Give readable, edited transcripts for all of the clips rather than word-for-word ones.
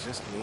Just me.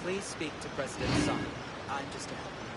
Please speak to President Sun. I'm just a helper.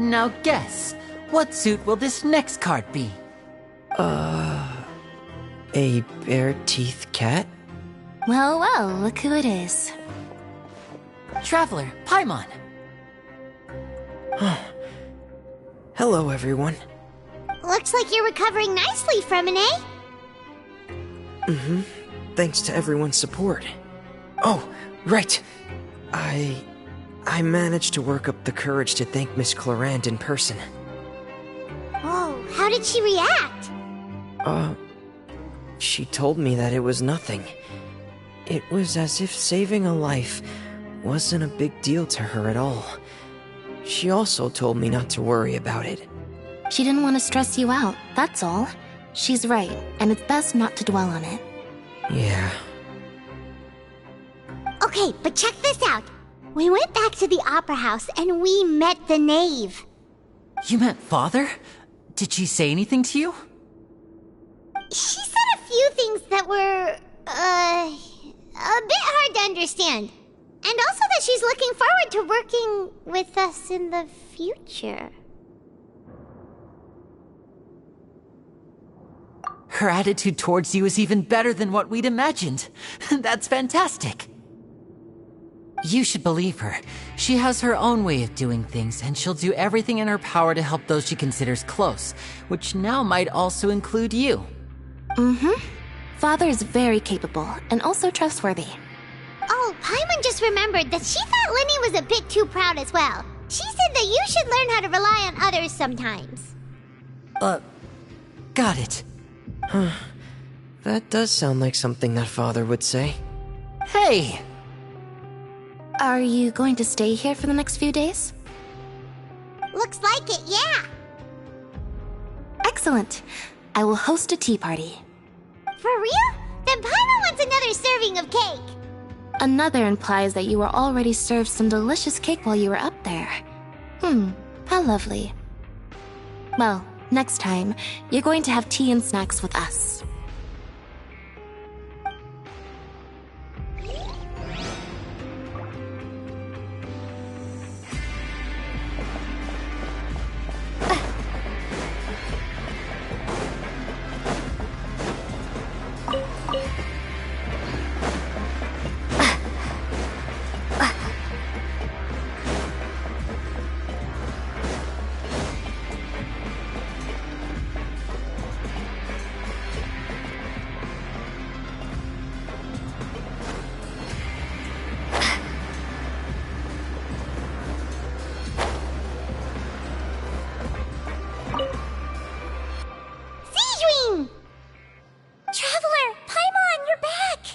Now guess, what suit will this next card be? A bare-teeth cat? Well, well, look who it is. Traveler, Paimon. Hello, everyone. Looks like you're recovering nicely from it, eh? Thanks to everyone's support. Oh, right. I managed to work up the courage to thank Miss Clorant in person. Oh, how did she react? She told me that it was nothing. It was as if saving a life wasn't a big deal to her at all. She also told me not to worry about it. She didn't want to stress you out, that's all. She's right, and it's best not to dwell on it. Yeah. Okay, but check this out. We went back to the opera house and we met the knave. You met Father? Did she say anything to you? She said a few things that were, a bit hard to understand. And also that she's looking forward to working with us in the future. Her attitude towards you is even better than what we'd imagined. That's fantastic. You should believe her. She has her own way of doing things, and she'll do everything in her power to help those she considers close, which now might also include you. Father is very capable, and also trustworthy. Oh, Paimon just remembered that she thought Lenny was a bit too proud as well. She said that you should learn how to rely on others sometimes. Got it. That does sound like something that Father would say. Hey! Are you going to stay here for the next few days? Looks like it, yeah. Excellent. I will host a tea party. For real? Then Paimon wants another serving of cake. Another implies that you were already served some delicious cake while you were up there. How lovely. Well, next time, you're going to have tea and snacks with us. Traveler, Paimon, you're back!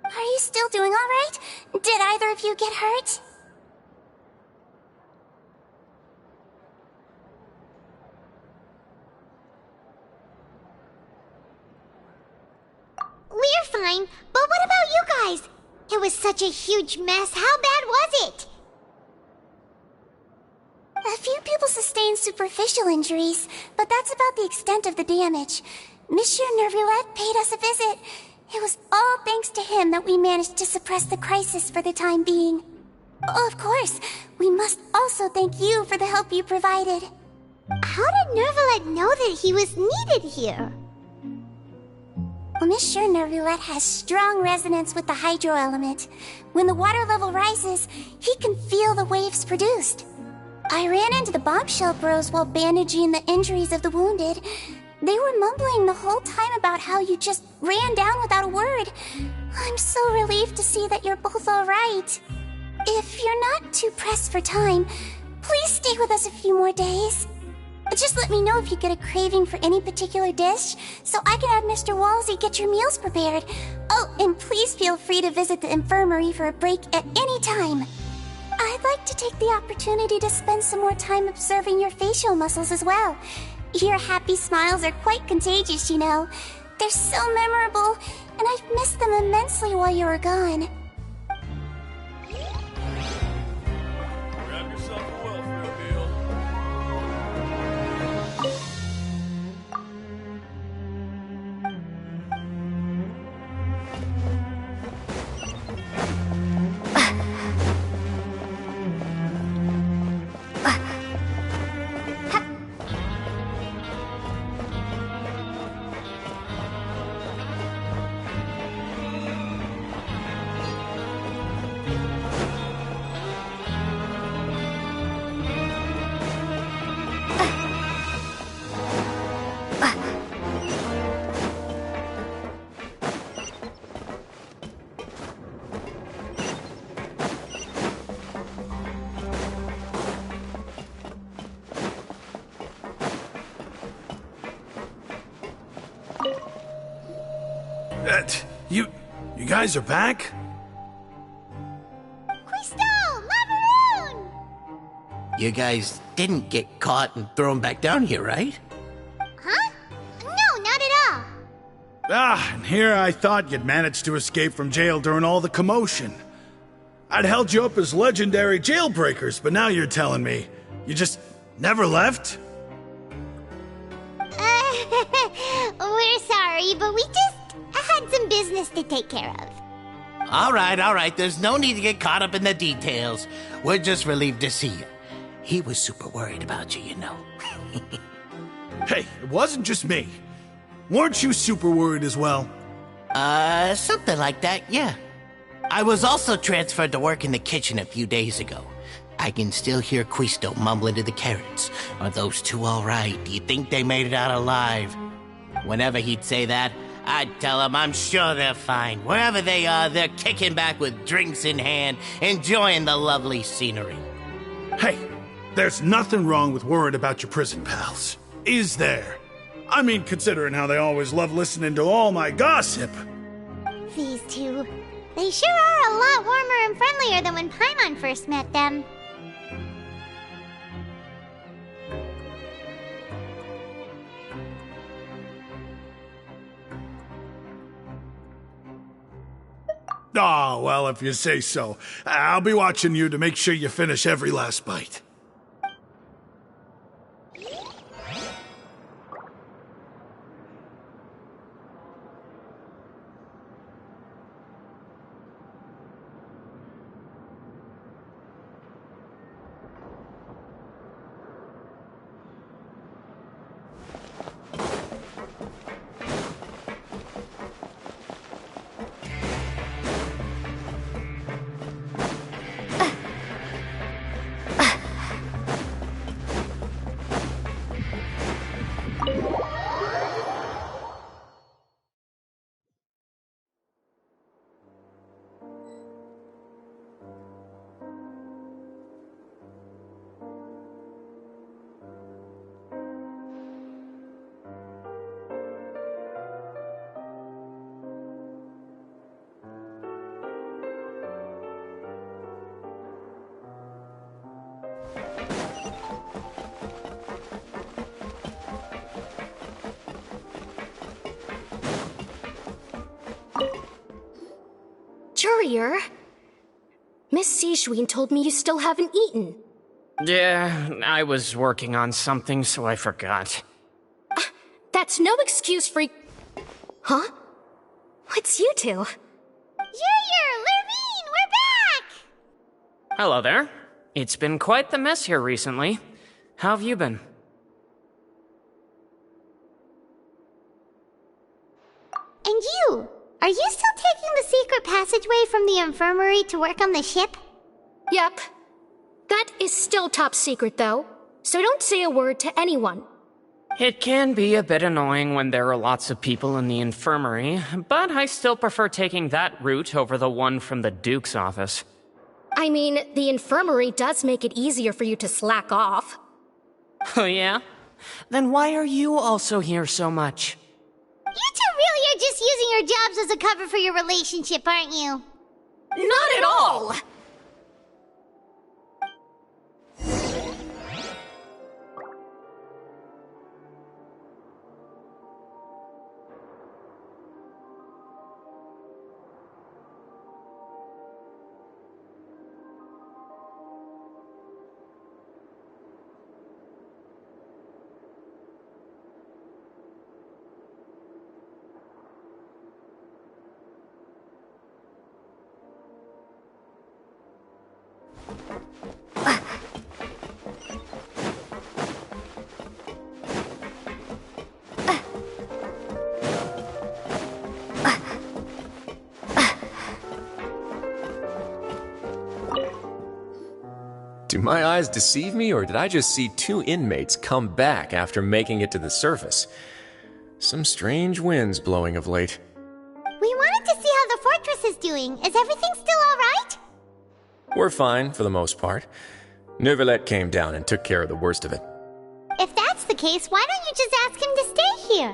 Are you still doing all right? Did either of you get hurt? We're fine, but what about you guys? It was such a huge mess. How bad was it? A few people sustained superficial injuries, but that's about the extent of the damage. Monsieur Nervulette paid us a visit. It was all thanks to him that we managed to suppress the crisis for the time being. Of course, we must also thank you for the help you provided. How did Nervulette know that he was needed here? Well, Monsieur Nervulette has strong resonance with the hydro element. When the water level rises, he can feel the waves produced. I ran into the bombshell bros while bandaging the injuries of the wounded. They were mumbling the whole time about how you just ran down without a word. I'm so relieved to see that you're both alright. If you're not too pressed for time, please stay with us a few more days. Just let me know if you get a craving for any particular dish, so I can have Mr. Walsey get your meals prepared. Oh, and please feel free to visit the infirmary for a break at any time. I'd like to take the opportunity to spend some more time observing your facial muscles as well. Your happy smiles are quite contagious, you know. They're so memorable, and I've missed them immensely while you were gone. Grab yourself a welfare meal. You guys are back? Crystal! Lavaroon! You guys didn't get caught and thrown back down here, right? Huh? No, not at all. And here I thought you'd managed to escape from jail during all the commotion. I'd held you up as legendary jailbreakers, but now you're telling me you just never left? We're sorry, but we just had some business to take care of. All right. There's no need to get caught up in the details. We're just relieved to see you. He was super worried about you, you know. Hey, it wasn't just me. Weren't you super worried as well? Something like that, yeah. I was also transferred to work in the kitchen a few days ago. I can still hear Quisto mumbling to the carrots. Are those two all right? Do you think they made it out alive? Whenever he'd say that, I'd tell him I'm sure they're fine. Wherever they are, they're kicking back with drinks in hand, enjoying the lovely scenery. Hey, there's nothing wrong with worrying about your prison pals. Is there? I mean, considering how they always love listening to all my gossip. These two. They sure are a lot warmer and friendlier than when Paimon first met them. Oh, well, if you say so. I'll be watching you to make sure you finish every last bite. Courier? Miss Sijouin told me you still haven't eaten. Yeah, I was working on something, so I forgot. That's no excuse for... Huh? What's you two? Courier! Lurvine! We're back! Hello there. It's been quite the mess here recently. How have you been? And you? Are you still taking the secret passageway from the infirmary to work on the ship? Yep. That is still top secret, though, so don't say a word to anyone. It can be a bit annoying when there are lots of people in the infirmary, but I still prefer taking that route over the one from the Duke's office. I mean, the infirmary does make it easier for you to slack off. Oh yeah? Then why are you also here so much? You two really are just using your jobs as a cover for your relationship, aren't you? Not at all! Do my eyes deceive me, or did I just see two inmates come back after making it to the surface? Some strange winds blowing of late. We wanted to see how the fortress is doing. Is everything still alright? We're fine, for the most part. Neuvillette came down and took care of the worst of it. If that's the case, why don't you just ask him to stay here?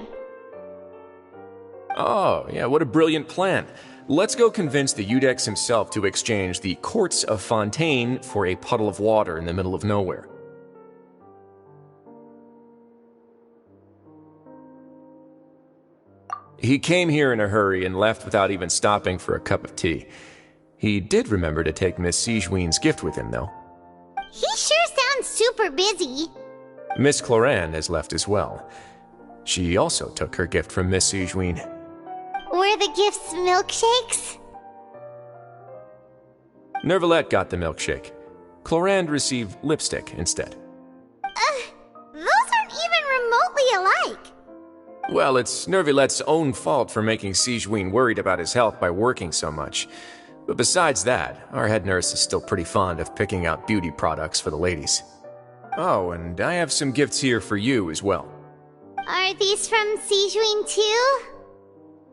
Oh, yeah, what a brilliant plan. Let's go convince the Udex himself to exchange the Courts of Fontaine for a puddle of water in the middle of nowhere. He came here in a hurry and left without even stopping for a cup of tea. He did remember to take Miss Sigewinne's gift with him, though. He sure sounds super busy. Miss Cloran has left as well. She also took her gift from Miss Sigewinne. Were the gifts milkshakes? Nervalette got the milkshake. Cloran received lipstick instead. Those aren't even remotely alike. Well, it's Nervalette's own fault for making Sigewinne worried about his health by working so much. But besides that, our head nurse is still pretty fond of picking out beauty products for the ladies. Oh, and I have some gifts here for you as well. Are these from Sigewinne too?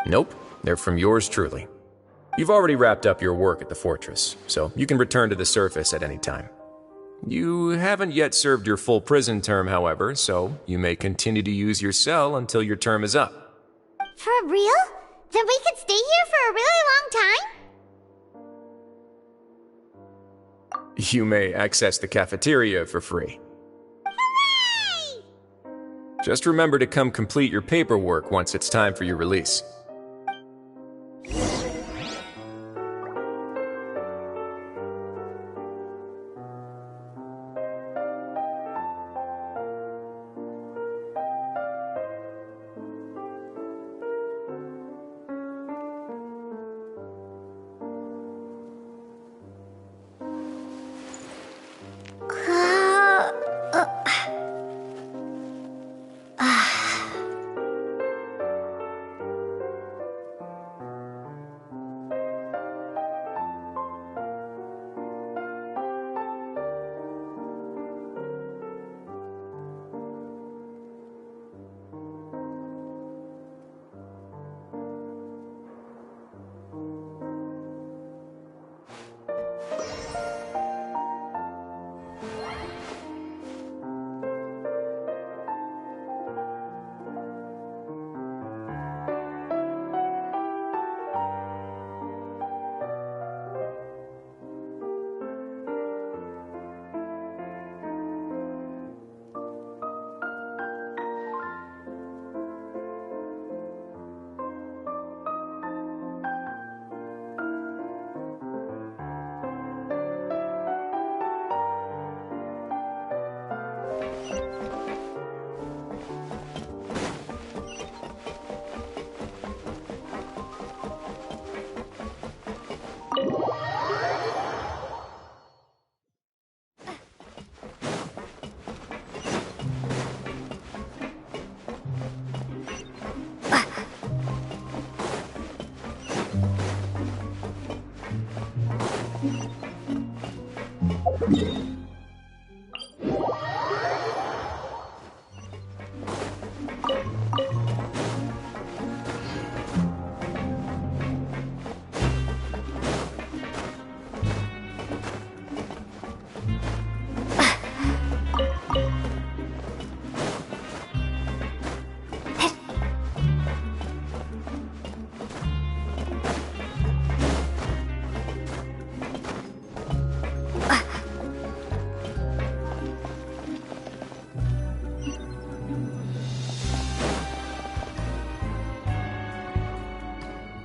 Nope, they're from yours truly. You've already wrapped up your work at the fortress, so you can return to the surface at any time. You haven't yet served your full prison term, however, so you may continue to use your cell until your term is up. For real? Then we could stay here for a really long time? You may access the cafeteria for free. Hooray! Just remember to come complete your paperwork once it's time for your release.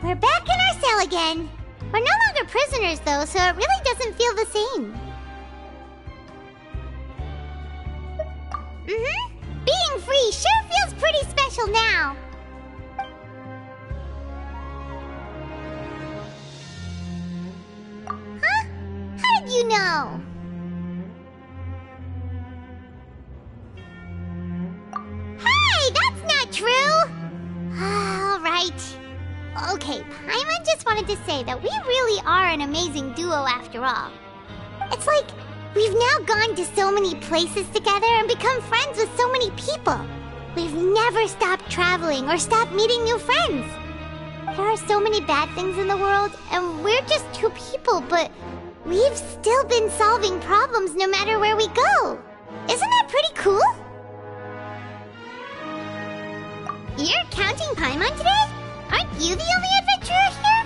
We're back in our cell again. We're no longer prisoners, though, so it really doesn't feel the same. Being free sure feels pretty special now. Huh? How did you know? Hey, that's not true! All right. Okay, Paimon just wanted to say that we really are an amazing duo after all. It's like we've now gone to so many places together and become friends with so many people. We've never stopped traveling or stopped meeting new friends. There are so many bad things in the world, and we're just two people, but we've still been solving problems no matter where we go. Isn't that pretty cool? You're counting Paimon today? Aren't you the only adventurer here?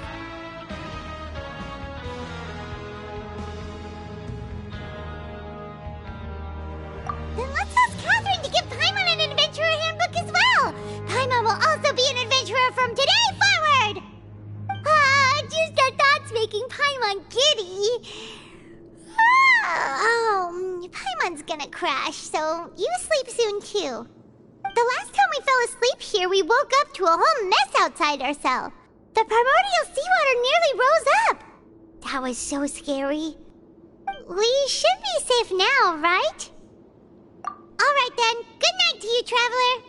Then let's ask Catherine to give Paimon an adventurer handbook as well. Paimon will also be an adventurer from today forward. Just the thoughts making Paimon giddy. Paimon's gonna crash, so you sleep soon too. The last time we fell asleep here, we woke up to a whole mess outside our cell. The primordial seawater nearly rose up. That was so scary. We should be safe now, right? Alright then, good night to you, traveler.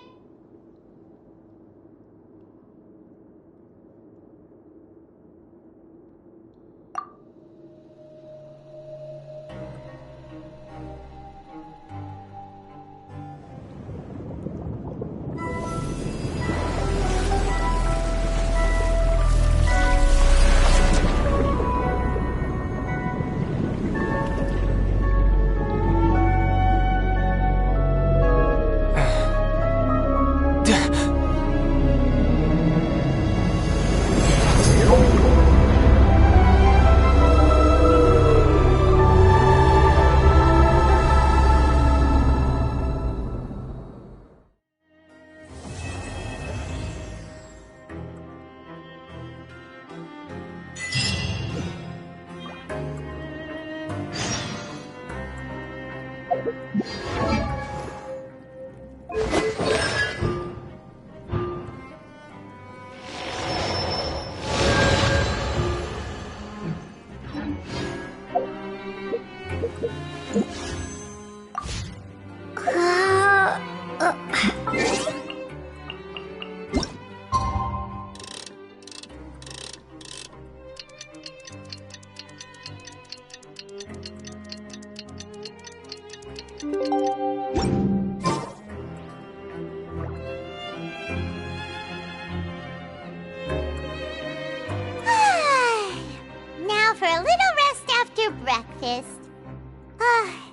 Now for a little rest after breakfast.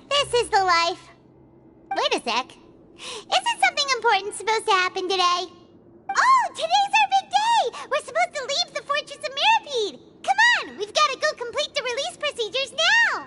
This is the life. Wait a sec. Isn't something important supposed to happen today? Oh, today's our big day! We're supposed to leave the Fortress of Mirapede! Come on, we've got to go complete the release procedures now!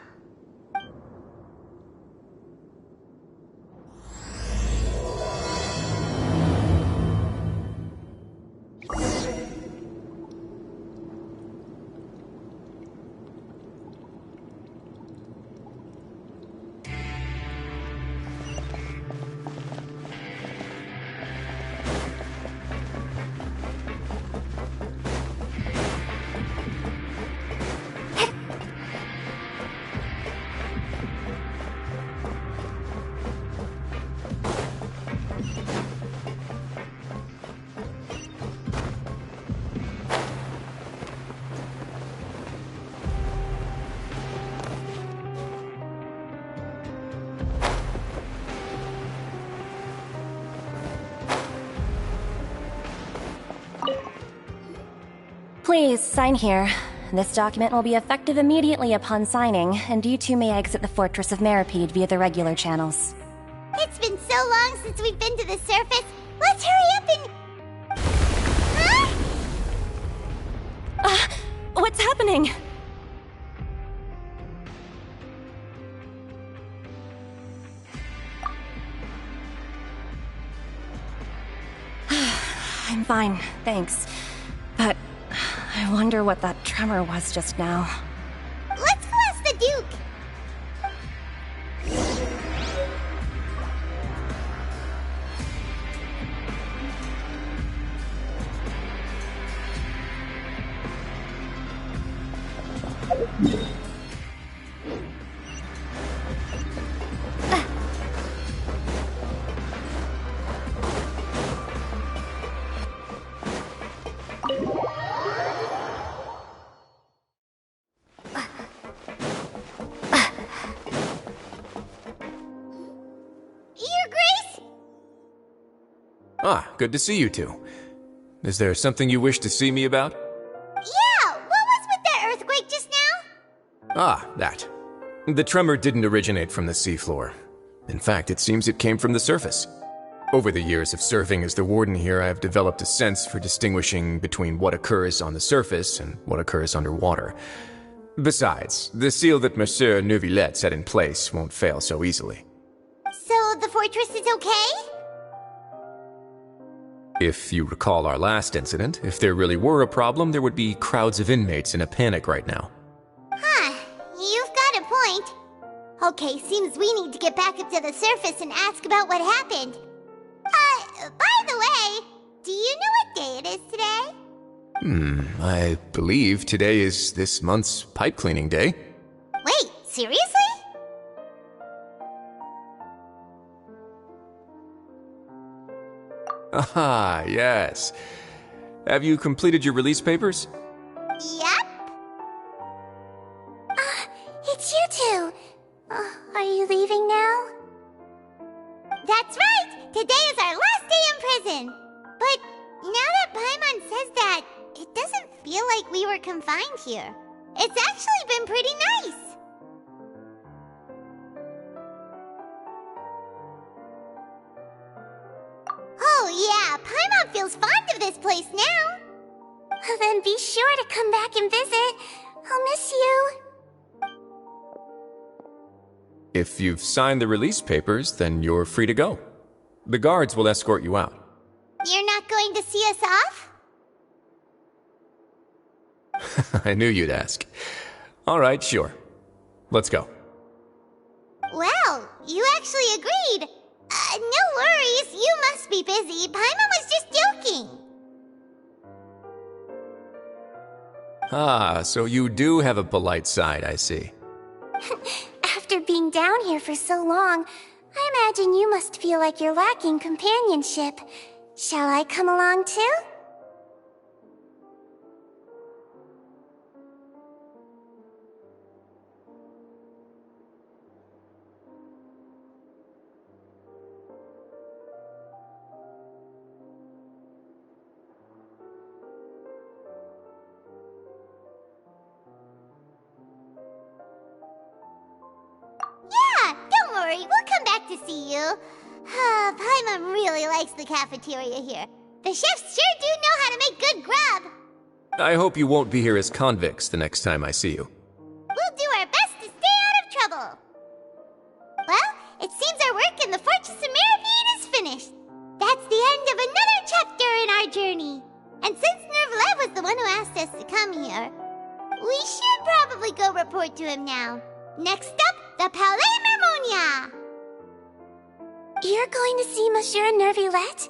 Please, sign here. This document will be effective immediately upon signing, and you two may exit the Fortress of Mirapede via the regular channels. It's been so long since we've been to the surface. Let's hurry up and... Huh? What's happening? I'm fine, thanks. But I wonder what that tremor was just now. Let's go ask the Duke. Ah, good to see you two. Is there something you wish to see me about? Yeah, what was with that earthquake just now? Ah, that. The tremor didn't originate from the seafloor. In fact, it seems it came from the surface. Over the years of serving as the warden here, I have developed a sense for distinguishing between what occurs on the surface and what occurs underwater. Besides, the seal that Monsieur Neuvillette set in place won't fail so easily. So the fortress is okay? If you recall our last incident, if there really were a problem, there would be crowds of inmates in a panic right now. Huh, you've got a point. Okay, seems we need to get back up to the surface and ask about what happened. By the way, do you know what day it is today? I believe today is this month's pipe cleaning day. Wait, seriously? Aha, yes. Have you completed your release papers? Yep. It's you two. Are you leaving now? That's right! Today is our last day in prison! But now that Paimon says that, it doesn't feel like we were confined here. It's actually been pretty nice! Oh yeah, Paimon feels fond of this place now! Then be sure to come back and visit. I'll miss you. If you've signed the release papers, then you're free to go. The guards will escort you out. You're not going to see us off? I knew you'd ask. All right, sure. Let's go. Well, you actually agreed. No worries, you must be busy. Paimon was just joking. Ah, so you do have a polite side, I see. After being down here for so long, I imagine you must feel like you're lacking companionship. Shall I come along too? Yeah, don't worry, we'll come back to see you. Paimon really likes the cafeteria here. The chefs sure do know how to make good grub. I hope you won't be here as convicts the next time I see you. We'll do our best to stay out of trouble. Well, it seems our work in the Fortress of Mirapede is finished. That's the end of another chapter in our journey. And since Neuvillette was the one who asked us to come here, we should probably go report to him now. Next up, the Palais Mermonia. You're going to see Monsieur Neuvillette?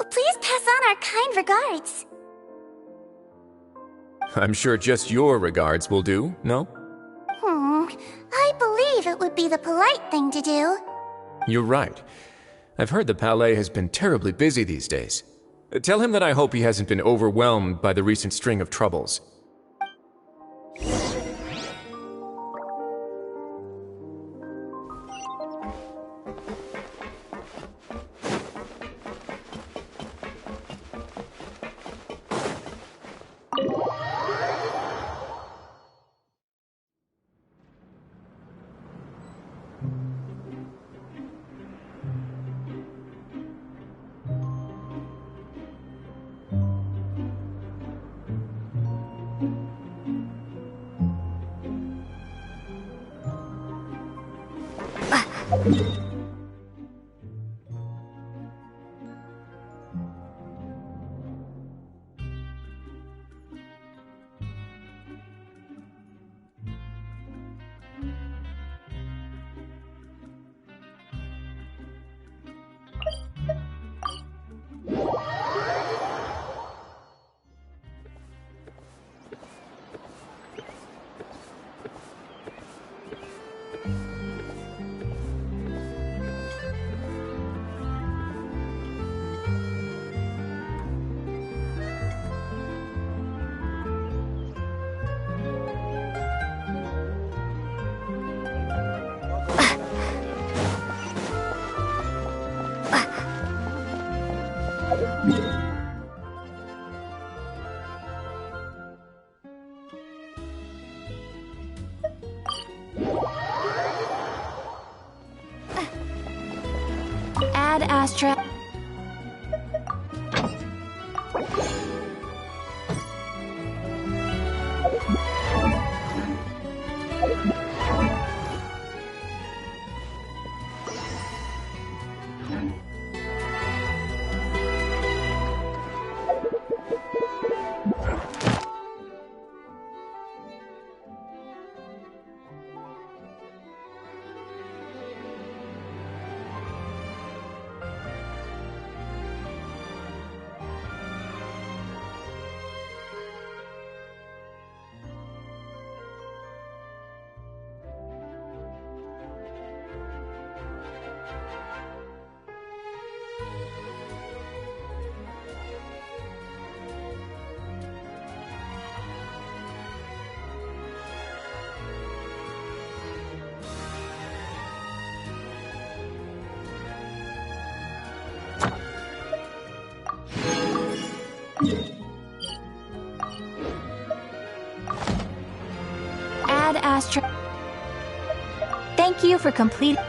Please pass on our kind regards. I'm sure just your regards will do, no? I believe it would be the polite thing to do. You're right. I've heard the Palais has been terribly busy these days. Tell him that I hope he hasn't been overwhelmed by the recent string of troubles. Ad Astra. Ad Astra. Thank you for completing.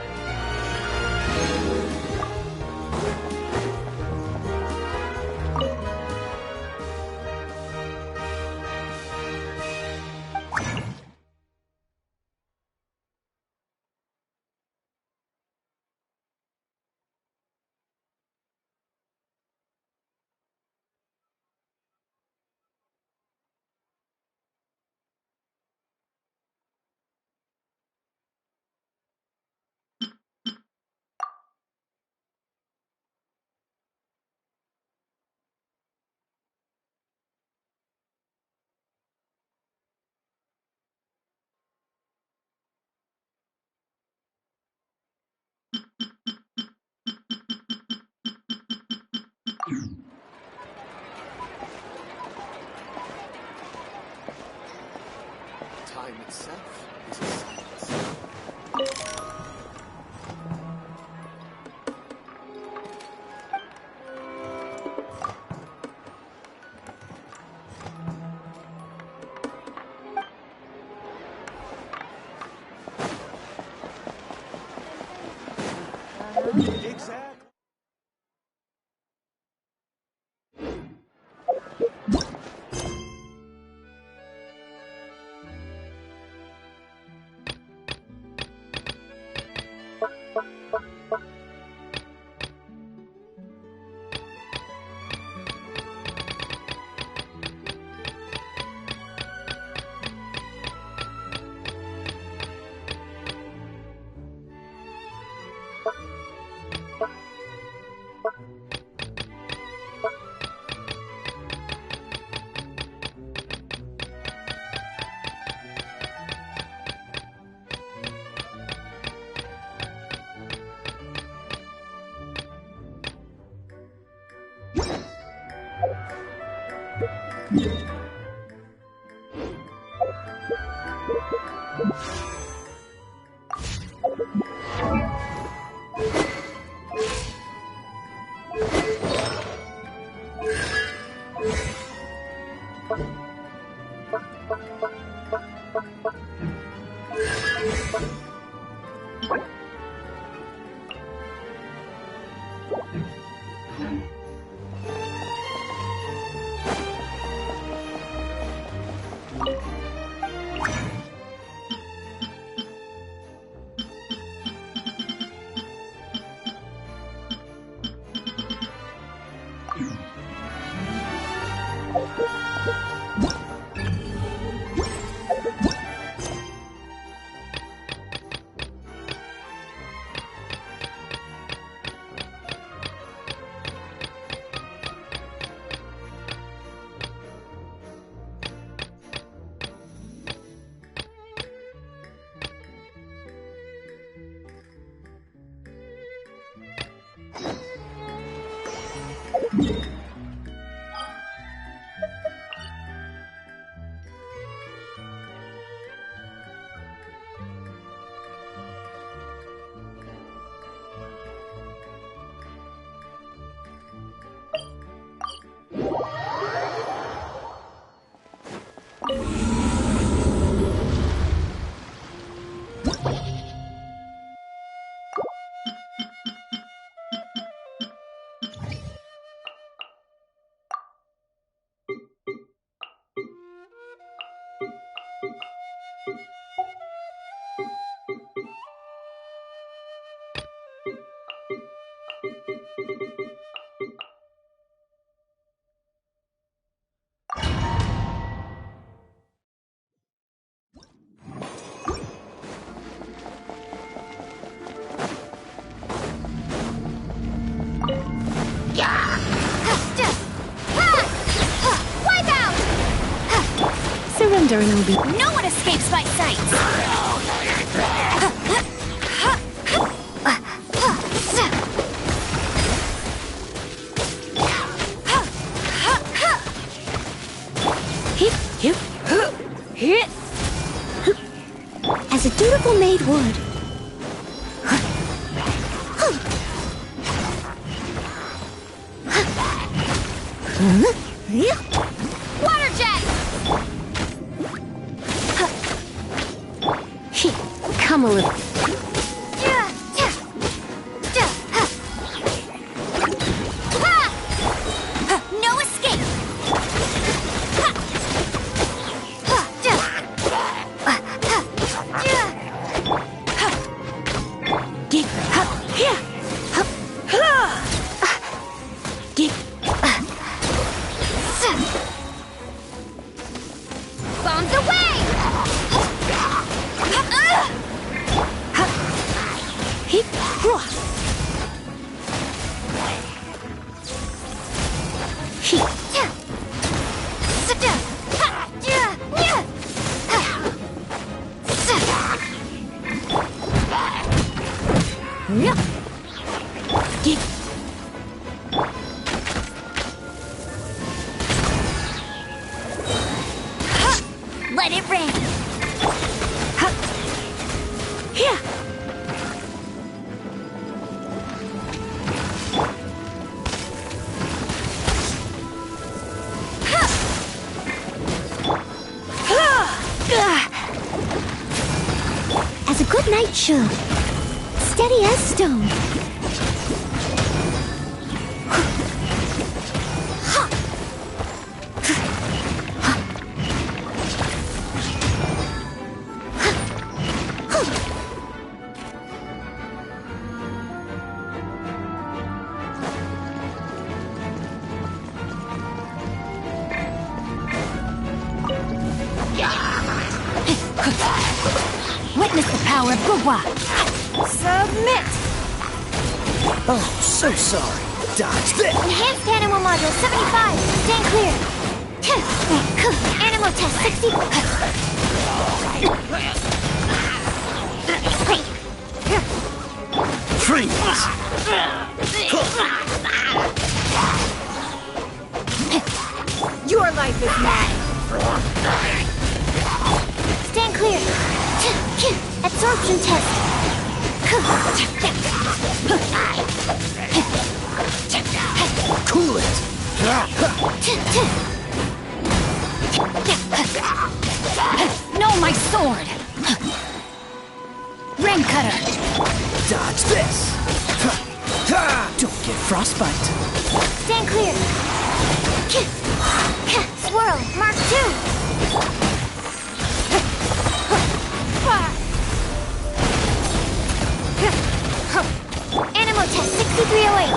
Time itself is a science. Exactly. Legendary will be. No one escapes my sight! As a dutiful maid would. Water jet! Come a little. No escape! Bombs away! Let it rain! As a good knight should. Steady as stone. Witness the power of Gugwa! Submit! Oh, so sorry. Dodge this! Enhanced Animal Module 75! Stand clear! Animal Test 60... Freeze! Your life is mine! Stand clear! Absorption test! Cool it! No, my sword! Rain cutter! Dodge this! Don't get frostbite! Stand clear! Swirl, Mark 2! Animal Test 6308!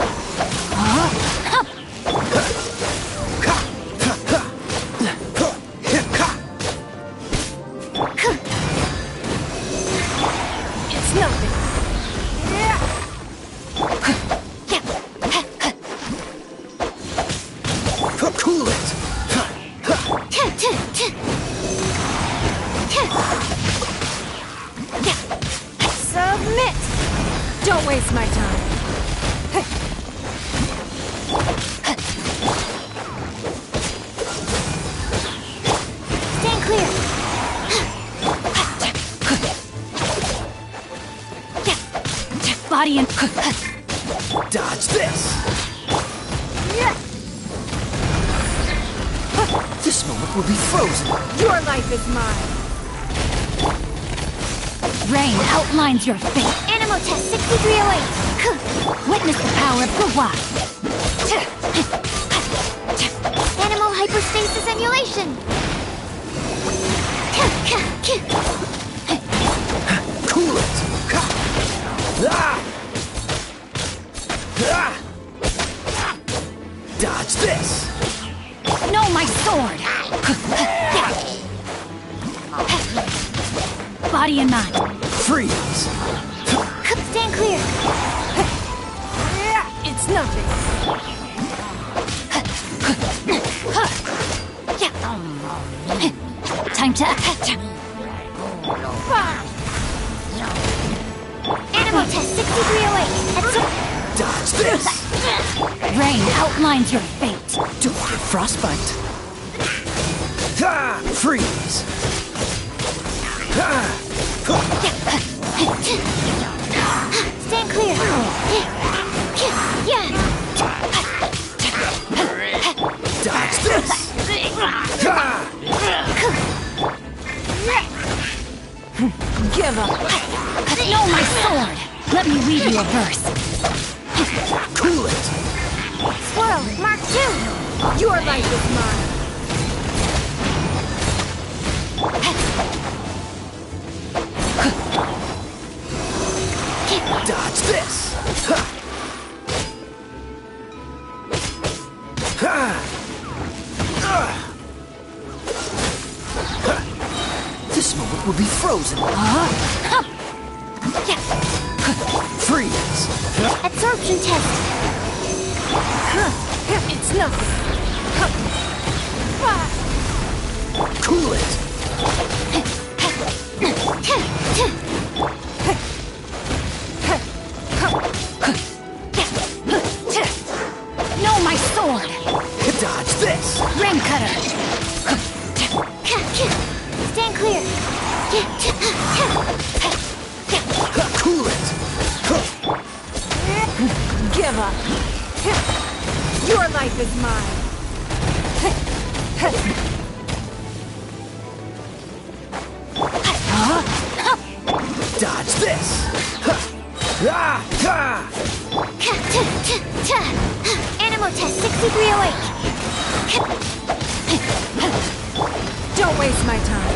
It's nothing! Cool it! Submit! Don't waste my time. Stand clear. Body and... Dodge this! This moment will be frozen! Your life is mine. Rain outlines your fate. Animal Test 6308. Witness the power of Gugwa. Animal hyperstasis emulation. Cool it! Dodge this! No, my sword! Body and mind. Freeze! Stand clear! It's nothing! Time to... Animal test 6308. Dodge this! Rain outlines your fate. Don't get frostbite. Ha! Freeze! Ha! Stand clear. Dodge this! Ha! Give up. No, my sword. Let me read you a verse. Cool it! Squirrel, Mark 2. Your life is mine. Dodge this! Ha! Ha! This moment will be frozen. Freeze! Absorption test. It's nothing. Cool it! No, my sword. Dodge this! Ring cutter. Stand clear. Cool it! Give up. Your life is mine. Dodge this! Animal test 6308. Don't waste my time.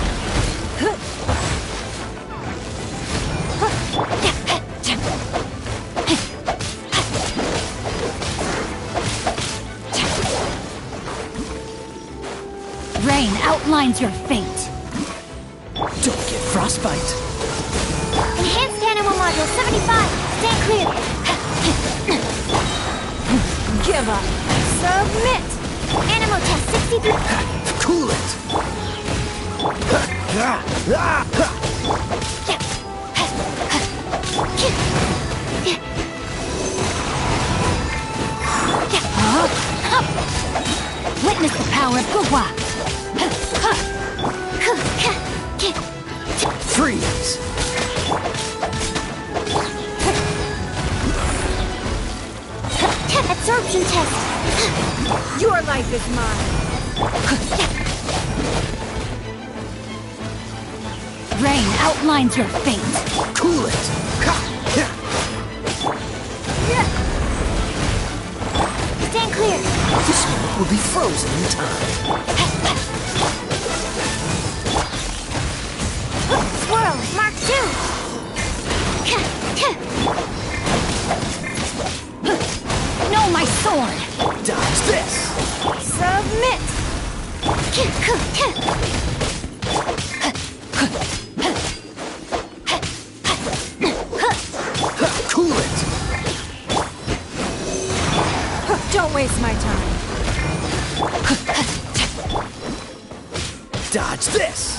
Rain outlines your fate. Don't get frostbite. Enhanced animal module 75. Stand clear. Give up. Submit. Animal test 63. Cool it. Witness the power of Gugwa. Freeze! Absorption test. Your life is mine. Rain outlines your fate. Cool it! Stand clear. This moment will be frozen in time. Squirrel, Mark 2. No, my sword. Dodge this! Submit. Cool it! Don't waste my time. Dodge this!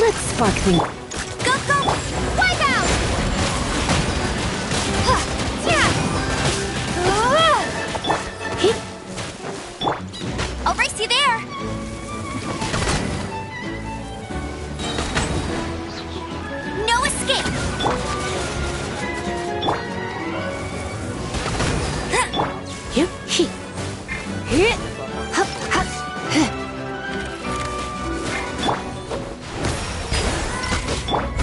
Let's spark things. Go, go! Wipe out! Yeah! I'll race you there! No escape!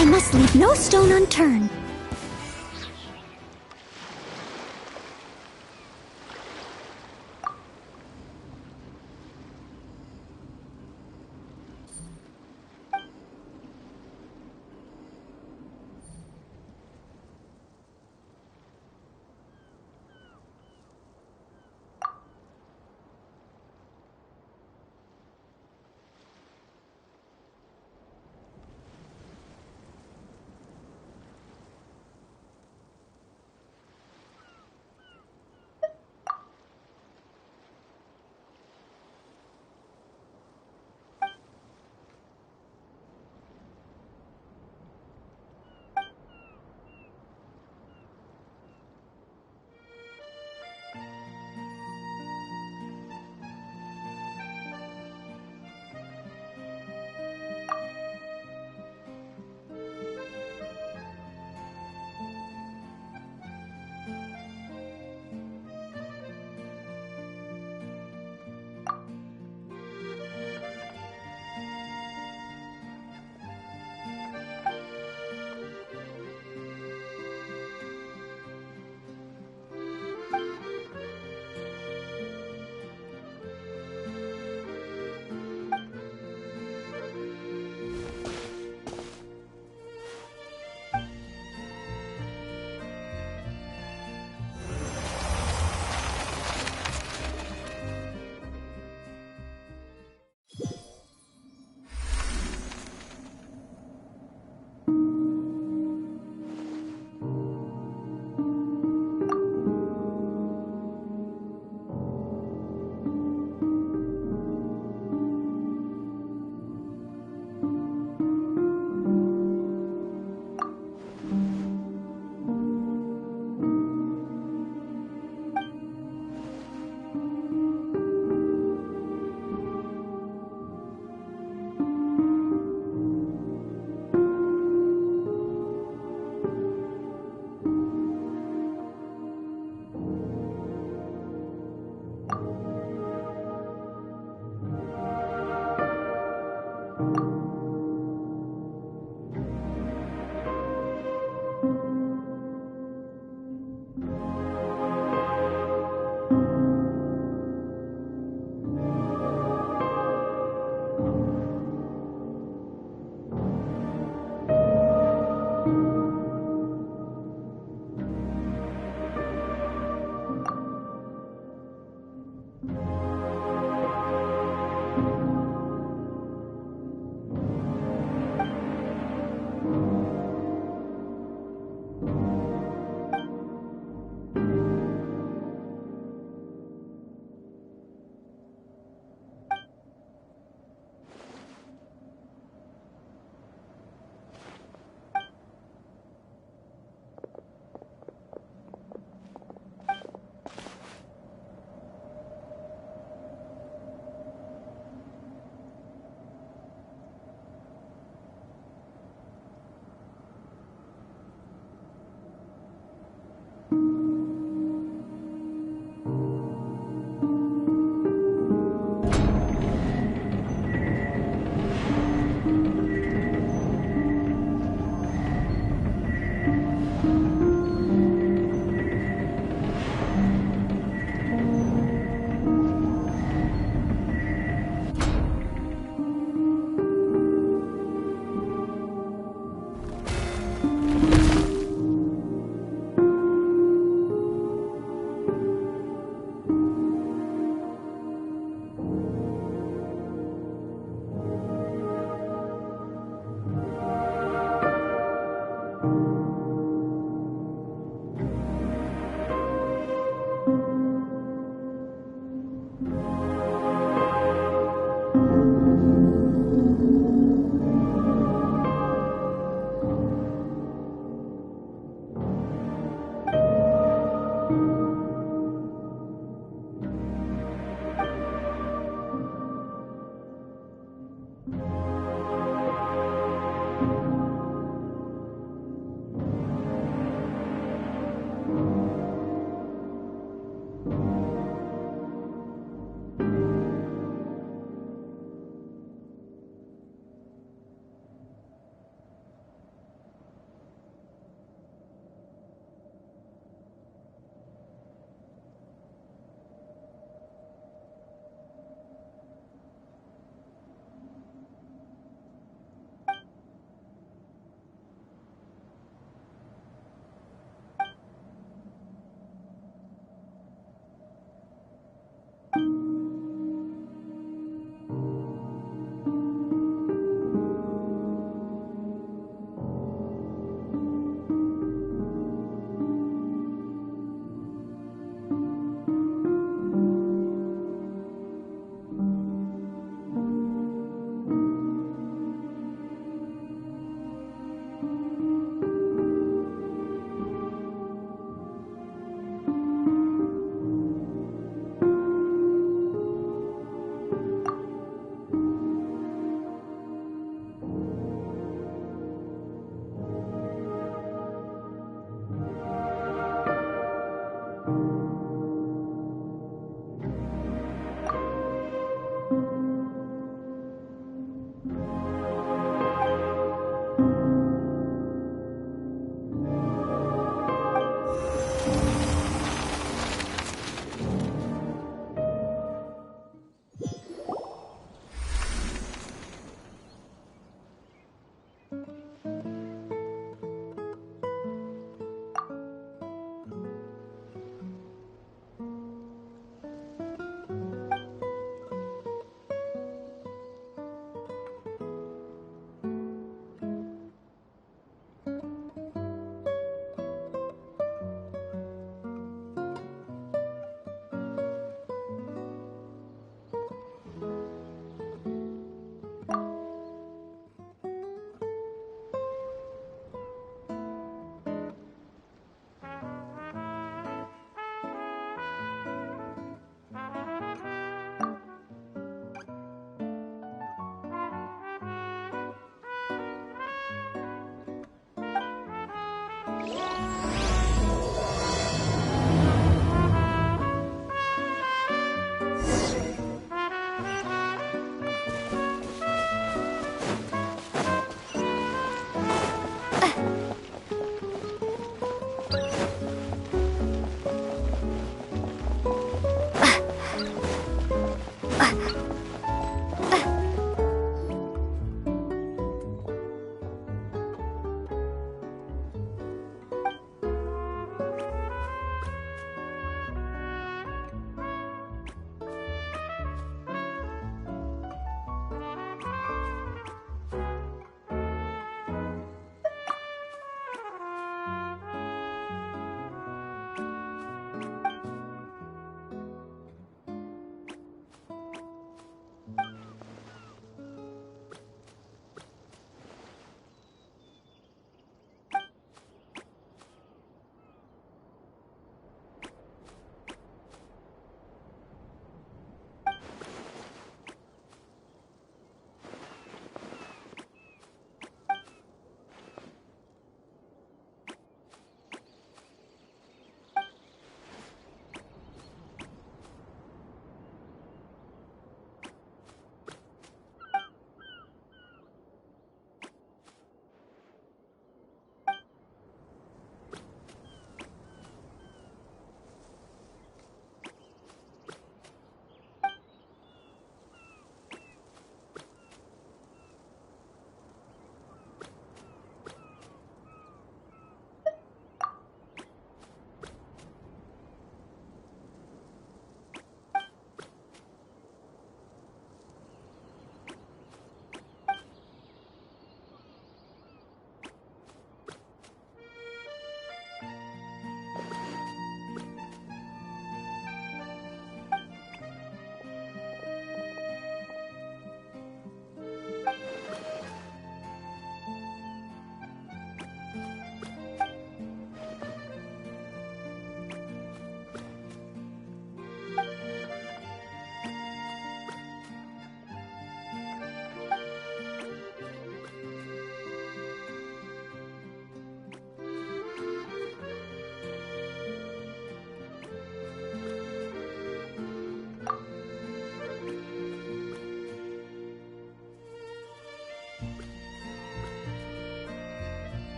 I must leave no stone unturned.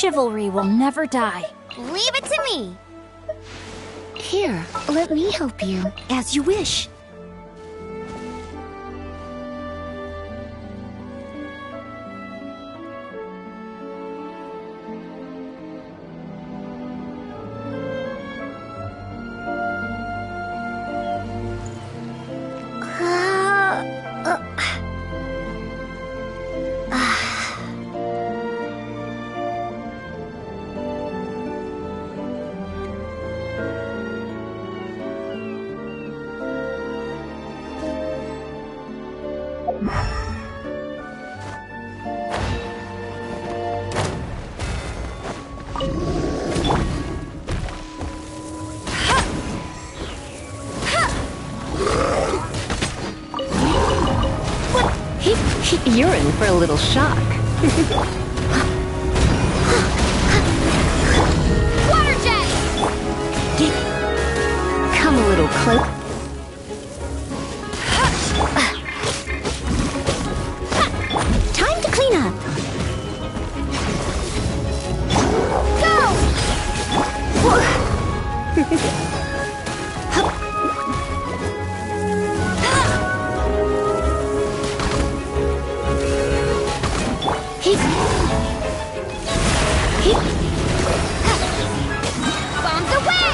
chivalry will never die. Leave it to me. Here, let me help you. As you wish. You're in for a little shock. Water jet! Come a little close. Time to clean up. Go! Bombs away!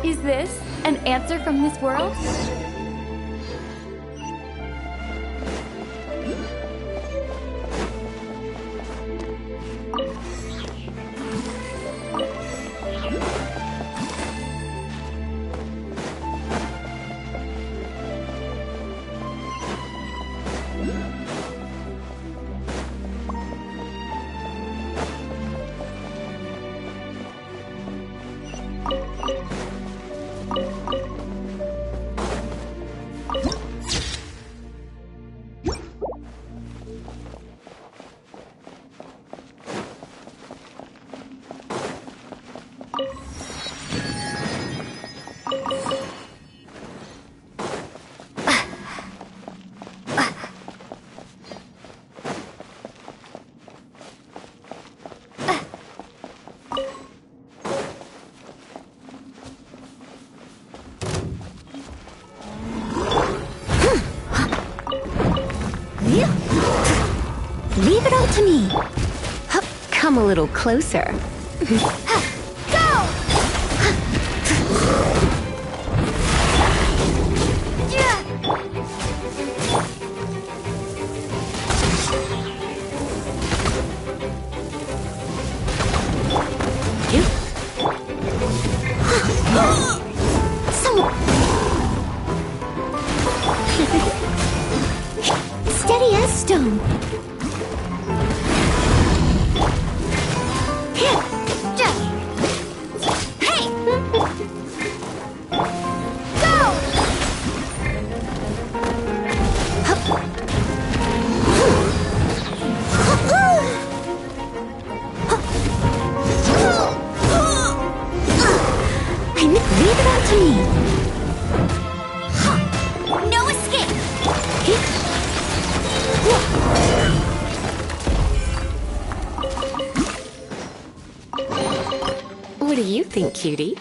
Is this an answer from this world? Leave it all to me. Come a little closer. Steady as stone. Leave it all to me. No escape. What do you think, cutie?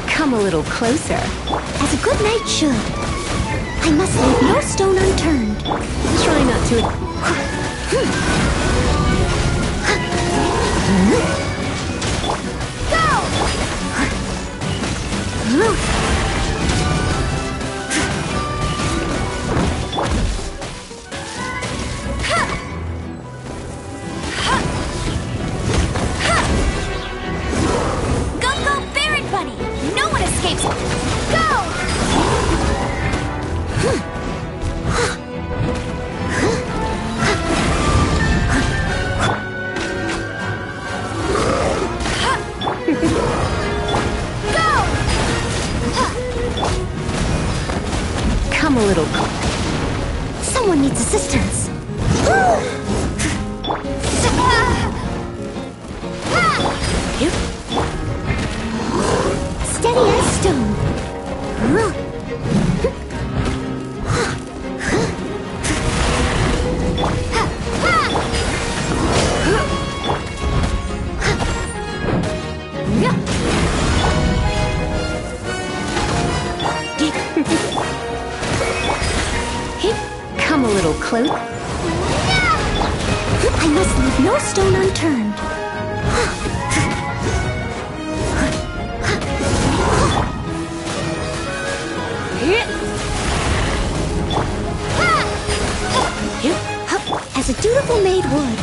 Come a little closer. As a good knight should. I must leave no stone unturned. Try not to. Come a little. Someone needs assistance. Steady as stone. Come a little close. I must leave no stone unturned. As a dutiful maid would.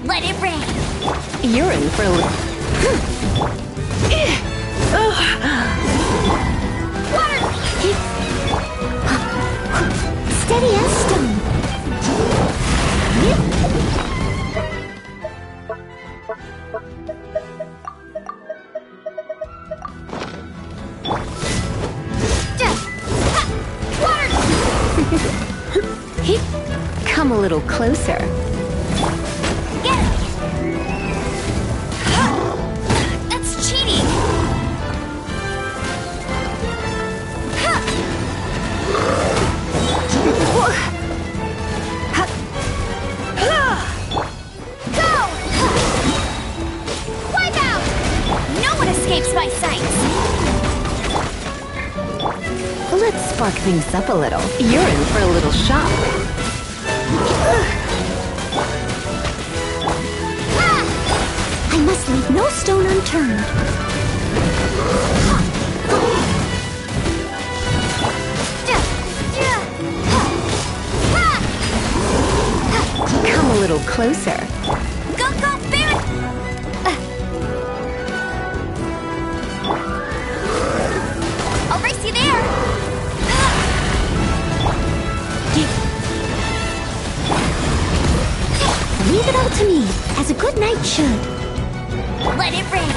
Let it rain. You're in for a little. Steady as stone. Come a little closer. That's cheating. Escapes my sights. Let's spark things up a little. You're in for a little shock. I must leave no stone unturned. Come a little closer. Go, Baron! I'll race you there! Leave it all to me, as a good knight should. Let it rain!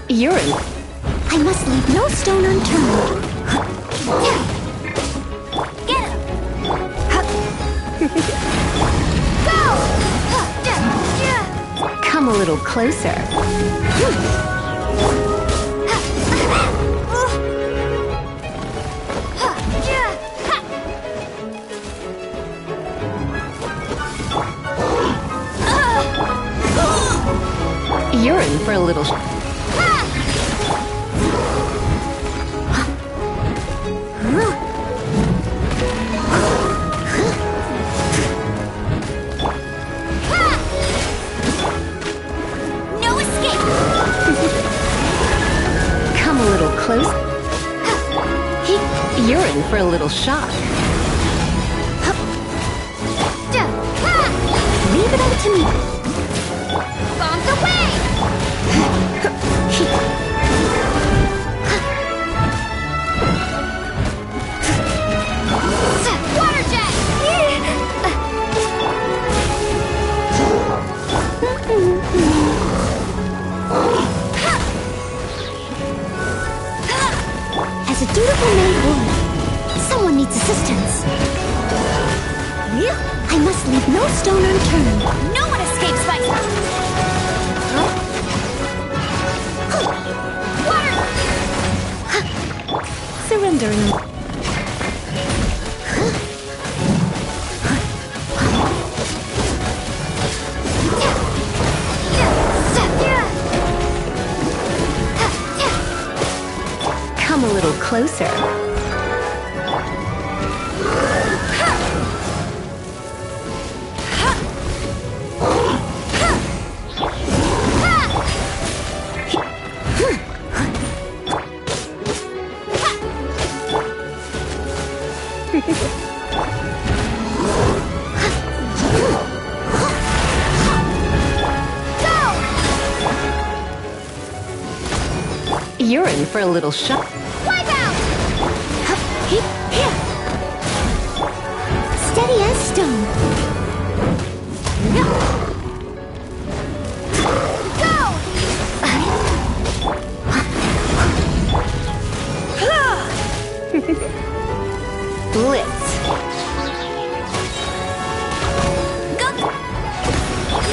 Urine. I must leave no stone unturned. Get him! Go! Come a little closer. You're in for a little... No escape! Come a little close. You're in for a little shock. Leave it up to me. Bombs away! Water jet! As a dutiful maid woman, someone needs assistance. I must leave no stone unturned. No one escapes my... Water! Surrendering. Come a little closer. You're in for a little shock. Wipe out! Steady as stone. Go! Blitz. Go!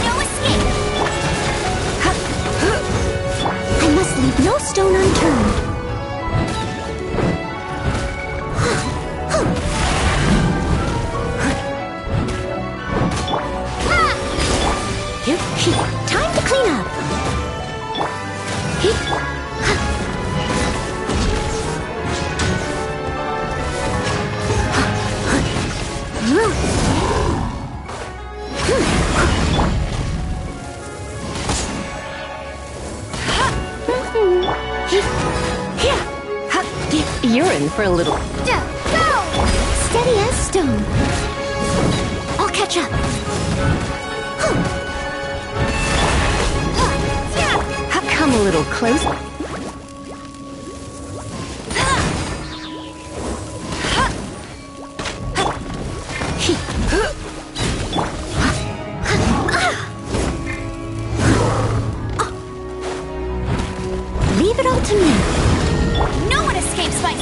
No escape! I must leave no stone unturned. Time to clean up. You're in for a little... Go! Steady as stone. I'll catch up. Come a little close. Leave it all to me. No one escapes my...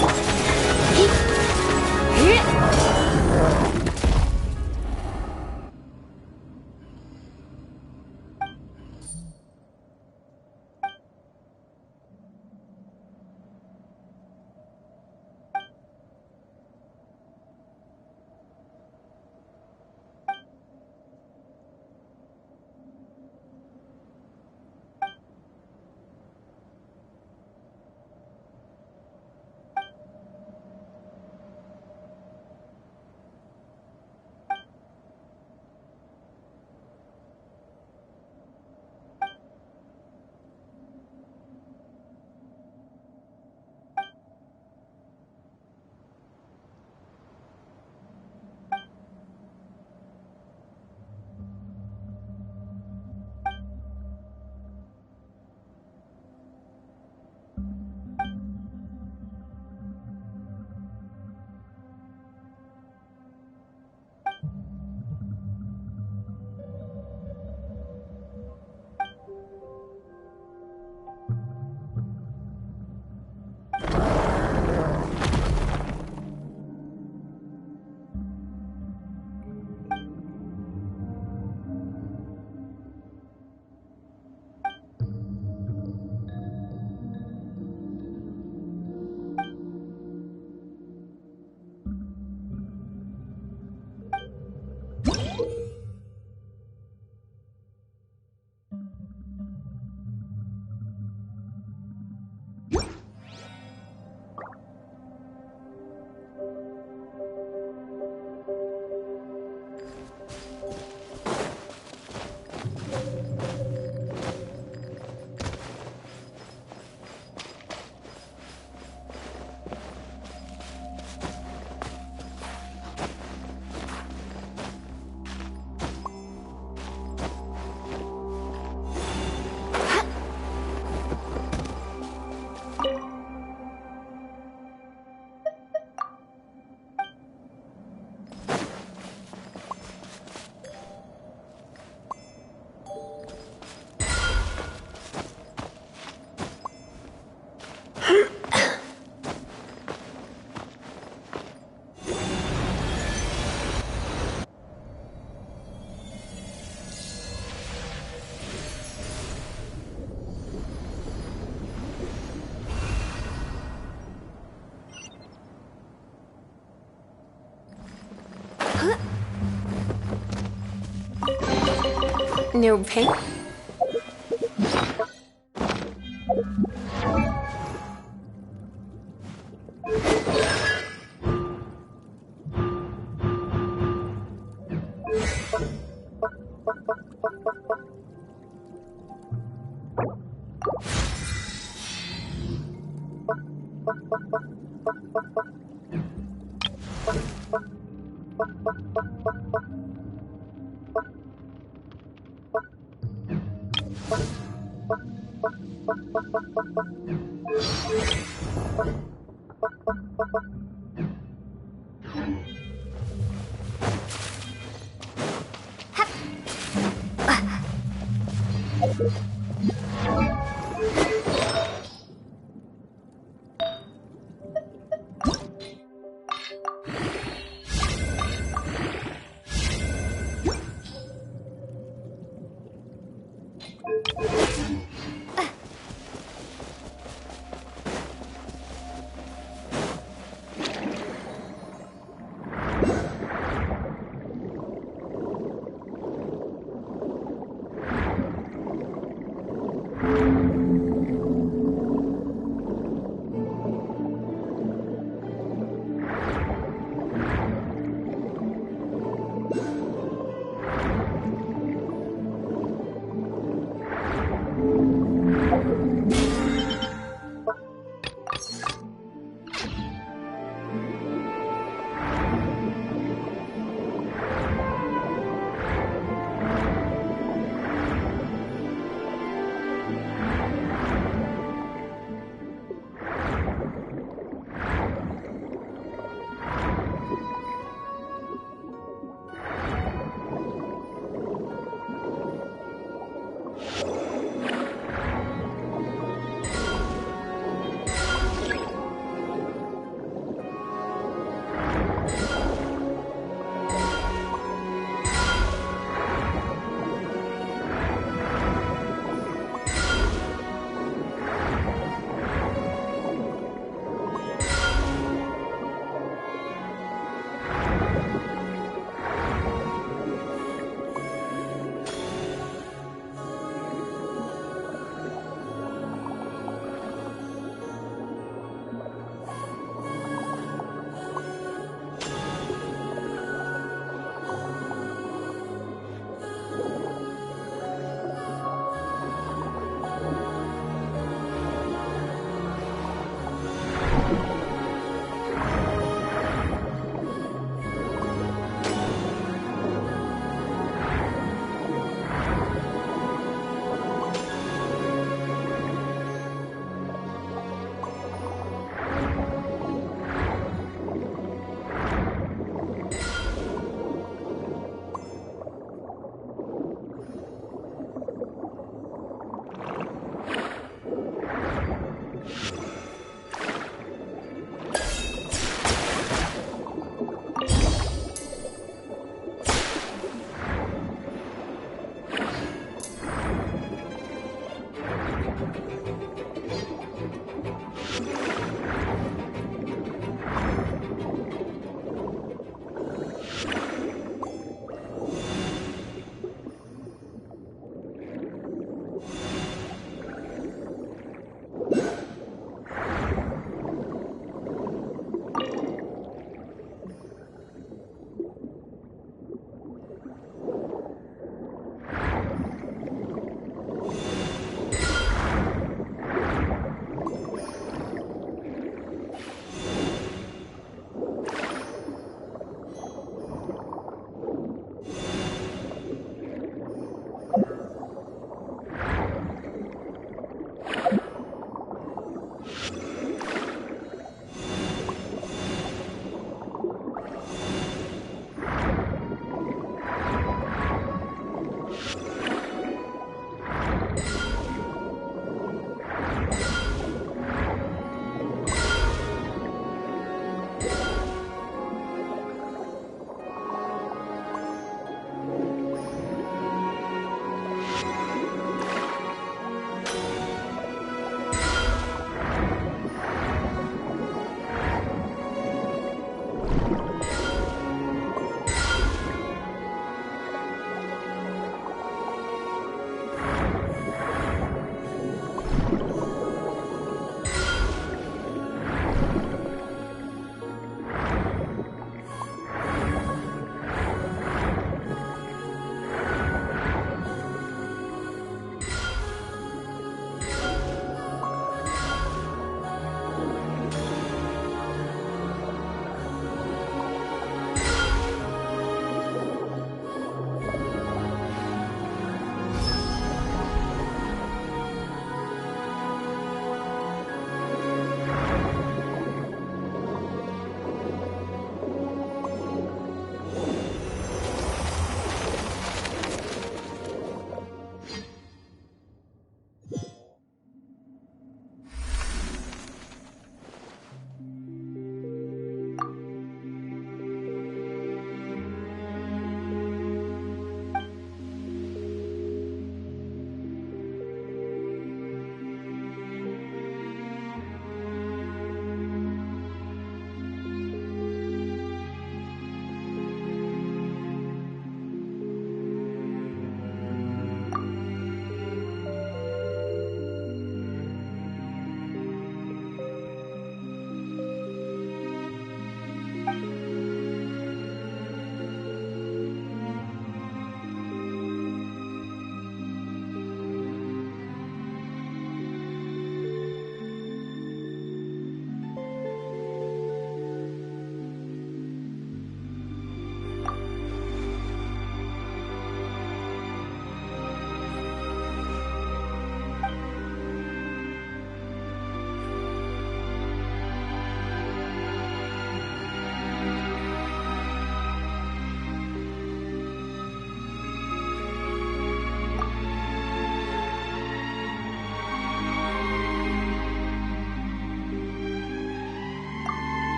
No pain?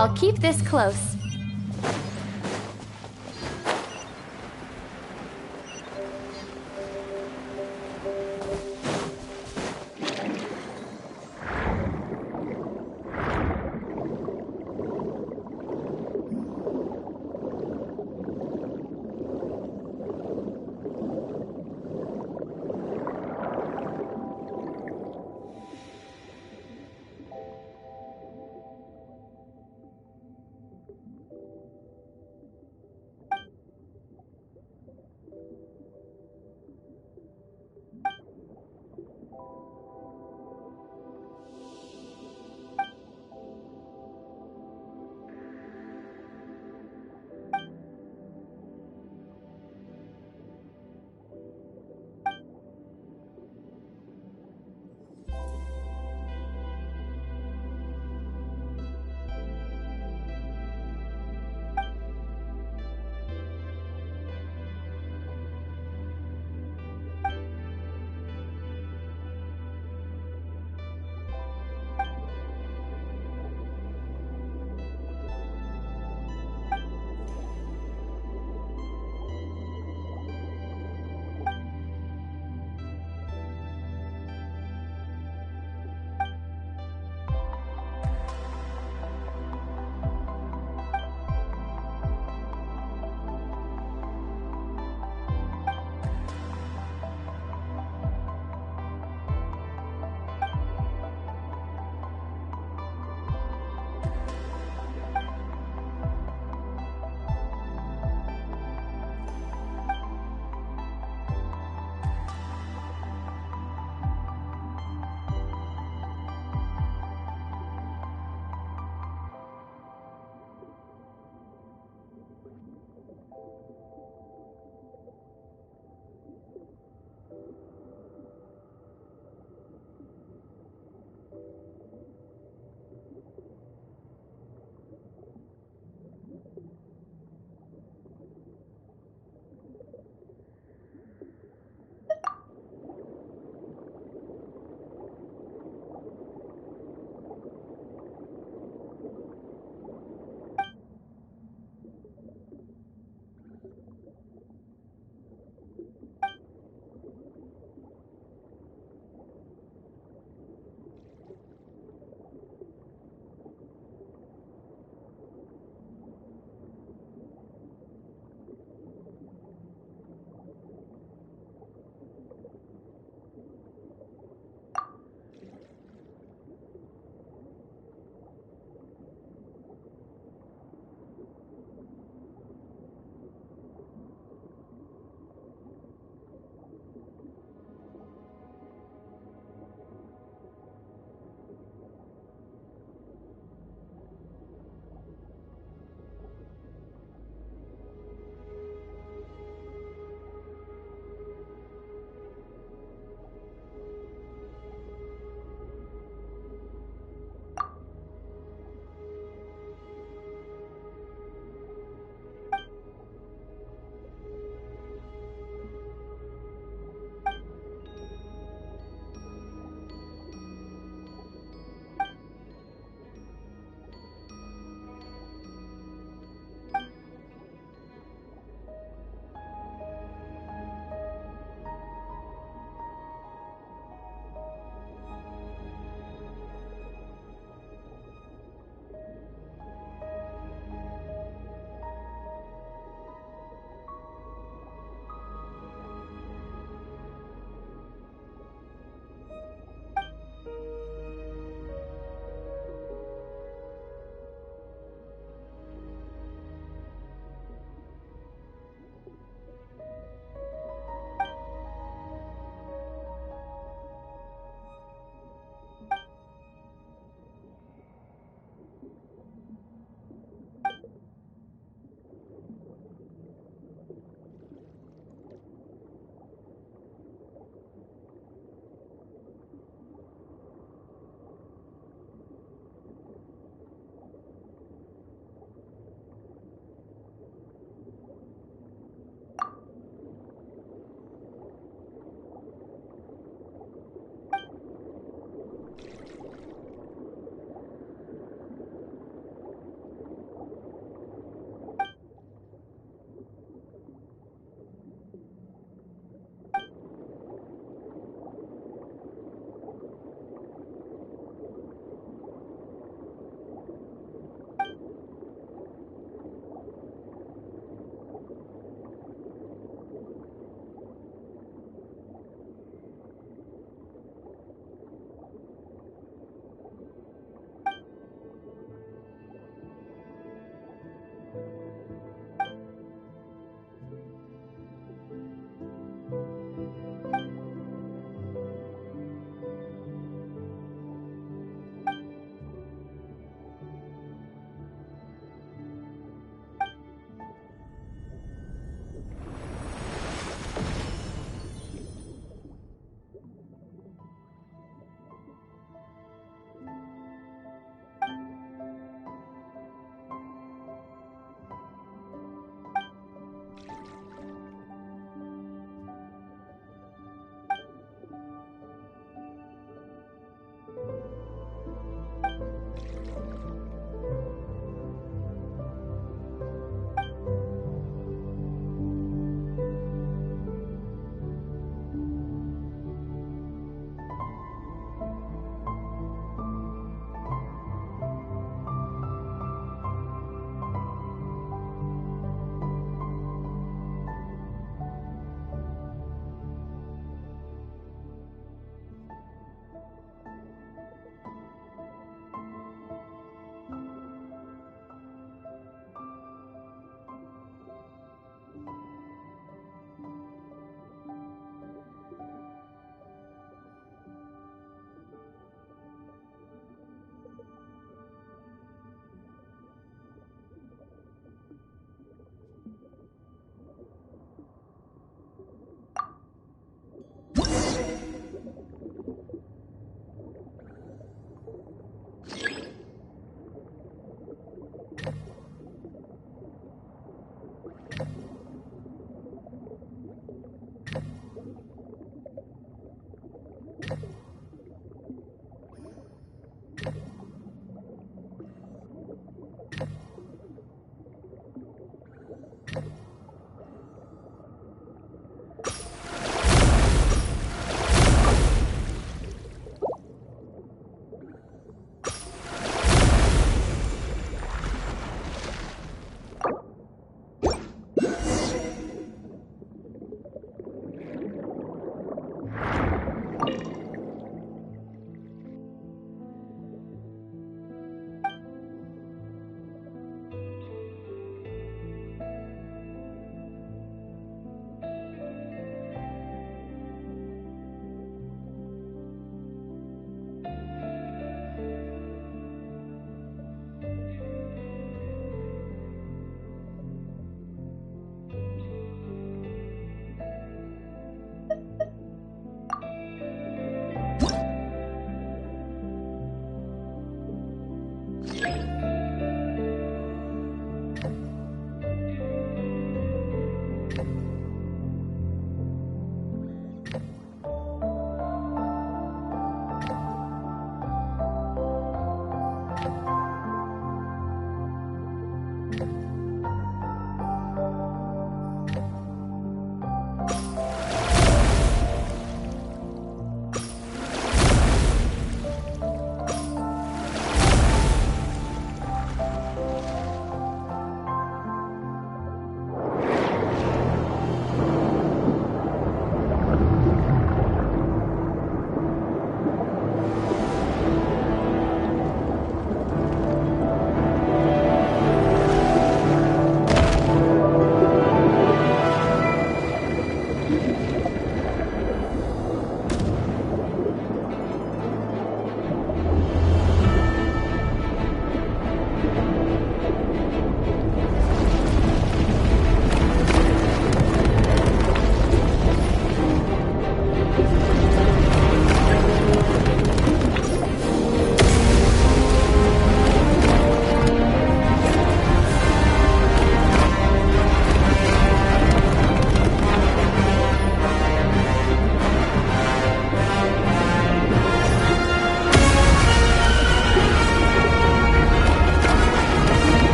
I'll keep this close.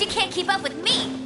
You can't keep up with me!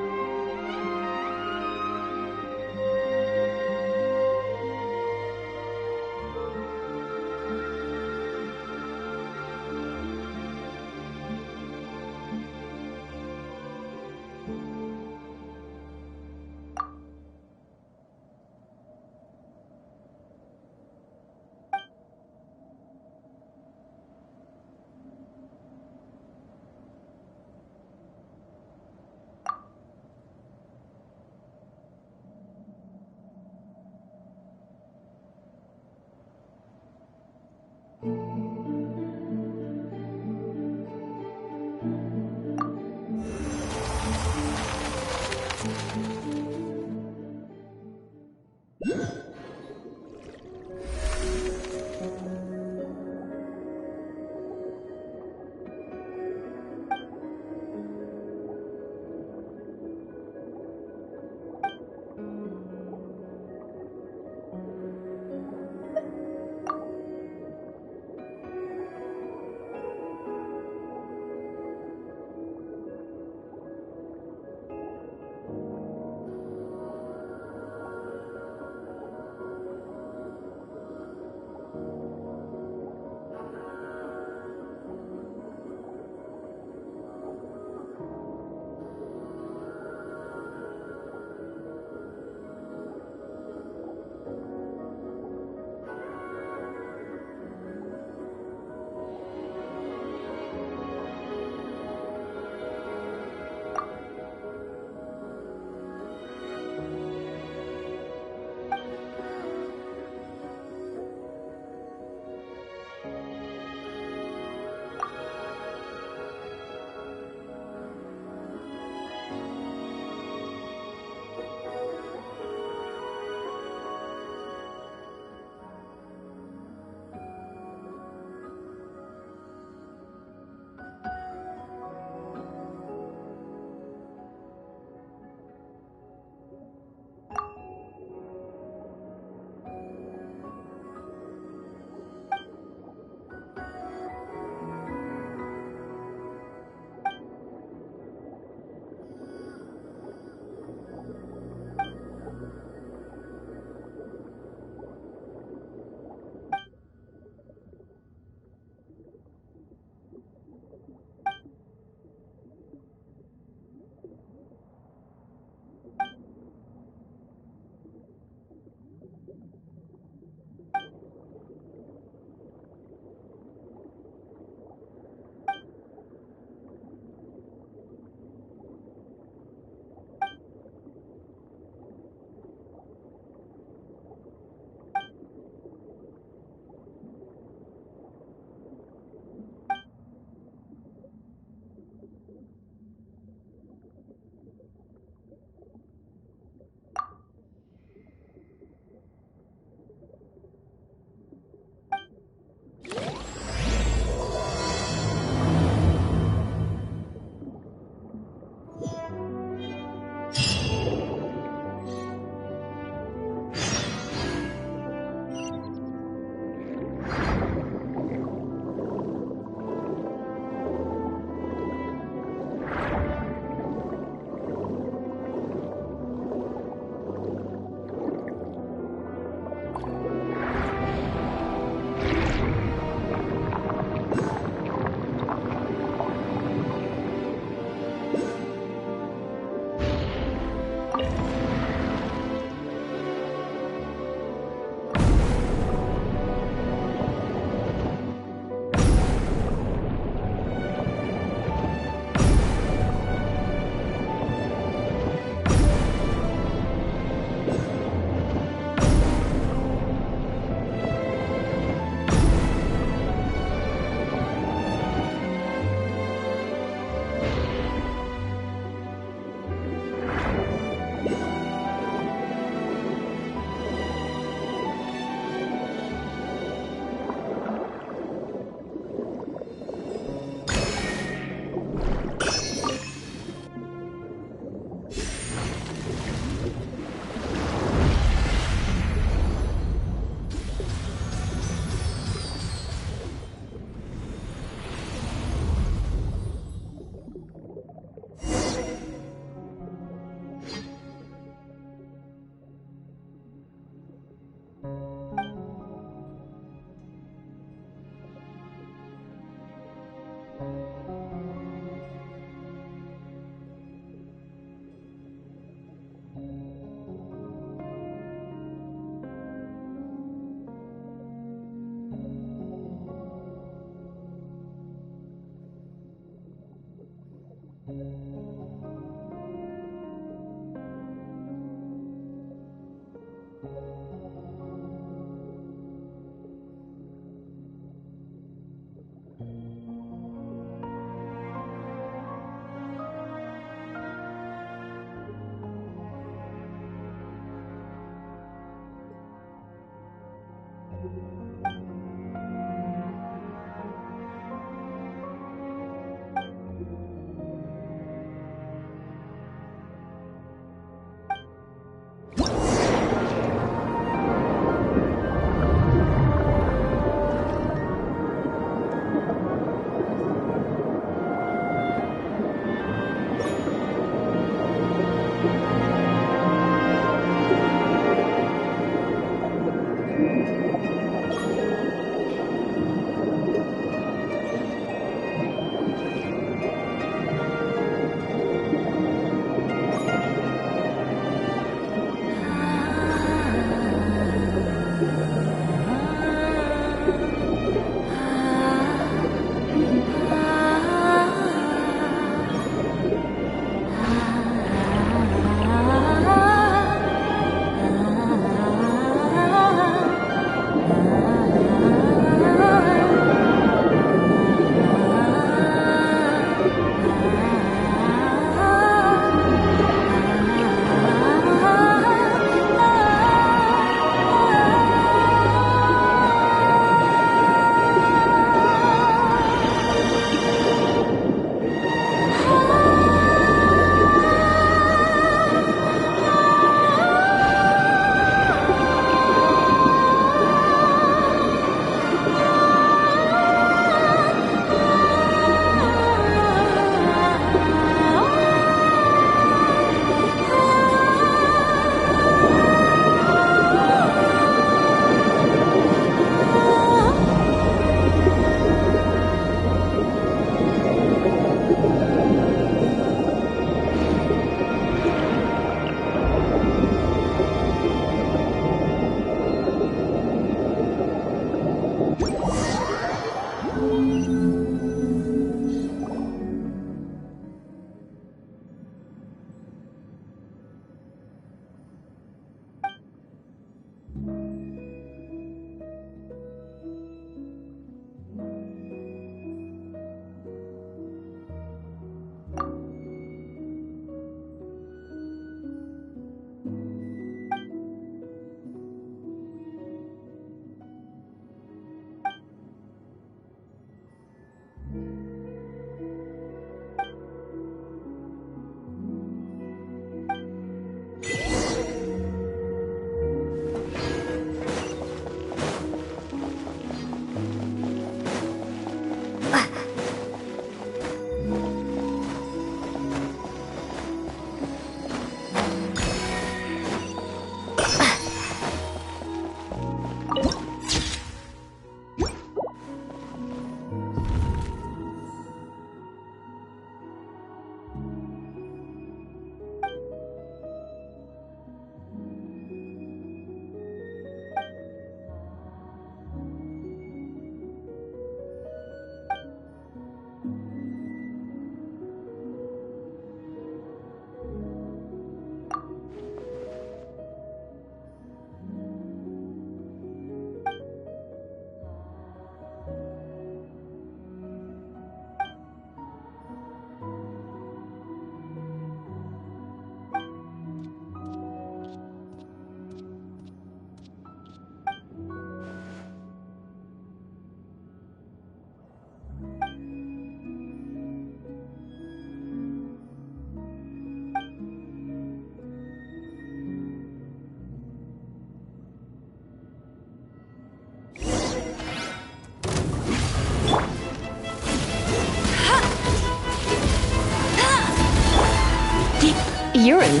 urine.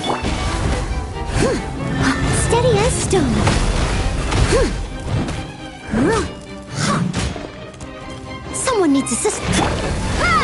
Steady as stone. Someone needs assistance.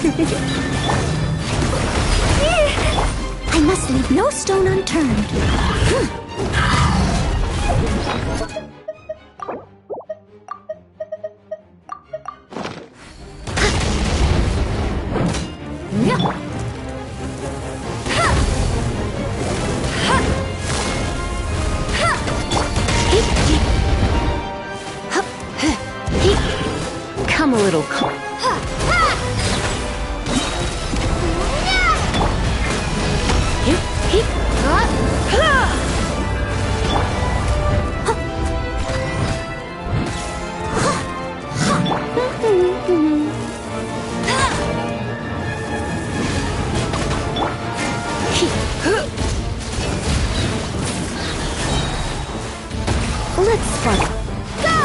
I must leave no stone unturned. Come a little closer. Let's spark. Go!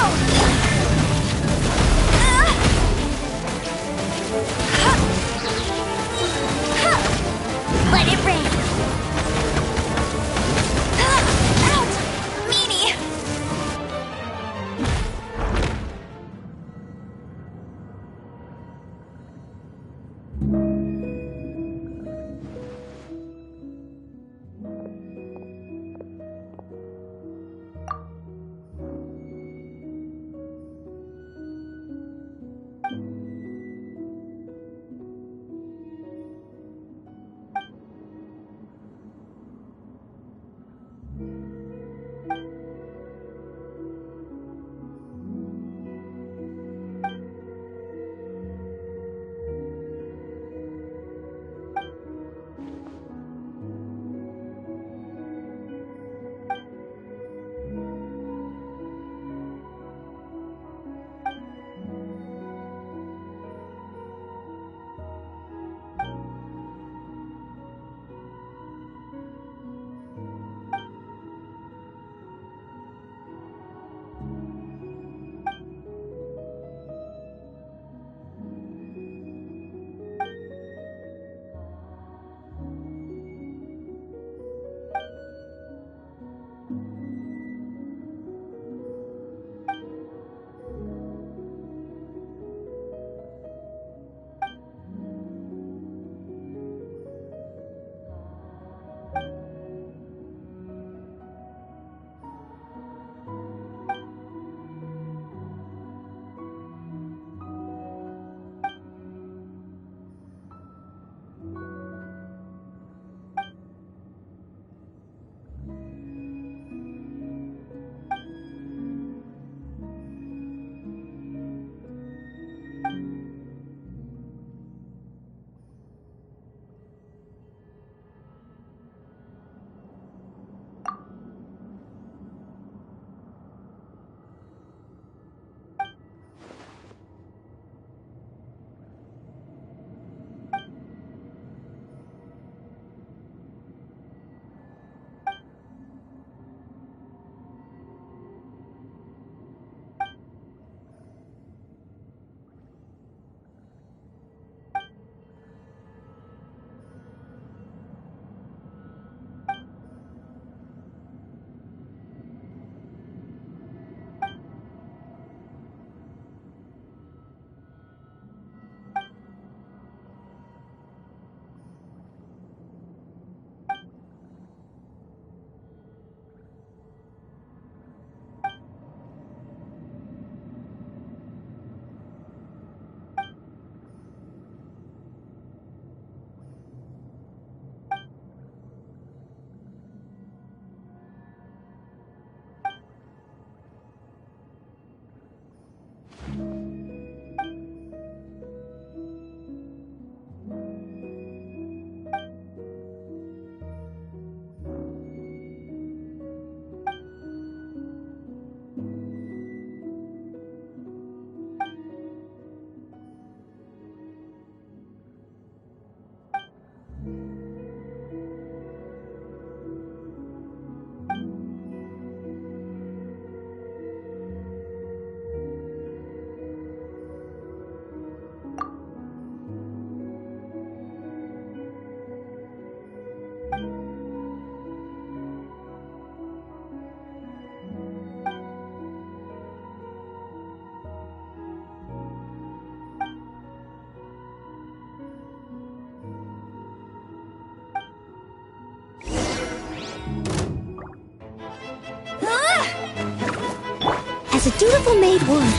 as a dutiful maid would.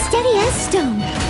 Steady as stone.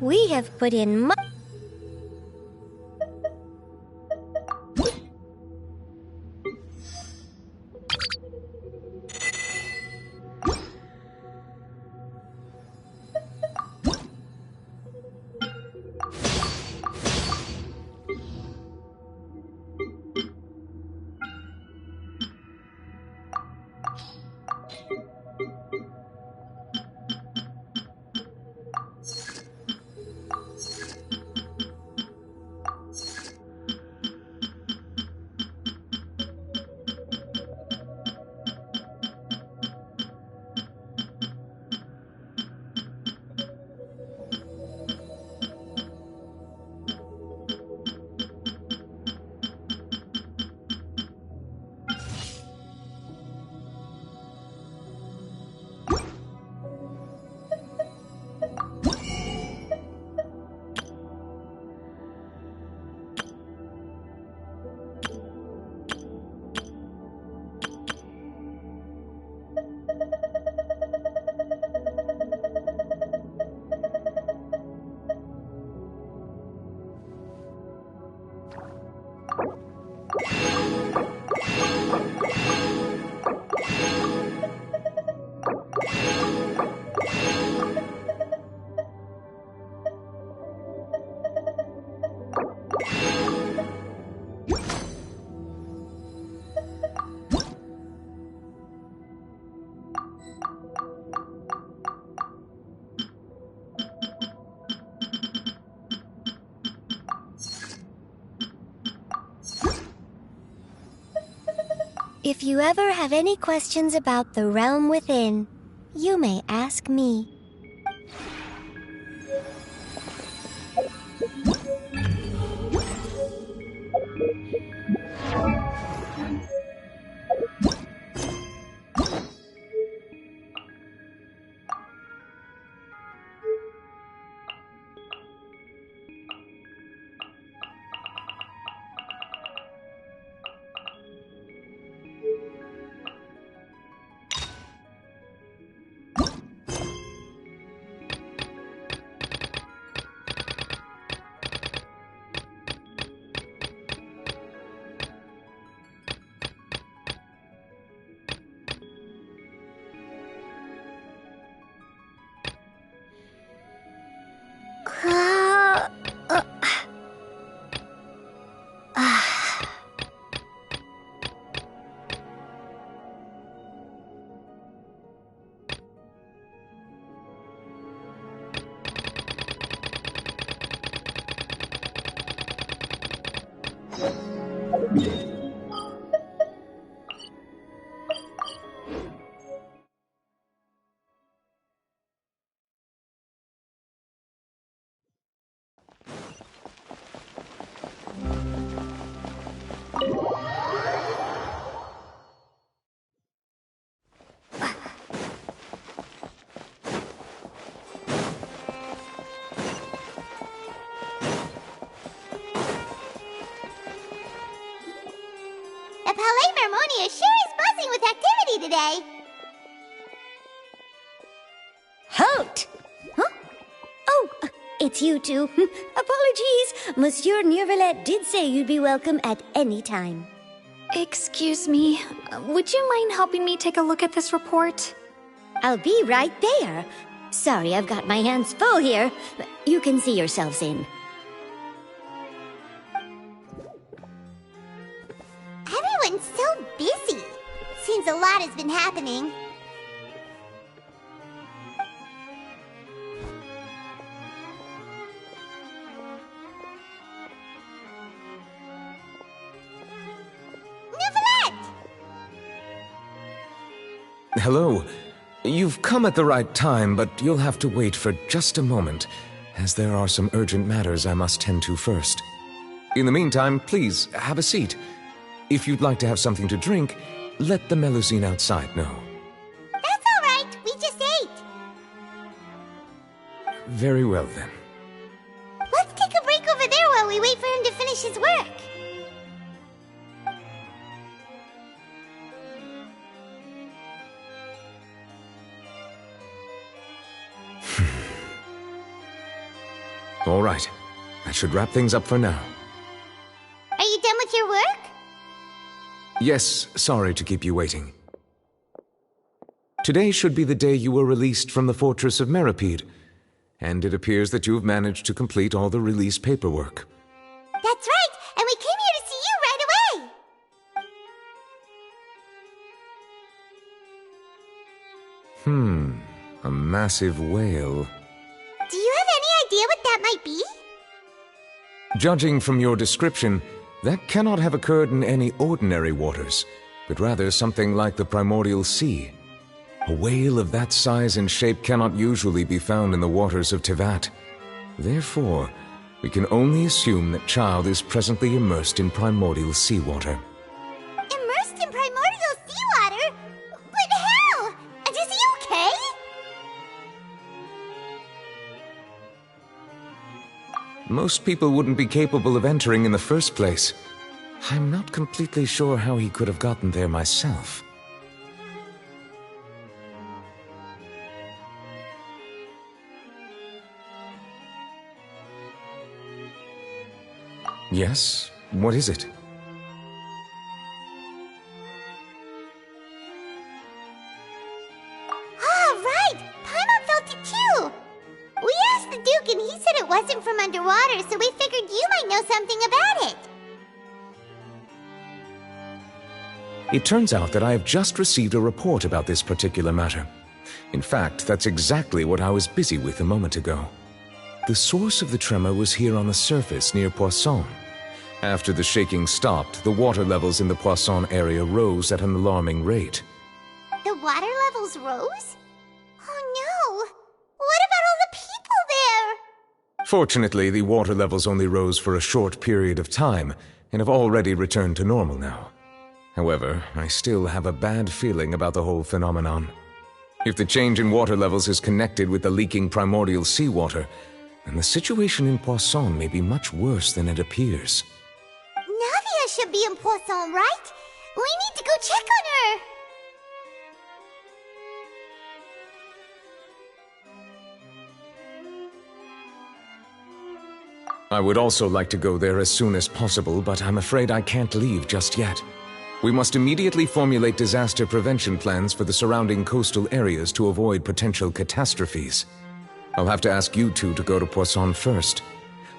We have put in much. If you ever have any questions about the realm within, you may ask me. The Palais Mermonia sure is buzzing with activity today. Halt! Huh? Oh, it's you two. Apologies. Monsieur Neuvillette did say you'd be welcome at any time. Excuse me, would you mind helping me take a look at this report? I'll be right there. Sorry, I've got my hands full here. You can see yourselves in. Everyone's so busy. Seems a lot has been happening. Hello. You've come at the right time, but you'll have to wait for just a moment, as there are some urgent matters I must tend to first. In the meantime, please, have a seat. If you'd like to have something to drink, let the Melusine outside know. That's all right. We just ate. Very well, then. Let's take a break over there while we wait for him to finish his work. All right. That should wrap things up for now. Are you done with your work? Yes, sorry to keep you waiting. Today should be the day you were released from the Fortress of Meripede, and it appears that you have managed to complete all the release paperwork. That's right, and we came here to see you right away! A massive whale. Do you have any idea what that might be? Judging from your description, that cannot have occurred in any ordinary waters, but rather something like the primordial sea. A whale of that size and shape cannot usually be found in the waters of Tevat. Therefore, we can only assume that Child is presently immersed in primordial seawater. Immersed in primordial seawater? But how? And is he okay? Most people wouldn't be capable of entering in the first place. I'm not completely sure how he could have gotten there myself. Yes? What is it? Ah, right! Paimon felt it too! We asked the Duke and he said it wasn't from underwater, so we figured you might know something about it. It turns out that I have just received a report about this particular matter. In fact, that's exactly what I was busy with a moment ago. The source of the tremor was here on the surface near Poisson. After the shaking stopped, the water levels in the Poisson area rose at an alarming rate. The water levels rose? Oh no! What about all the people there? Fortunately, the water levels only rose for a short period of time and have already returned to normal now. However, I still have a bad feeling about the whole phenomenon. If the change in water levels is connected with the leaking primordial seawater, then the situation in Poisson may be much worse than it appears. Navia should be in Poisson, right? We need to go check on her! I would also like to go there as soon as possible, but I'm afraid I can't leave just yet. We must immediately formulate disaster prevention plans for the surrounding coastal areas to avoid potential catastrophes. I'll have to ask you two to go to Poisson first.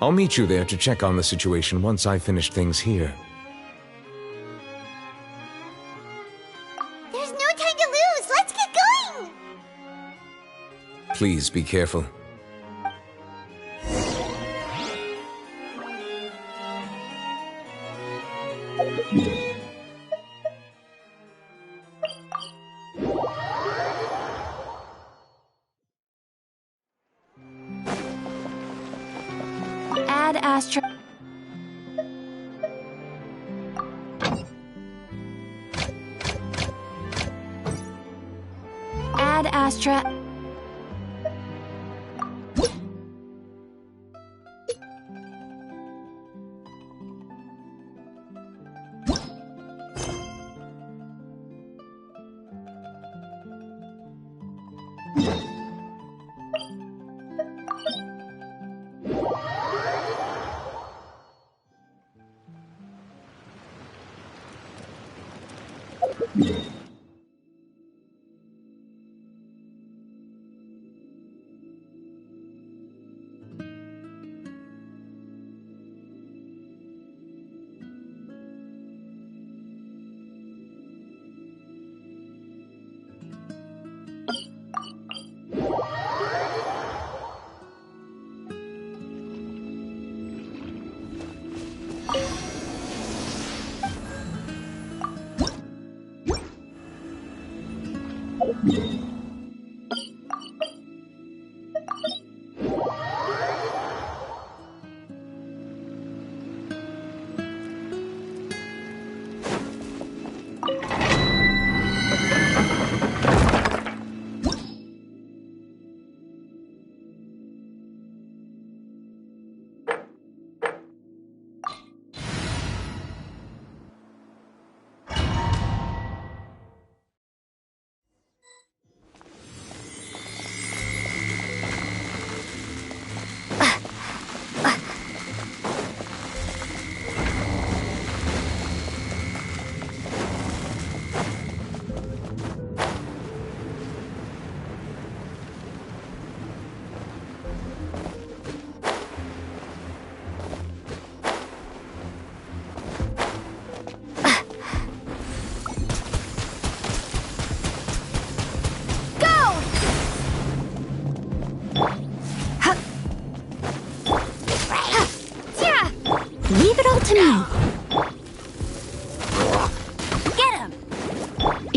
I'll meet you there to check on the situation once I finish things here. There's no time to lose! Let's get going! Please be careful. Add Astra. Add Astra.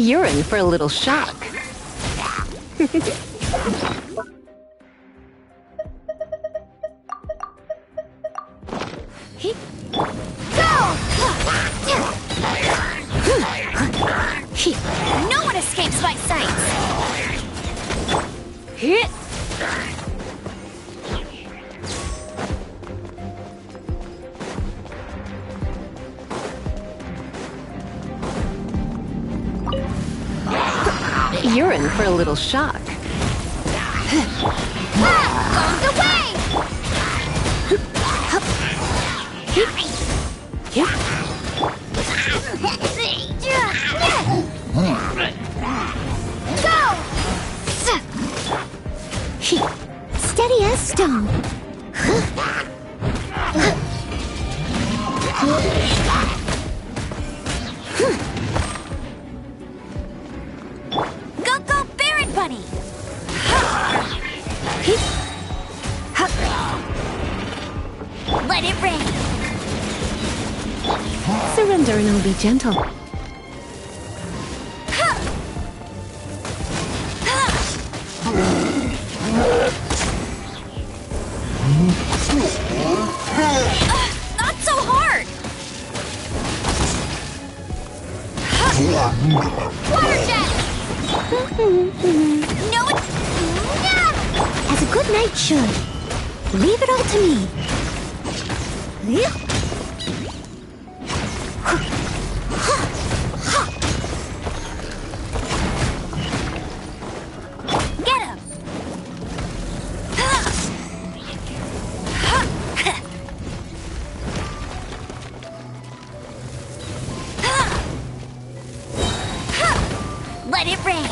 You're in for a little shock. No one escapes my sights! Hit! You're in for a little shock. Bombs away! Go! Steady as stone. Go, go, Baron Bunny! Let it rain! Surrender and I'll be gentle. Not so hard! Water jet! No, it's... As a good knight should. Leave it all to me. Get him! Let it rain!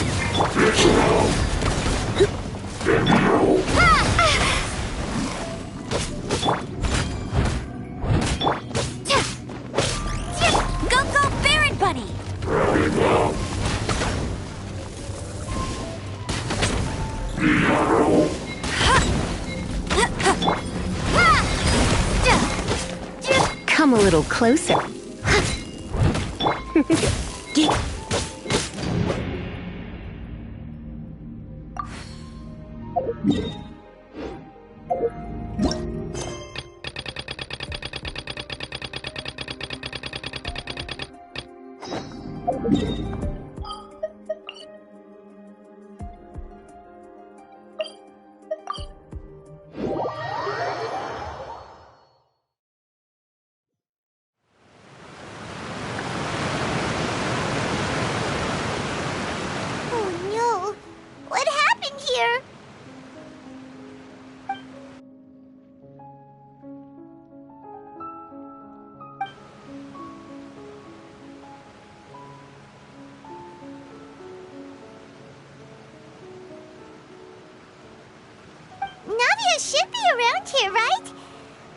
Go, go, Baron Bunny! Come a little closer. Oh no! What happened here? Navia should be around here, right?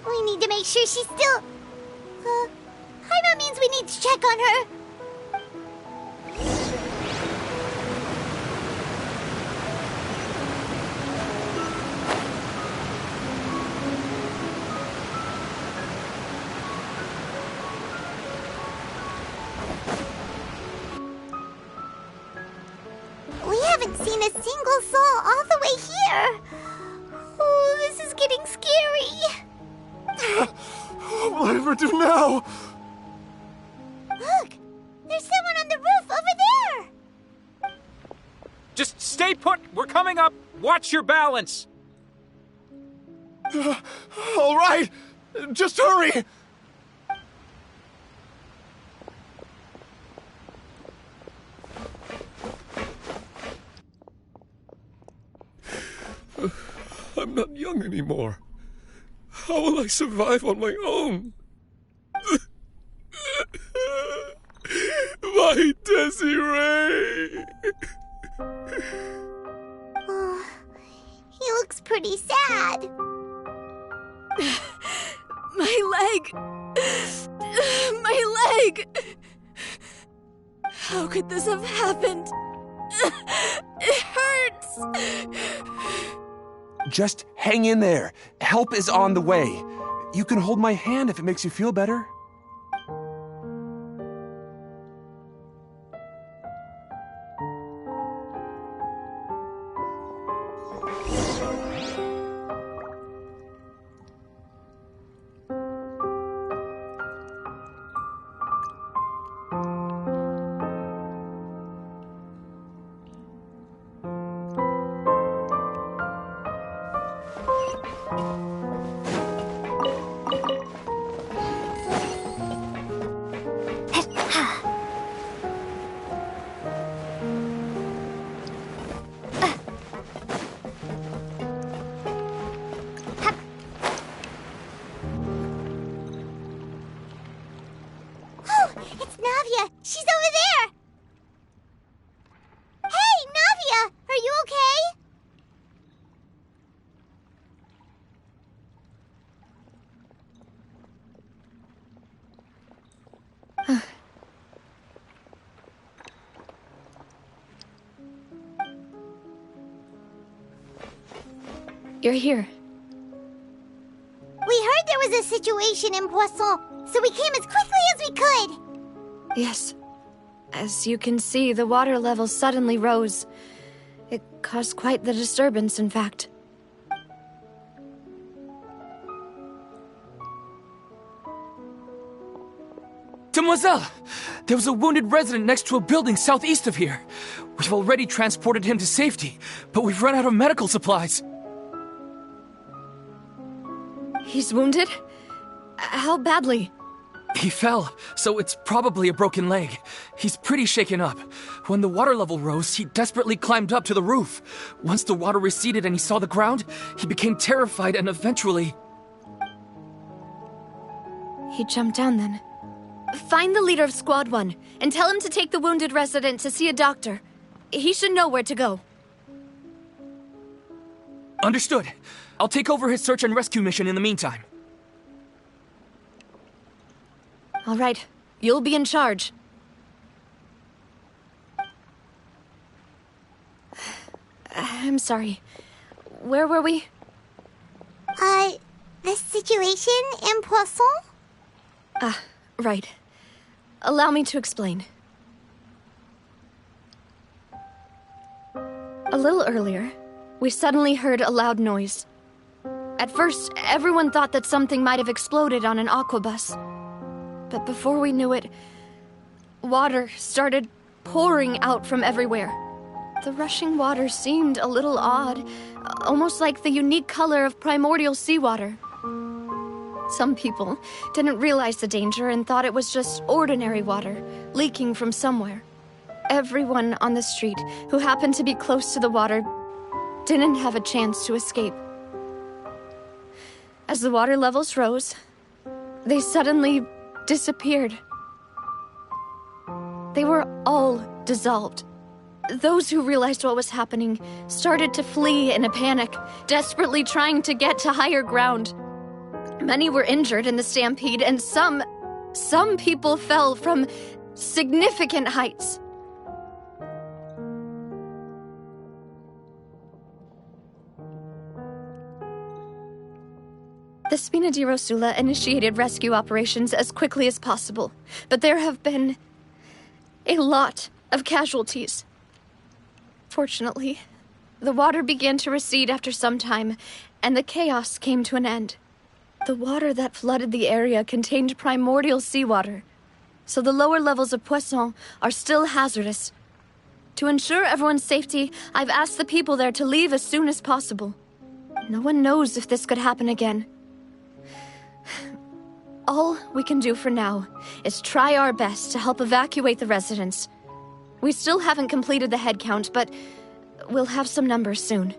We need to make sure she's still... Jaime means we need to check on her. We haven't seen a single soul all the way here. Oh, this is getting scary. What will I ever do now? Look, there's someone on the roof over there. Just stay put. We're coming up. Watch your balance. All right, just hurry. I'm not young anymore. How will I survive on my own? My Desiree! Oh, he looks pretty sad. My leg! My leg! How could this have happened? It hurts! Just hang in there. Help is on the way. You can hold my hand if it makes you feel better. It's Navia! She's over there! Hey, Navia! Are you okay? You're here. We heard there was a situation in Poisson, so we came as quickly as we could. Yes. As you can see, the water level suddenly rose. It caused quite the disturbance, in fact. Demoiselle! There was a wounded resident next to a building southeast of here. We've already transported him to safety, but we've run out of medical supplies. He's wounded? How badly? He fell, so it's probably a broken leg. He's pretty shaken up. When the water level rose, he desperately climbed up to the roof. Once the water receded and he saw the ground, he became terrified and eventually... He jumped down then. Find the leader of Squad 1 and tell him to take the wounded resident to see a doctor. He should know where to go. Understood. I'll take over his search and rescue mission in the meantime. All right. You'll be in charge. I'm sorry. Where were we? The situation in Poisson? Ah, right. Allow me to explain. A little earlier, we suddenly heard a loud noise. At first, everyone thought that something might have exploded on an aquabus. But before we knew it, water started pouring out from everywhere. The rushing water seemed a little odd, almost like the unique color of primordial seawater. Some people didn't realize the danger and thought it was just ordinary water, leaking from somewhere. Everyone on the street who happened to be close to the water didn't have a chance to escape. As the water levels rose, they suddenly disappeared. They were all dissolved. Those who realized what was happening started to flee in a panic, desperately trying to get to higher ground. Many were injured in the stampede, and some people fell from significant heights. The Spina di Rosula initiated rescue operations as quickly as possible, but there have been a lot of casualties. Fortunately, the water began to recede after some time, and the chaos came to an end. The water that flooded the area contained primordial seawater, so the lower levels of Poisson are still hazardous. To ensure everyone's safety, I've asked the people there to leave as soon as possible. No one knows if this could happen again. All we can do for now is try our best to help evacuate the residents. We still haven't completed the head count, but we'll have some numbers soon.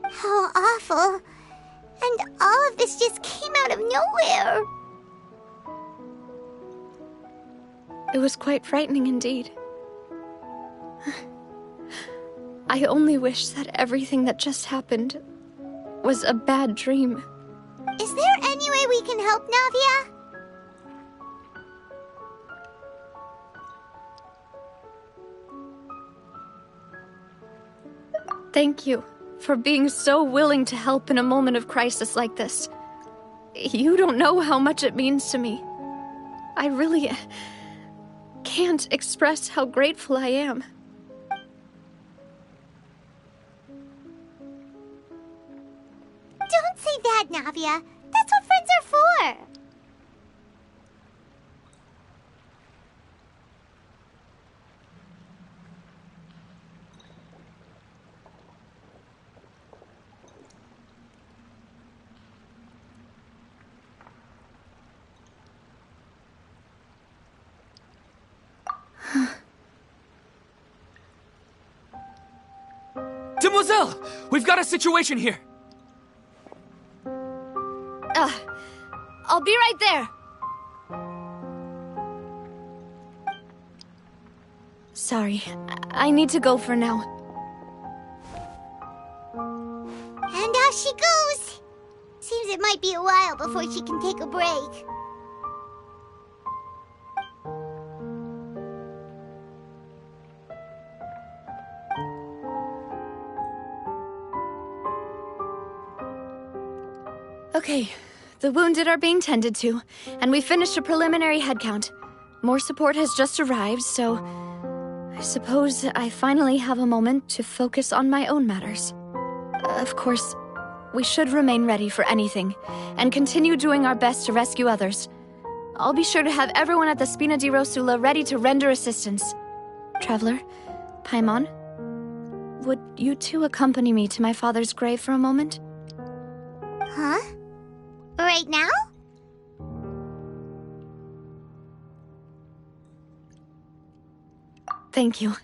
How awful. And all of this just came out of nowhere. It was quite frightening indeed. I only wish that everything that just happened was a bad dream. Is there any way we can help, Navia? Thank you for being so willing to help in a moment of crisis like this. You don't know how much it means to me. I really can't express how grateful I am. Don't say that, Navia. That's what friends are for. Demoiselle! We've got a situation here! I'll be right there. Sorry, I need to go for now. And off she goes. Seems it might be a while before she can take a break. Okay, the wounded are being tended to, and we finished a preliminary head count. More support has just arrived, so I suppose I finally have a moment to focus on my own matters. Of course, we should remain ready for anything, and continue doing our best to rescue others. I'll be sure to have everyone at the Spina di Rosula ready to render assistance. Traveler, Paimon, would you two accompany me to my father's grave for a moment? Huh? Right now? Thank you.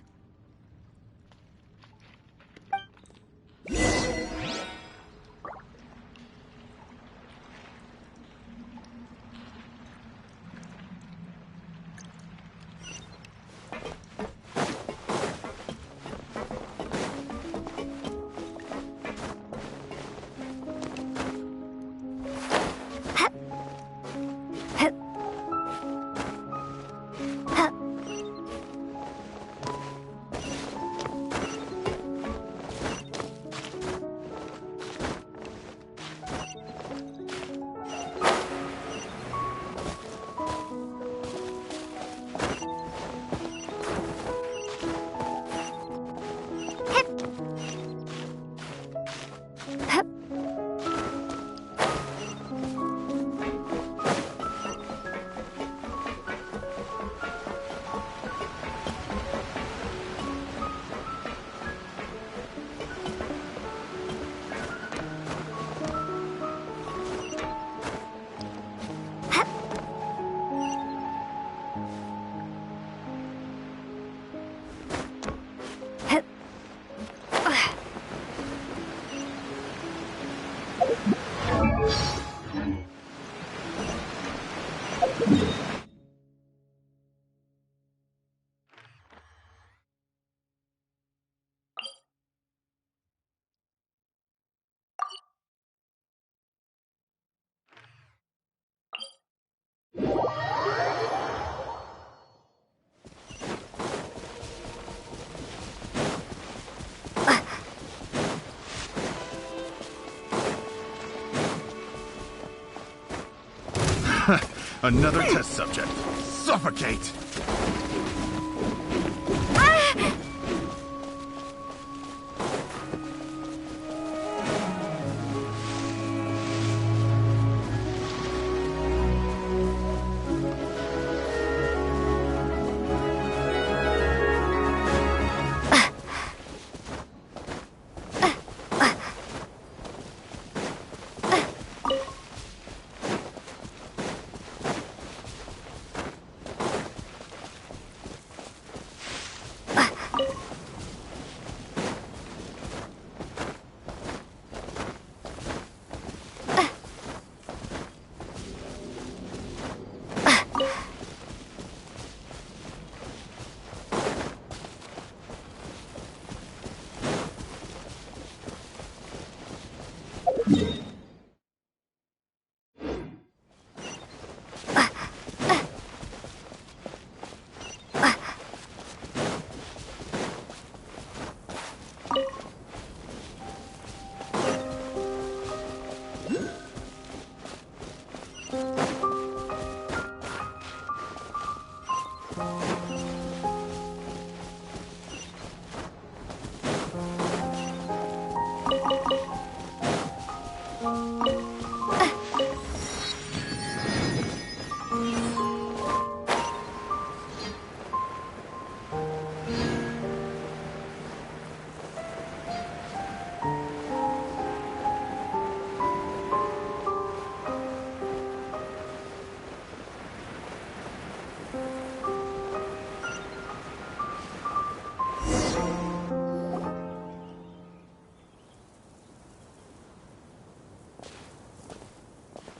Another test subject. Suffocate!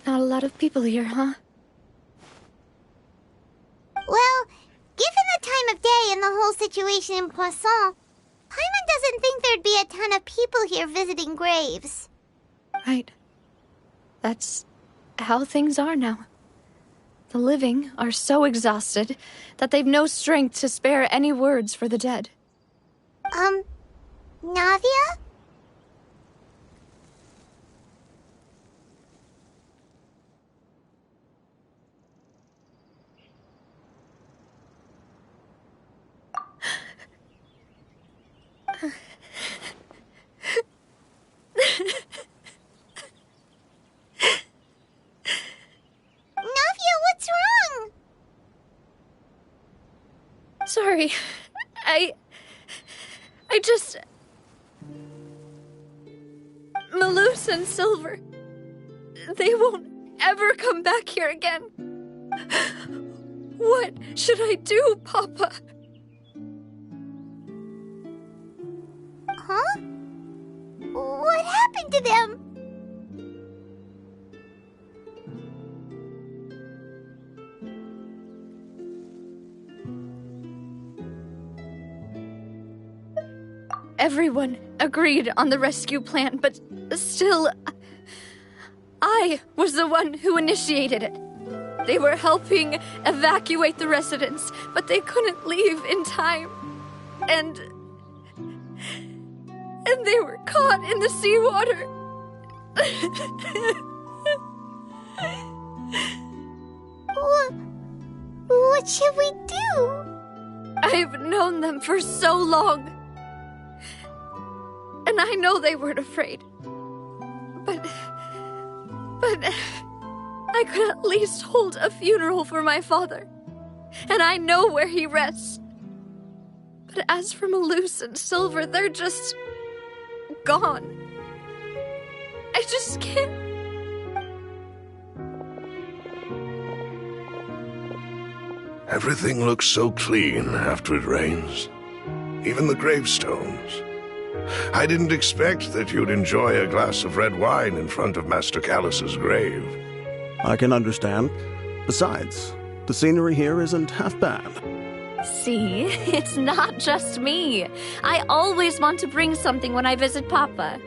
Not a lot of people here, huh? Well, given the time of stay and the whole situation in Poisson, Paimon doesn't think there'd be a ton of people here visiting graves. Right. That's how things are now. The living are so exhausted that they've no strength to spare any words for the dead. Navia? Navia, what's wrong? Sorry. I just... Malus and Silver. They won't ever come back here again. What should I do, Papa? Huh? What happened to them? Everyone agreed on the rescue plan, but still, I was the one who initiated it. They were helping evacuate the residents, but they couldn't leave in time. And they were caught in the seawater. What should we do? I've known them for so long. And I know they weren't afraid. But I could at least hold a funeral for my father. And I know where he rests. But as for Malus and Silver, they're just gone. I just can't. Everything looks so clean after it rains. Even the gravestones. I didn't expect that you'd enjoy a glass of red wine in front of Master Callus's grave. I can understand. Besides, the scenery here isn't half bad. See, it's not just me. I always want to bring something when I visit Papa.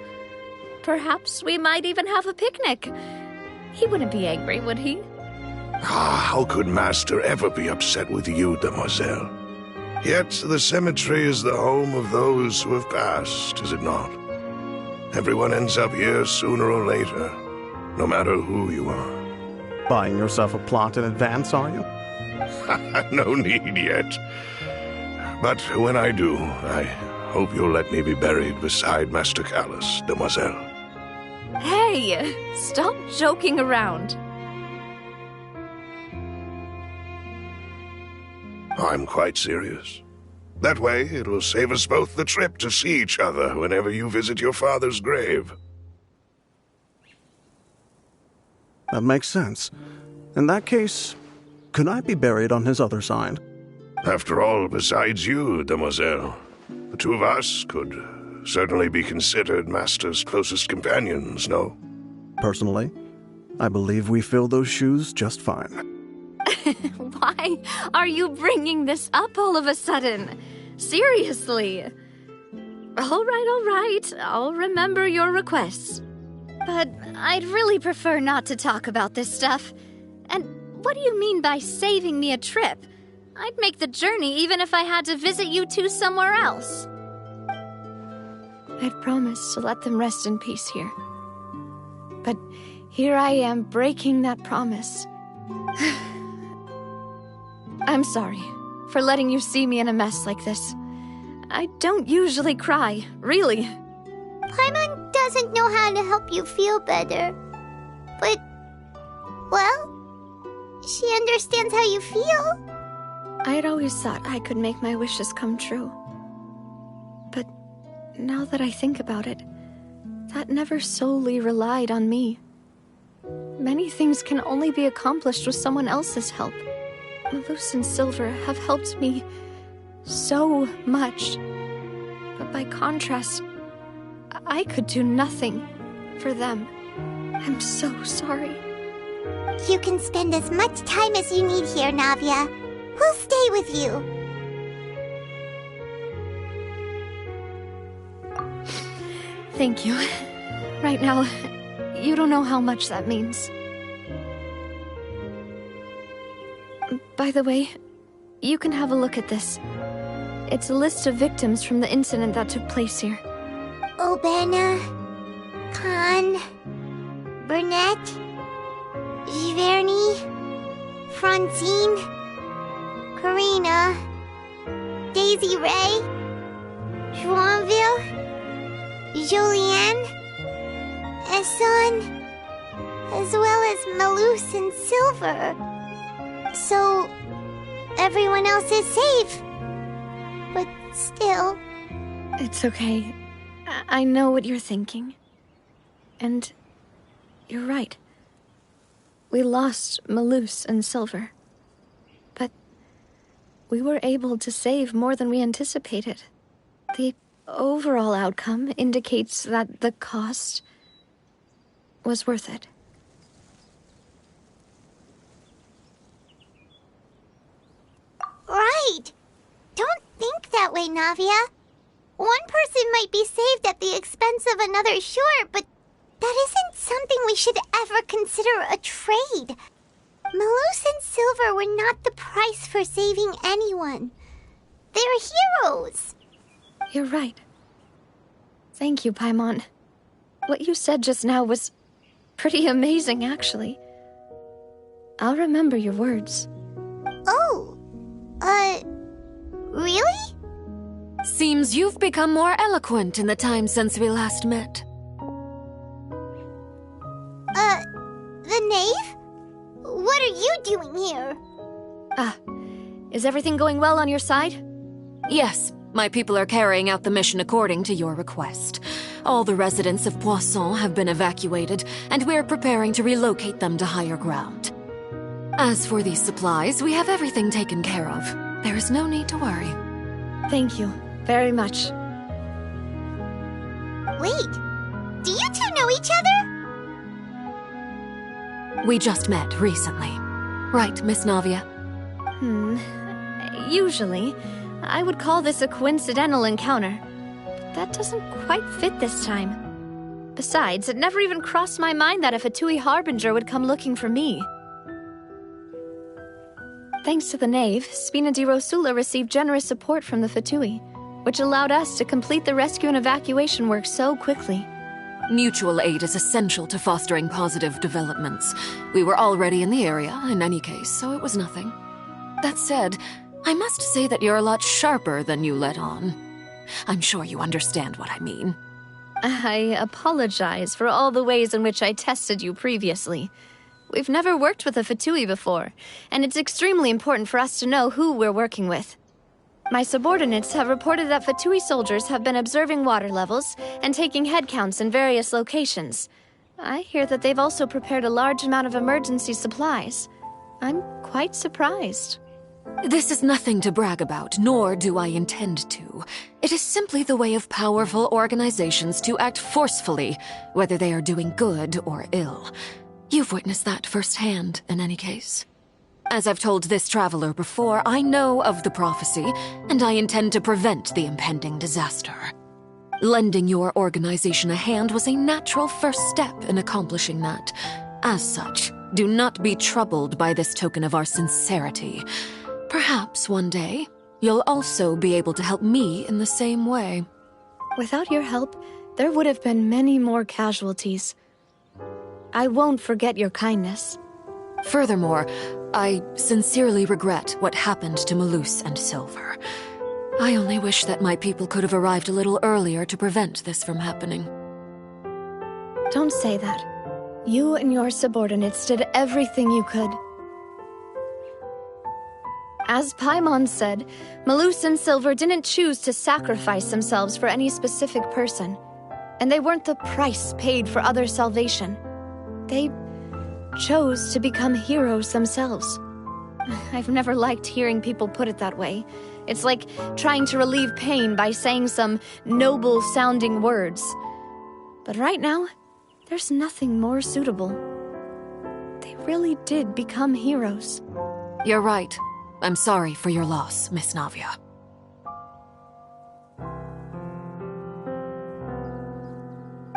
Perhaps we might even have a picnic. He wouldn't be angry, would he? How could Master ever be upset with you, demoiselle? Yet the cemetery is the home of those who have passed, is it not? Everyone ends up here sooner or later, no matter who you are. Buying yourself a plot in advance, are you? No need yet. But when I do, I hope you'll let me be buried beside Master Callus, demoiselle. Hey, stop joking around. I'm quite serious. That way, it'll save us both the trip to see each other whenever you visit your father's grave. That makes sense. In that case, could I be buried on his other side? After all, besides you, demoiselle, the two of us could certainly be considered Master's closest companions, no? Personally, I believe we fill those shoes just fine. Why are you bringing this up all of a sudden? Seriously. All right. I'll remember your requests. But I'd really prefer not to talk about this stuff. And what do you mean by saving me a trip? I'd make the journey even if I had to visit you two somewhere else. I'd promised to let them rest in peace here. But here I am breaking that promise. I'm sorry for letting you see me in a mess like this. I don't usually cry, really. Paimon doesn't know how to help you feel better. But, well, she understands how you feel. I'd always thought I could make my wishes come true. But now that I think about it, that never solely relied on me. Many things can only be accomplished with someone else's help. Malus and Silver have helped me so much. But by contrast, I could do nothing for them. I'm so sorry. You can spend as much time as you need here, Navia. We'll stay with you. Thank you. Right now, you don't know how much that means. By the way, you can have a look at this. It's a list of victims from the incident that took place here. Obena, Khan, Burnett, Giverny, Francine, Karina, Daisy Ray, Joinville, Julianne, Esson, as well as Malus and Silver. So, everyone else is safe. But still... It's okay. I know what you're thinking. And you're right. We lost Malus and Silver. But we were able to save more than we anticipated. The overall outcome indicates that the cost was worth it. Right! Don't think that way, Navia. One person might be saved at the expense of another, sure, but that isn't something we should ever consider a trade. Malus and Silver were not the price for saving anyone. They're heroes. You're right. Thank you, Paimon. What you said just now was pretty amazing, actually. I'll remember your words. Oh, really? Seems you've become more eloquent in the time since we last met. The knave? What are you doing here? Is everything going well on your side? Yes, my people are carrying out the mission according to your request. All the residents of Poisson have been evacuated, and we're preparing to relocate them to higher ground. As for these supplies, we have everything taken care of. There is no need to worry. Thank you very much. Wait, do you two know each other? We just met recently. Right, Miss Navia? Usually, I would call this a coincidental encounter. But that doesn't quite fit this time. Besides, it never even crossed my mind that a Fatui Harbinger would come looking for me. Thanks to the Knave, Spina di Rosula received generous support from the Fatui, which allowed us to complete the rescue and evacuation work so quickly. Mutual aid is essential to fostering positive developments. We were already in the area, in any case, so it was nothing. That said, I must say that you're a lot sharper than you let on. I'm sure you understand what I mean. I apologize for all the ways in which I tested you previously. We've never worked with a Fatui before, and it's extremely important for us to know who we're working with. My subordinates have reported that Fatui soldiers have been observing water levels and taking head counts in various locations. I hear that they've also prepared a large amount of emergency supplies. I'm quite surprised. This is nothing to brag about, nor do I intend to. It is simply the way of powerful organizations to act forcefully, whether they are doing good or ill. You've witnessed that firsthand, in any case. As I've told this traveler before, I know of the prophecy, and I intend to prevent the impending disaster. Lending your organization a hand was a natural first step in accomplishing that. As such, do not be troubled by this token of our sincerity. Perhaps one day, you'll also be able to help me in the same way. Without your help, there would have been many more casualties. I won't forget your kindness. Furthermore, I sincerely regret what happened to Malus and Silver. I only wish that my people could have arrived a little earlier to prevent this from happening. Don't say that. You and your subordinates did everything you could. As Paimon said, Malus and Silver didn't choose to sacrifice themselves for any specific person, and they weren't the price paid for other salvation. They chose to become heroes themselves. I've never liked hearing people put it that way. It's like trying to relieve pain by saying some noble-sounding words. But right now, there's nothing more suitable. They really did become heroes. You're right. I'm sorry for your loss, Miss Navia.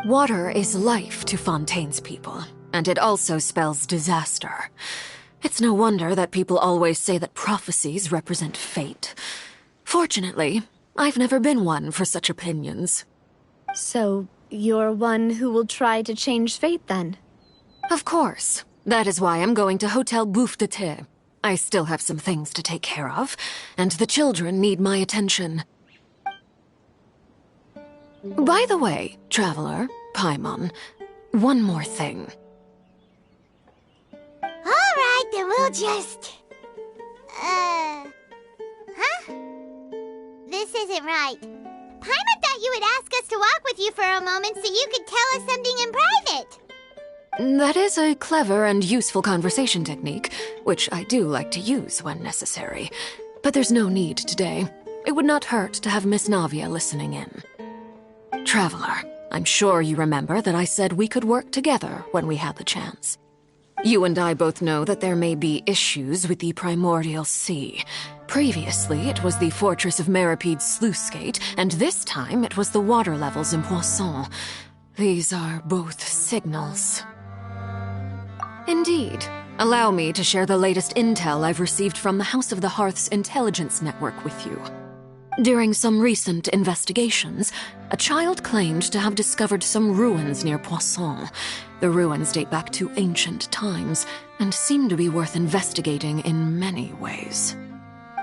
Water is life to Fontaine's people, and it also spells disaster. It's no wonder that people always say that prophecies represent fate. Fortunately, I've never been one for such opinions. So, you're one who will try to change fate, then? Of course. That is why I'm going to Hotel Bouffe de Thé. I still have some things to take care of, and the children need my attention. By the way, Traveler, Paimon, one more thing. Alright, then we'll just... Huh? This isn't right. Paimon thought you would ask us to walk with you for a moment so you could tell us something in private. That is a clever and useful conversation technique, which I do like to use when necessary. But there's no need today. It would not hurt to have Miss Navia listening in. Traveler, I'm sure you remember that I said we could work together when we had the chance. You and I both know that there may be issues with the Primordial Sea. Previously, it was the Fortress of Meripede's sluice gate, and this time it was the water levels in Poisson. These are both signals. Indeed. Allow me to share the latest intel I've received from the House of the Hearth's intelligence network with you. During some recent investigations, a child claimed to have discovered some ruins near Poisson. The ruins date back to ancient times, and seem to be worth investigating in many ways.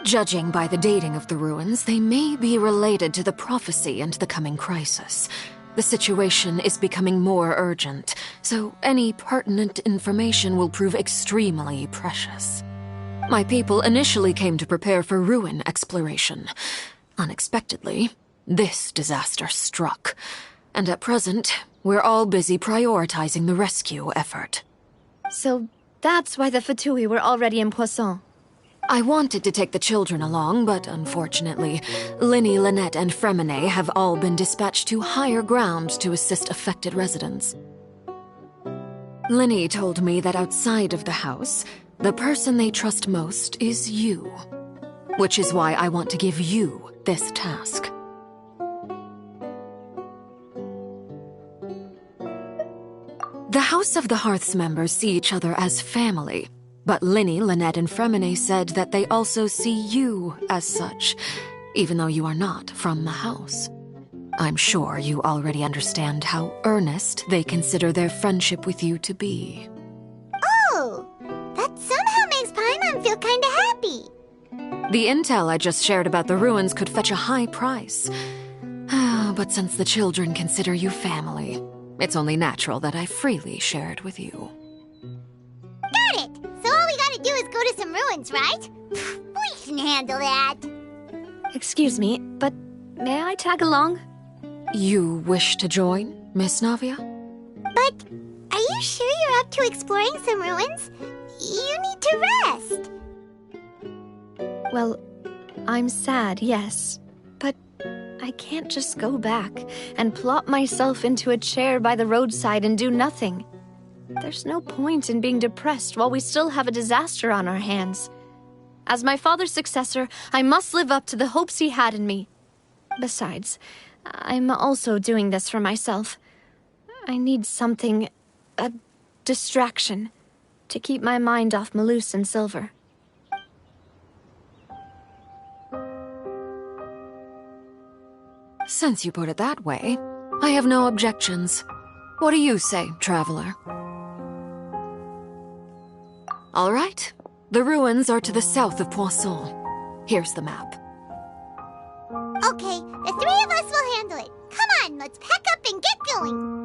Judging by the dating of the ruins, they may be related to the prophecy and the coming crisis. The situation is becoming more urgent, so any pertinent information will prove extremely precious. My people initially came to prepare for ruin exploration. Unexpectedly, this disaster struck, and at present, we're all busy prioritizing the rescue effort. So that's why the Fatui were already in Poisson. I wanted to take the children along, but unfortunately, Linny, Lynette, and Fremine have all been dispatched to higher ground to assist affected residents. Linny told me that outside of the house, the person they trust most is you. Which is why I want to give you this task. The House of the Hearth's members see each other as family, but Linny, Lynette, and Fremine said that they also see you as such, even though you are not from the house. I'm sure you already understand how earnest they consider their friendship with you to be. Oh, that somehow makes Paimon feel kinda happy. The intel I just shared about the ruins could fetch a high price. But since the children consider you family, it's only natural that I freely share it with you. Got it! So all we gotta do is go to some ruins, right? We can handle that. Excuse me, but may I tag along? You wish to join, Miss Navia? But are you sure you're up to exploring some ruins? You need to rest. Well, I'm sad, yes. But I can't just go back and plop myself into a chair by the roadside and do nothing. There's no point in being depressed while we still have a disaster on our hands. As my father's successor, I must live up to the hopes he had in me. Besides, I'm also doing this for myself. I need something, a distraction, to keep my mind off Malus and Silver. Since you put it that way, I have no objections. What do you say, Traveler? All right. The ruins are to the south of Poisson. Here's the map. Okay, the three of us will handle it. Come on, let's pack up and get going.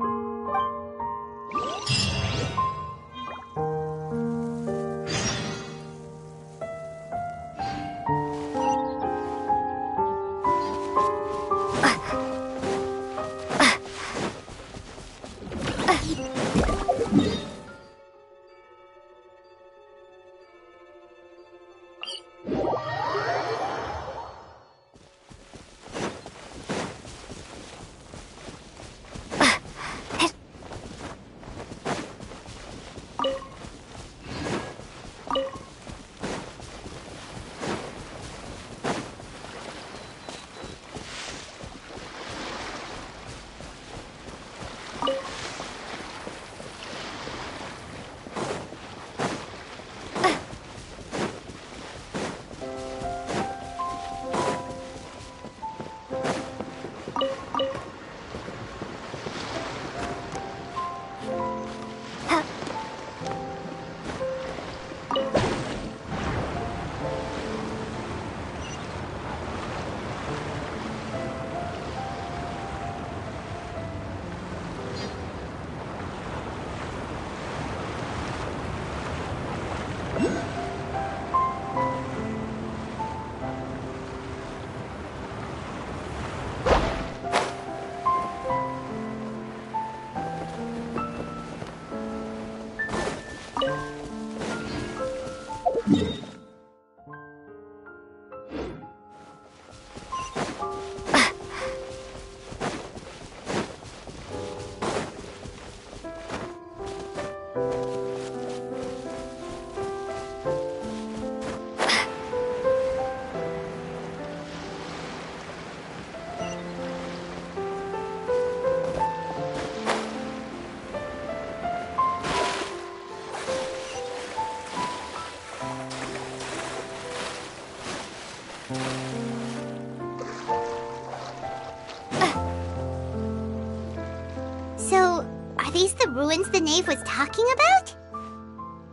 So, are these the ruins the knave was talking about?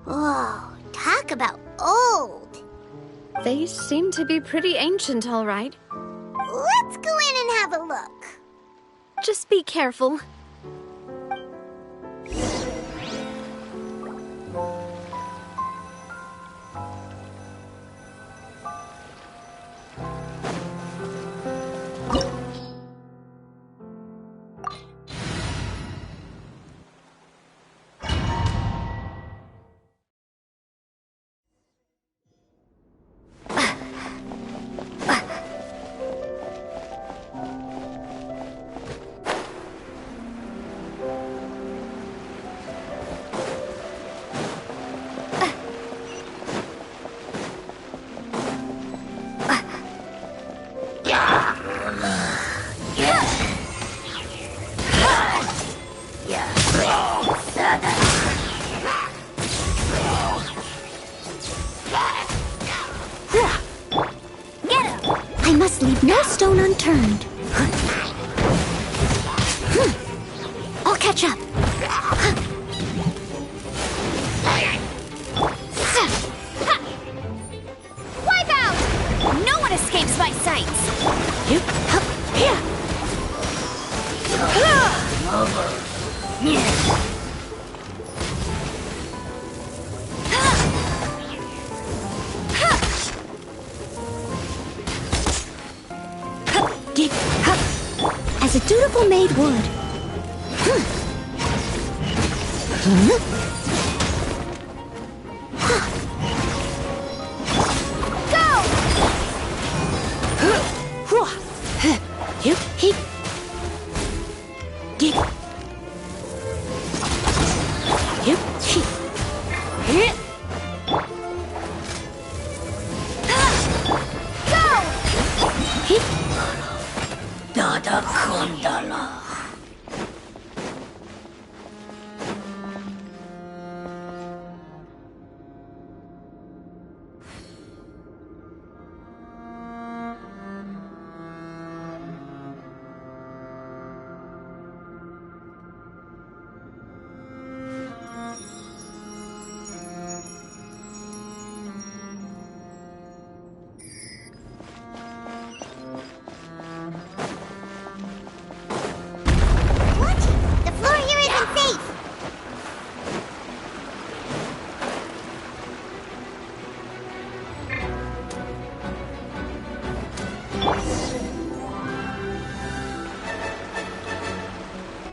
Whoa, talk about old. They seem to be pretty ancient, all right. Let's go in and have a look. Just be careful. I must leave no stone unturned. I'll catch up. Wipe out! No one escapes my sights. As a dutiful maid would.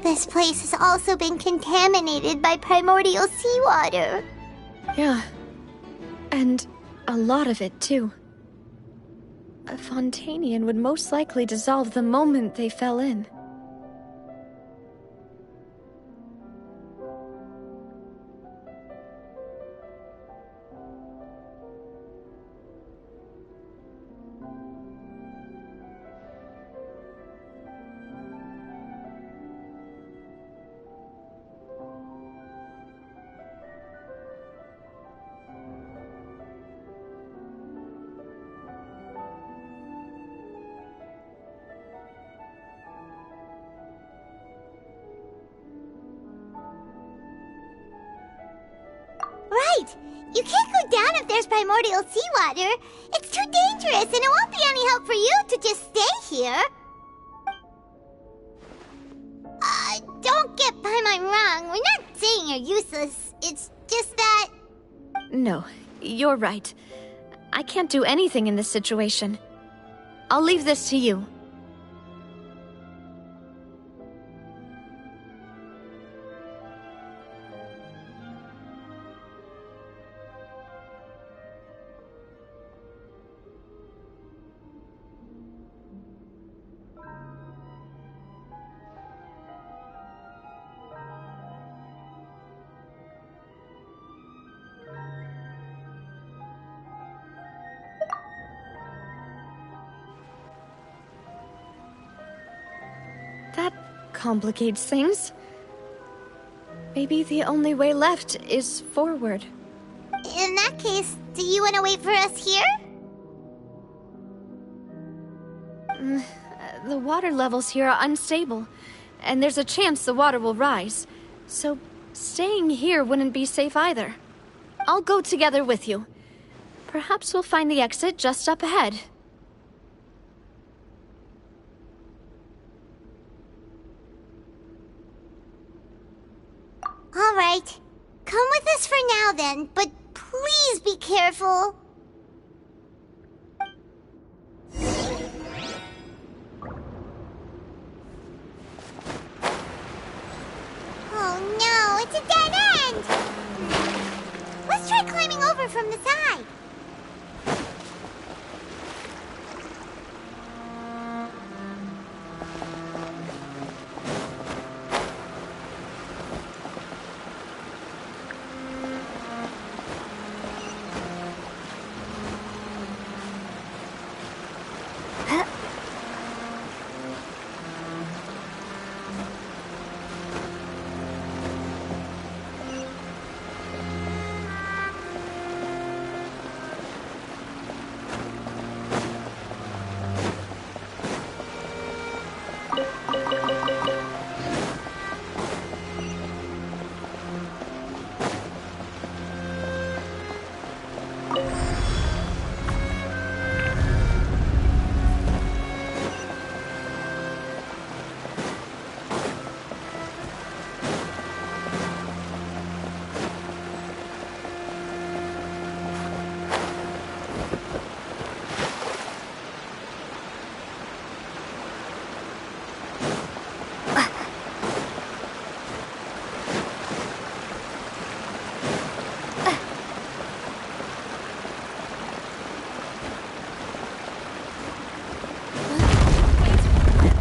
This place has also been contaminated by primordial seawater. Yeah. And a lot of it, too. A Fontanian would most likely dissolve the moment they fell in. Right! You can't go down if there's primordial seawater. It's too dangerous, and it won't be any help for you to just stay here. Don't get Paimon wrong. We're not saying you're useless. It's just that... No, you're right. I can't do anything in this situation. I'll leave this to you. That complicates things. Maybe the only way left is forward. In that case, do you want to wait for us here? The water levels here are unstable, and there's a chance the water will rise. So, staying here wouldn't be safe either. I'll go together with you. Perhaps we'll find the exit just up ahead. All right. Come with us for now then, but please be careful. Oh no, it's a dead end! Let's try climbing over from the side.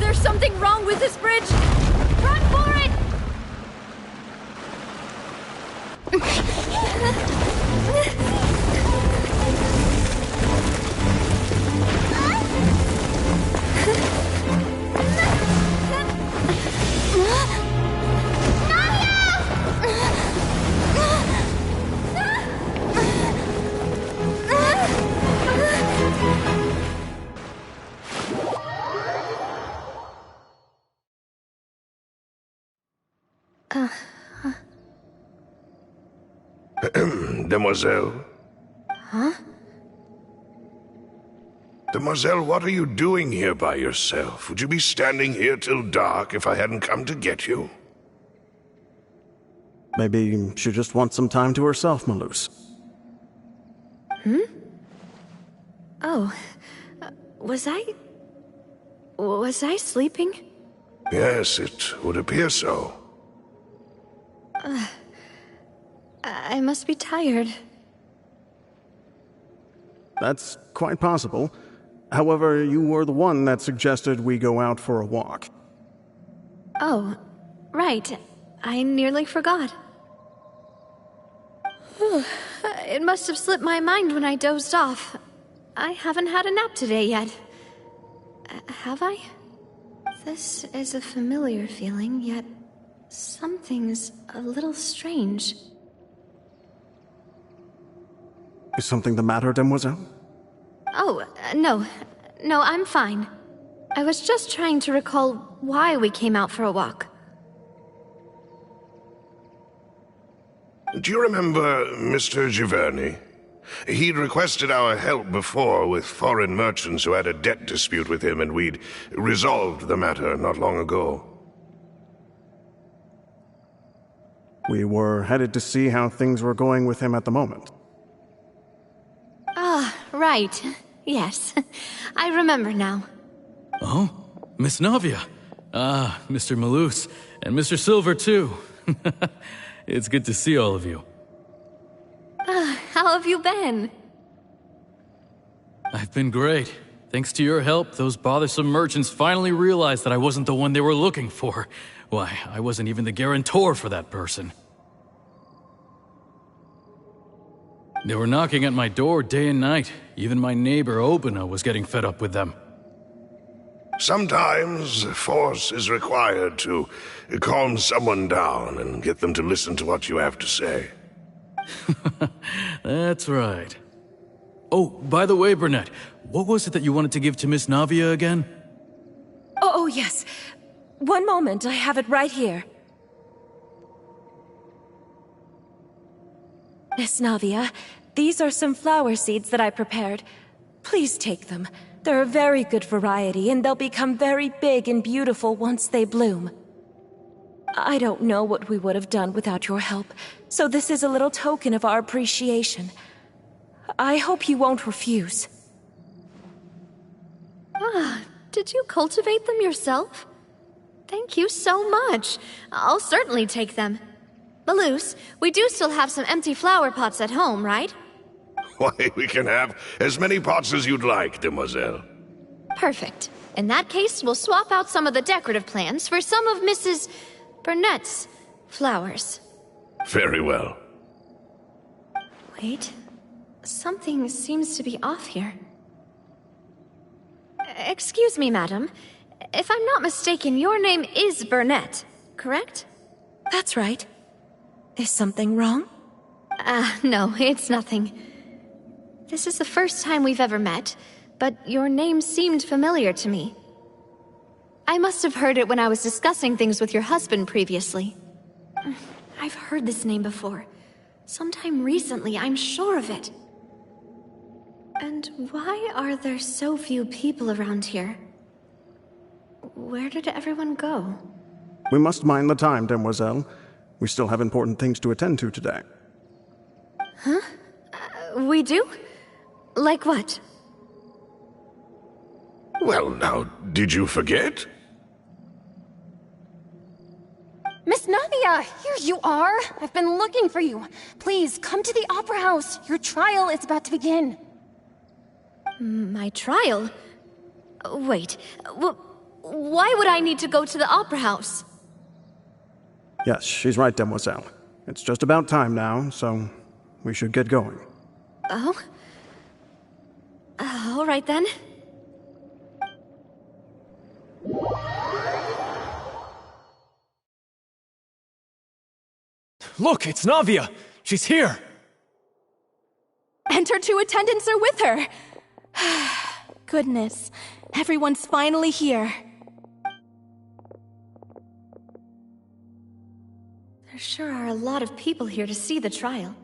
There's something wrong with this bridge! Run for it! Demoiselle? Huh? Demoiselle, what are you doing here by yourself? Would you be standing here till dark if I hadn't come to get you? Maybe she just wants some time to herself, Malus. Hmm? Oh. Was I sleeping? Yes, it would appear so. I must be tired. That's quite possible. However, you were the one that suggested we go out for a walk. Oh, right. I nearly forgot. It must have slipped my mind when I dozed off. I haven't had a nap today yet. Have I? This is a familiar feeling, yet something's a little strange. Is something the matter, Demoiselle? Oh, no. No, I'm fine. I was just trying to recall why we came out for a walk. Do you remember Mr. Giverny? He'd requested our help before with foreign merchants who had a debt dispute with him, and we'd resolved the matter not long ago. We were headed to see how things were going with him at the moment. Ah, right. Yes. I remember now. Oh? Miss Navia. Ah, Mr. Malus. And Mr. Silver, too. It's good to see all of you. How have you been? I've been great. Thanks to your help, those bothersome merchants finally realized that I wasn't the one they were looking for. Why, I wasn't even the guarantor for that person. They were knocking at my door day and night. Even my neighbor, Obina, was getting fed up with them. Sometimes force is required to calm someone down and get them to listen to what you have to say. That's right. Oh, by the way, Burnett, what was it that you wanted to give to Miss Navia again? yes. One moment, I have it right here. Miss Navia, these are some flower seeds that I prepared. Please take them. They're a very good variety, and they'll become very big and beautiful once they bloom. I don't know what we would have done without your help, so this is a little token of our appreciation. I hope you won't refuse. Ah, did you cultivate them yourself? Thank you so much. I'll certainly take them. Maloose, we do still have some empty flower pots at home, right? Why, we can have as many pots as you'd like, demoiselle. Perfect. In that case, we'll swap out some of the decorative plants for some of Mrs. Burnett's flowers. Very well. Wait. Something seems to be off here. Excuse me, madam. If I'm not mistaken, your name is Burnett, correct? That's right. Is something wrong? No, it's nothing. This is the first time we've ever met, but your name seemed familiar to me. I must have heard it when I was discussing things with your husband previously. I've heard this name before. Sometime recently, I'm sure of it. And why are there so few people around here? Where did everyone go? We must mind the time, demoiselle. We still have important things to attend to today. Huh? We do? Like what? Well, now, did you forget? Miss Navia, here you are. I've been looking for you. Please, come to the Opera House. Your trial is about to begin. My trial? Wait, why would I need to go to the Opera House? Yes, she's right, demoiselle. It's just about time now, so we should get going. Oh? All right then. Look, it's Navia! She's here! And her two attendants are with her! Goodness, everyone's finally here. There sure are a lot of people here to see the trial.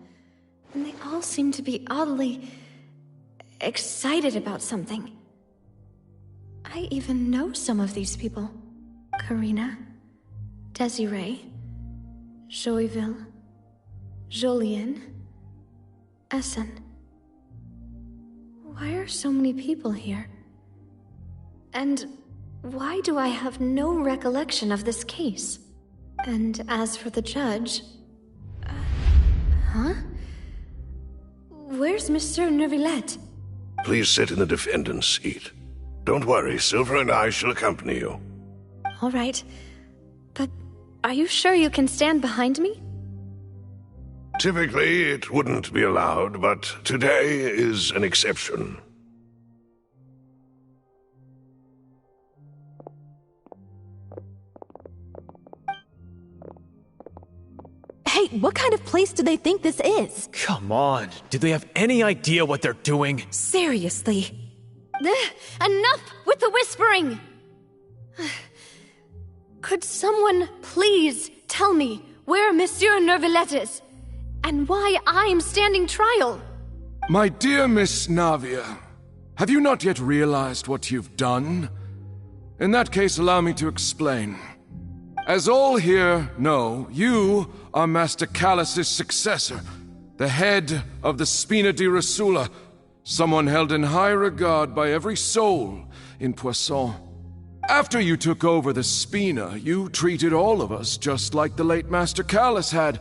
And they all seem to be oddly excited about something. I even know some of these people. Karina, Desiree, Joyville, Jolien, Essen. Why are so many people here? And why do I have no recollection of this case? And as for the judge... huh? Where's Monsieur Neuvillette? Please sit in the defendant's seat. Don't worry, Silver and I shall accompany you. All right. But are you sure you can stand behind me? Typically, it wouldn't be allowed, but today is an exception. Hey, what kind of place do they think this is? Come on, do they have any idea what they're doing? Seriously. Enough with the whispering! Could someone please tell me where Monsieur Neuvillette is? And why I'm standing trial? My dear Miss Navia, have you not yet realized what you've done? In that case, allow me to explain. As all here know, you are Master Callus's successor, the head of the Spina di Rosula, someone held in high regard by every soul in Poisson. After you took over the Spina, you treated all of us just like the late Master Callus had.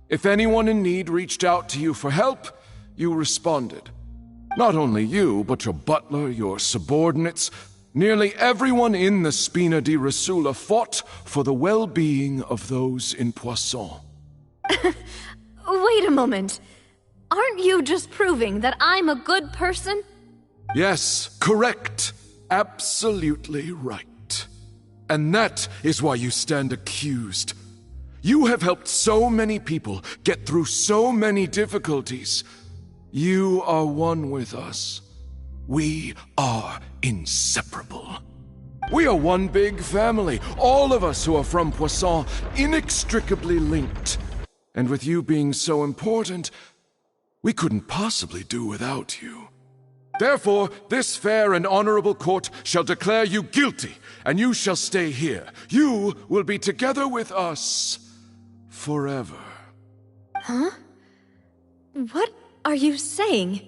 If anyone in need reached out to you for help, you responded. Not only you, but your butler, your subordinates, nearly everyone in the Spina di Rosula fought for the well-being of those in Poisson. Wait a moment. Aren't you just proving that I'm a good person? Yes, correct. Absolutely right. And that is why you stand accused. You have helped so many people get through so many difficulties. You are one with us. We are inseparable. We are one big family, all of us who are from Poisson, inextricably linked. And with you being so important, we couldn't possibly do without you. Therefore, this fair and honorable court shall declare you guilty, and you shall stay here. You will be together with us forever. Huh? What are you saying?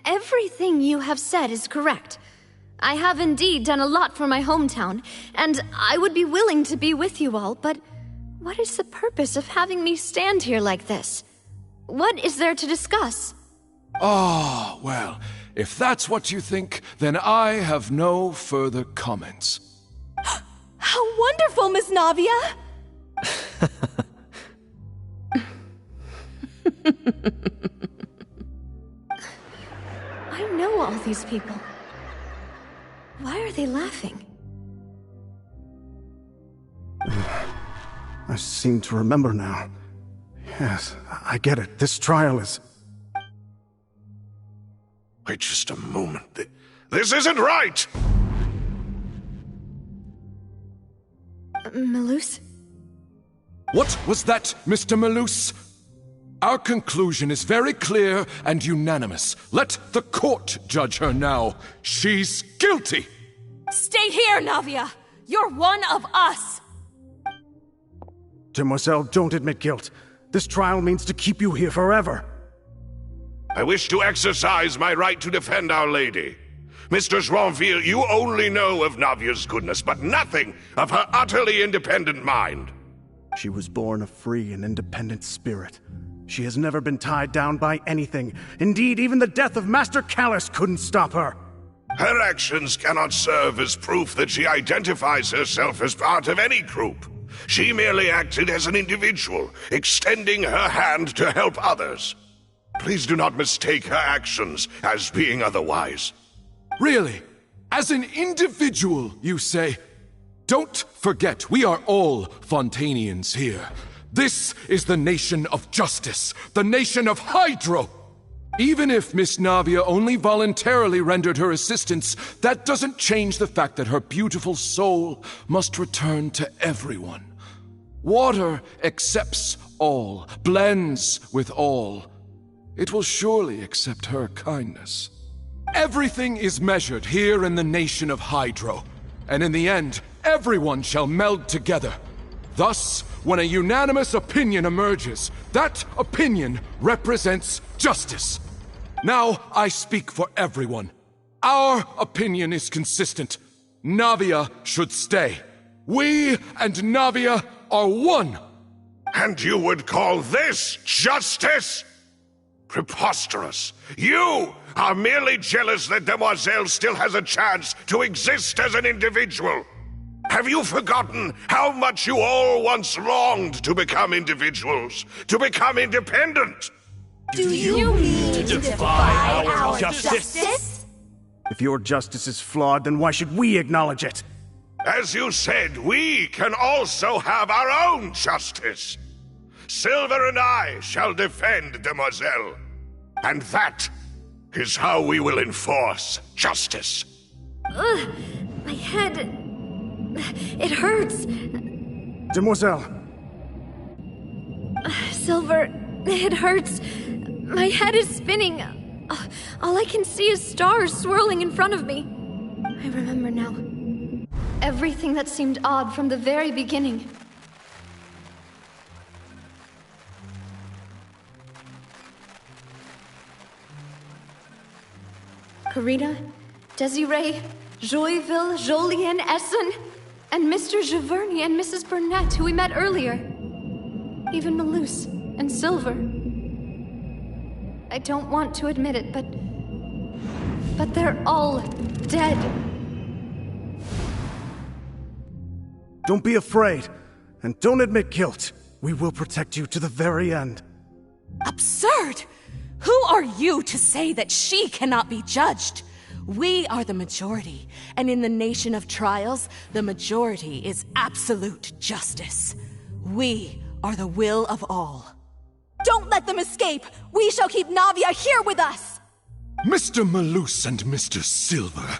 Everything you have said is correct. I have indeed done a lot for my hometown, and I would be willing to be with you all, but what is the purpose of having me stand here like this? What is there to discuss? Ah, well, if that's what you think, then I have no further comments. How wonderful, Miss Navia! I know all these people. Why are they laughing? I seem to remember now. Yes, I get it. This trial is... Wait just a moment. This isn't right! Malus? What was that, Mr. Malus? Our conclusion is very clear and unanimous. Let the court judge her now. She's guilty! Stay here, Navia! You're one of us! Demoiselle, don't admit guilt. This trial means to keep you here forever. I wish to exercise my right to defend Our Lady. Mr. Joinville, you only know of Navia's goodness, but nothing of her utterly independent mind. She was born a free and independent spirit. She has never been tied down by anything. Indeed, even the death of Master Callus couldn't stop her. Her actions cannot serve as proof that she identifies herself as part of any group. She merely acted as an individual, extending her hand to help others. Please do not mistake her actions as being otherwise. Really? As an individual, you say? Don't forget, we are all Fontanians here. This is the nation of justice, the nation of Hydro. Even if Miss Navia only voluntarily rendered her assistance, that doesn't change the fact that her beautiful soul must return to everyone. Water accepts all, blends with all. It will surely accept her kindness. Everything is measured here in the nation of Hydro, and in the end, everyone shall meld together. Thus, when a unanimous opinion emerges, that opinion represents justice. Now I speak for everyone. Our opinion is consistent. Navia should stay. We and Navia are one. And you would call this justice? Preposterous. You are merely jealous that Demoiselle still has a chance to exist as an individual. Have you forgotten how much you all once longed to become individuals, to become independent? Do you mean to defy our justice? If your justice is flawed, then why should we acknowledge it? As you said, we can also have our own justice. Silver and I shall defend Demoiselle. And that is how we will enforce justice. Ugh, my head... It hurts. Demoiselle. Silver, it hurts. My head is spinning. All I can see is stars swirling in front of me. I remember now. Everything that seemed odd from the very beginning. Karina, Desiree, Joyville, Jolien, Essen, and Mr. Giverny and Mrs. Burnett, who we met earlier. Even Malus and Silver. I don't want to admit it, but they're all dead. Don't be afraid, and don't admit guilt. We will protect you to the very end. Absurd! Who are you to say that she cannot be judged? We are the majority, and in the nation of trials, the majority is absolute justice. We are the will of all. Don't let them escape! We shall keep Navia here with us! Mr. Malus and Mr. Silver,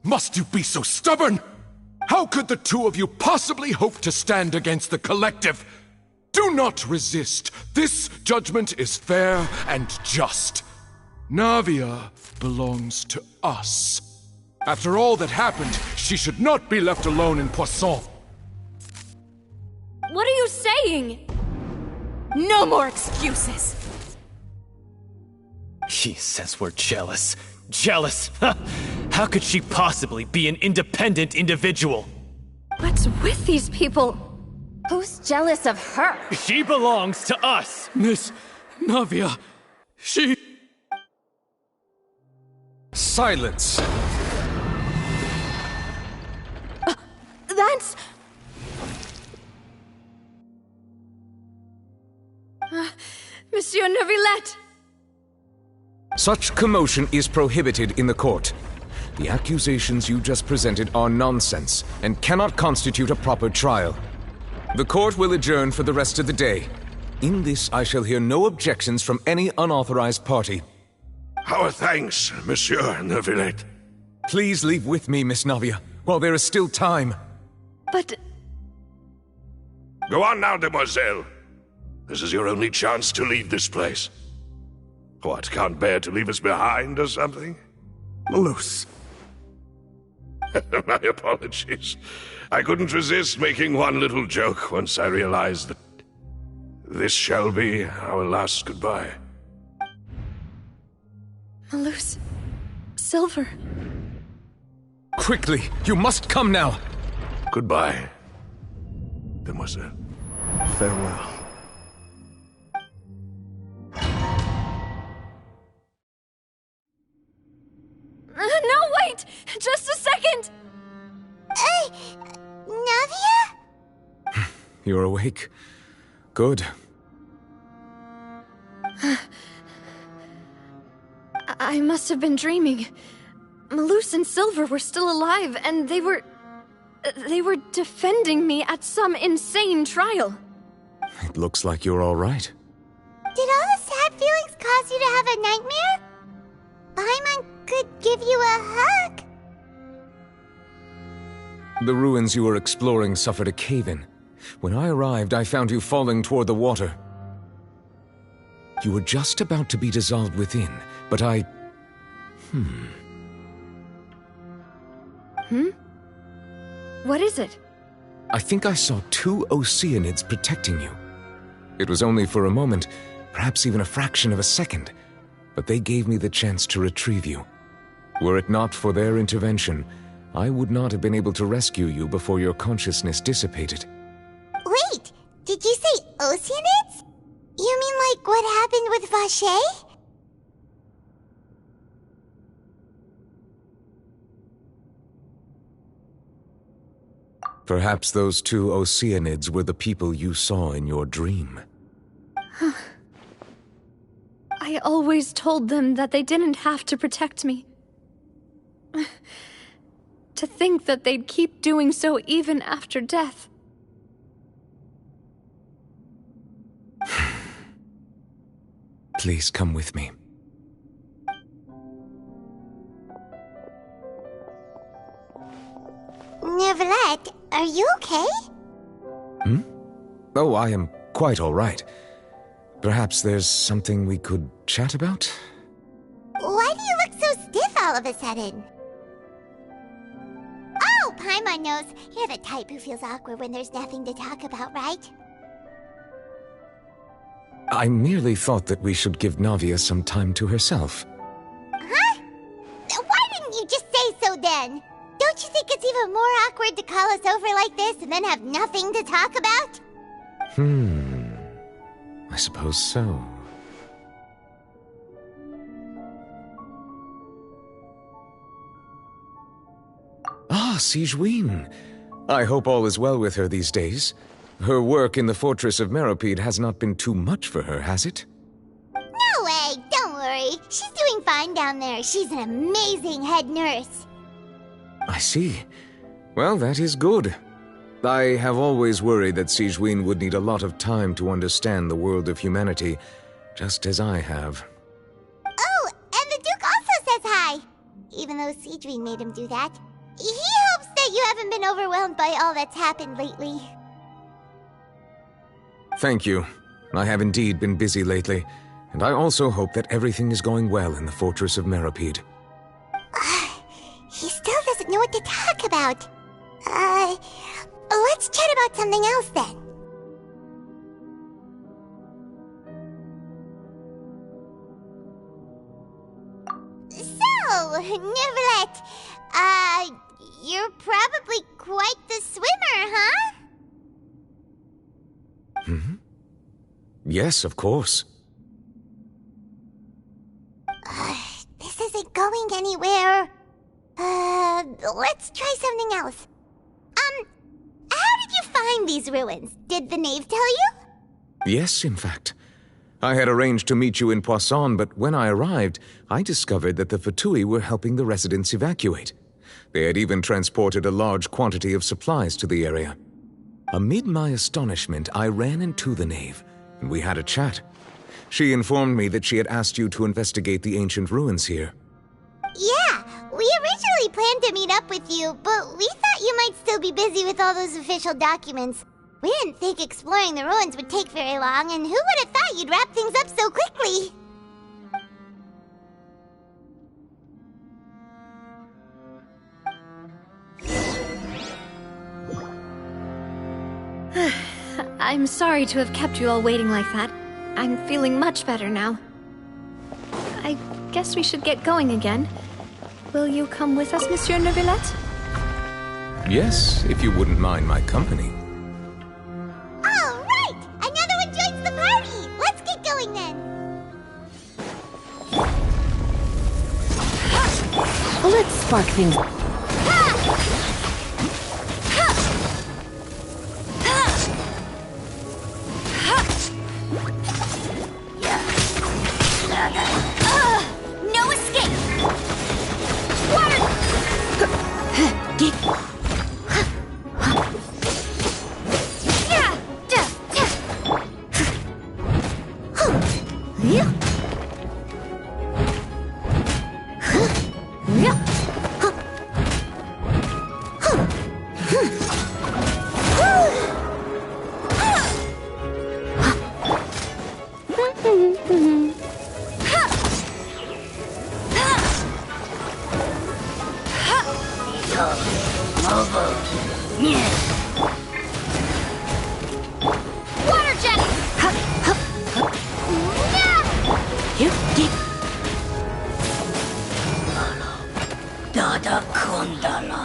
Must you be so stubborn? How could the two of you possibly hope to stand against the collective? Do not resist. This judgment is fair and just. Navia belongs to us. After all that happened, she should not be left alone in Poisson. What are you saying? No more excuses! She says we're jealous. Jealous? How could she possibly be an independent individual? What's with these people? Who's jealous of her? She belongs to us! Miss Navia, she... Silence! That's... Monsieur Neuvillette! Such commotion is prohibited in the court. The accusations you just presented are nonsense and cannot constitute a proper trial. The court will adjourn for the rest of the day. In this, I shall hear no objections from any unauthorized party. Our thanks, Monsieur Neuvillette. Please leave with me, Miss Navia, while there is still time. But... Go on now, demoiselle. This is your only chance to leave this place. What, can't bear to leave us behind or something? Malus. My apologies. I couldn't resist making one little joke once I realized that this shall be our last goodbye. Malus... Silver... Quickly, you must come now! Goodbye, demoiselle. Farewell. No, wait! Just a second! Navia? You're awake. Good. I must have been dreaming. Malus and Silver were still alive, and they were defending me at some insane trial. It looks like you're all right. Did all the sad feelings cause you to have a nightmare? Paimon could give you a hug. The ruins you were exploring suffered a cave-in. When I arrived, I found you falling toward the water. You were just about to be dissolved within, but I... What is it? I think I saw 2 Oceanids protecting you. It was only for a moment, perhaps even a fraction of a second, but they gave me the chance to retrieve you. Were it not for their intervention, I would not have been able to rescue you before your consciousness dissipated. Wait, did you say Oceanids? You mean like what happened with Vache? Perhaps those 2 Oceanids were the people you saw in your dream. I always told them that they didn't have to protect me. To think that they'd keep doing so even after death. Please come with me. Neuvillette, are you okay? Oh, I am quite all right. Perhaps there's something we could chat about? Why do you look so stiff all of a sudden? Oh, Paimon knows. You're the type who feels awkward when there's nothing to talk about, right? I merely thought that we should give Navia some time to herself. Huh? Why didn't you just say so then? Don't you think it's even more awkward to call us over like this and then have nothing to talk about? I suppose so. Ah, Sigewinne. I hope all is well with her these days. Her work in the Fortress of Meropide has not been too much for her, has it? No way! Don't worry. She's doing fine down there. She's an amazing head nurse. I see. Well, that is good. I have always worried that Sigewinne would need a lot of time to understand the world of humanity, just as I have. Oh, and the Duke also says hi. even though Siegwing made him do that. He hopes that you haven't been overwhelmed by all that's happened lately. Thank you. I have indeed been busy lately, and I also hope that everything is going well in the Fortress of Meripede. He still doesn't know what to talk about. Let's chat about something else then. So, Neverlet, you're probably quite the swimmer, huh? Mm-hmm. Yes, of course. This isn't going anywhere. Let's try something else. How did you find these ruins? Did the knave tell you? Yes, in fact. I had arranged to meet you in Poisson, but when I arrived, I discovered that the Fatui were helping the residents evacuate. They had even transported a large quantity of supplies to the area. Amid my astonishment, I ran into the knave, and we had a chat. She informed me that she had asked you to investigate the ancient ruins here. Yeah, we originally planned to meet up with you, but we thought you might still be busy with all those official documents. We didn't think exploring the ruins would take very long, and who would have thought you'd wrap things up so quickly? I'm sorry to have kept you all waiting like that. I'm feeling much better now. I guess we should get going again. Will you come with us, Monsieur Neuvillette? Yes, if you wouldn't mind my company. All right! Another one joins the party! Let's get going then! Let's spark things. No escape! Water! Water jet! Dada Kondala.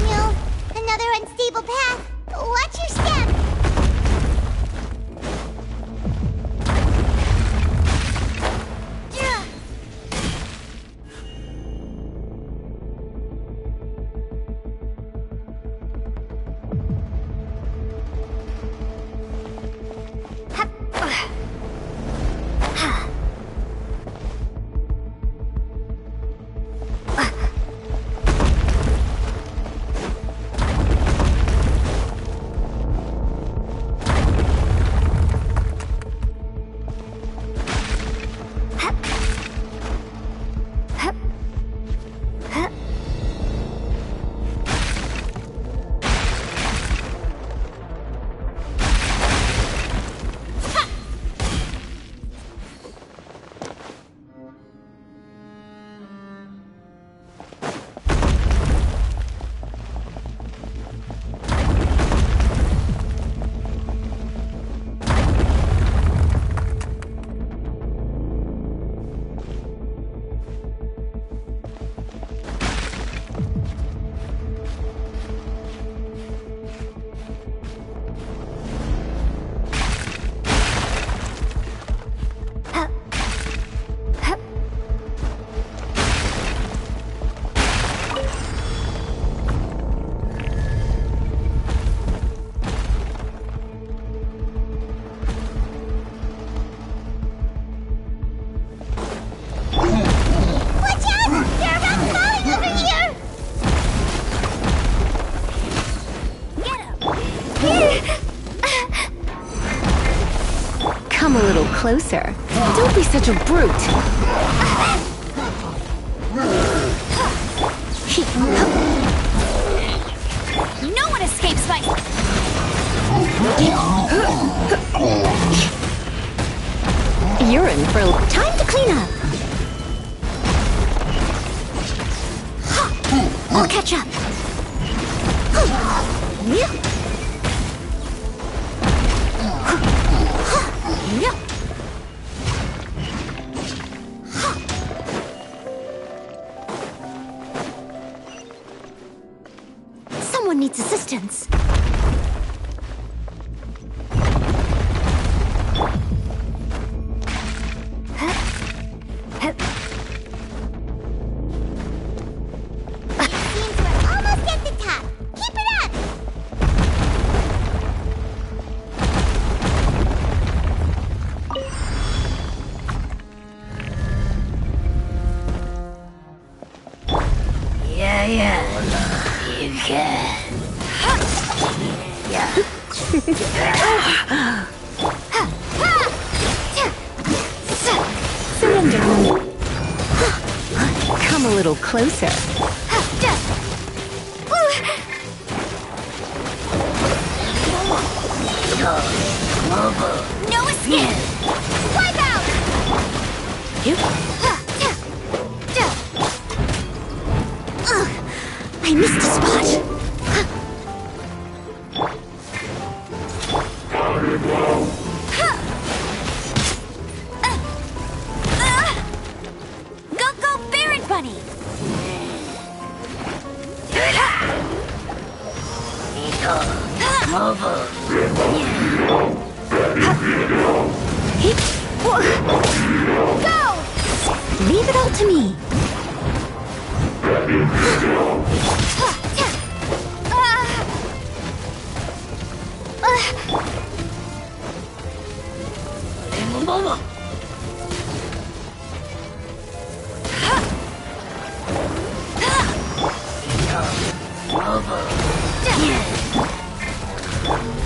No, another unstable path. Watch your step. Come a little closer. Don't be such a brute. No one escapes my... You're in for Time to clean up. I'll catch up. Someone needs assistance. Surrender. Come a little closer. No escape! Wipe out! I missed a spot. Go, Baron Bunny! Go! Leave it all to me.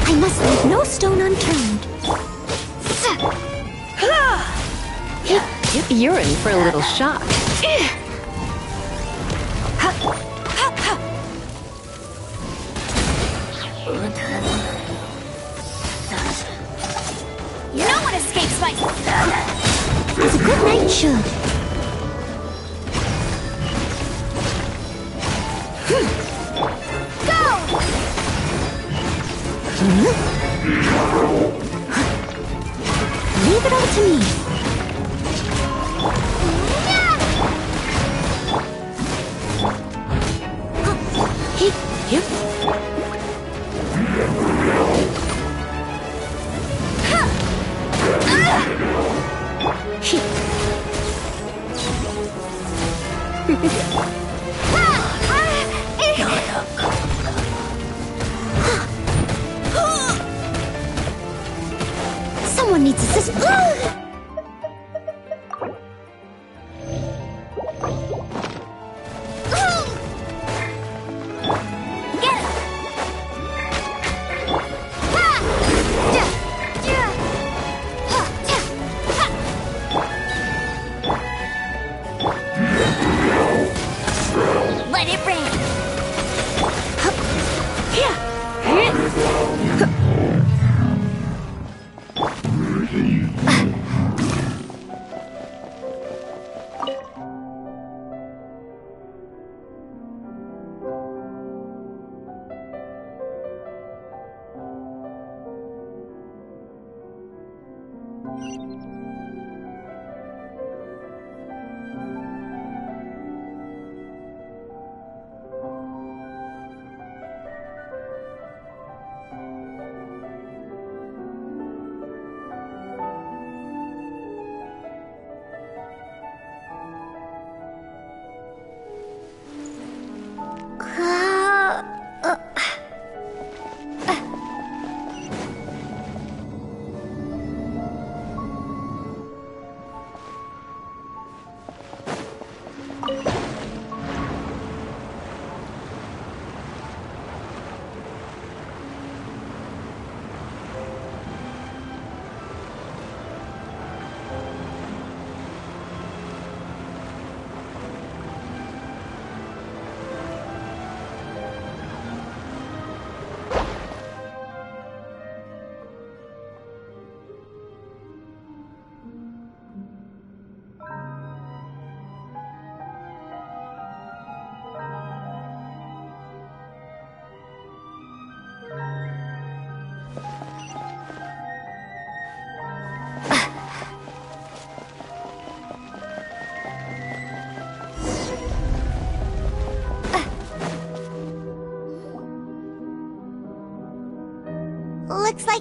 I must leave no stone unturned. You're in for a little shock. No one escapes my... As a good knight should. Go! Leave it all to me. Someone needs assistance. Let it rain.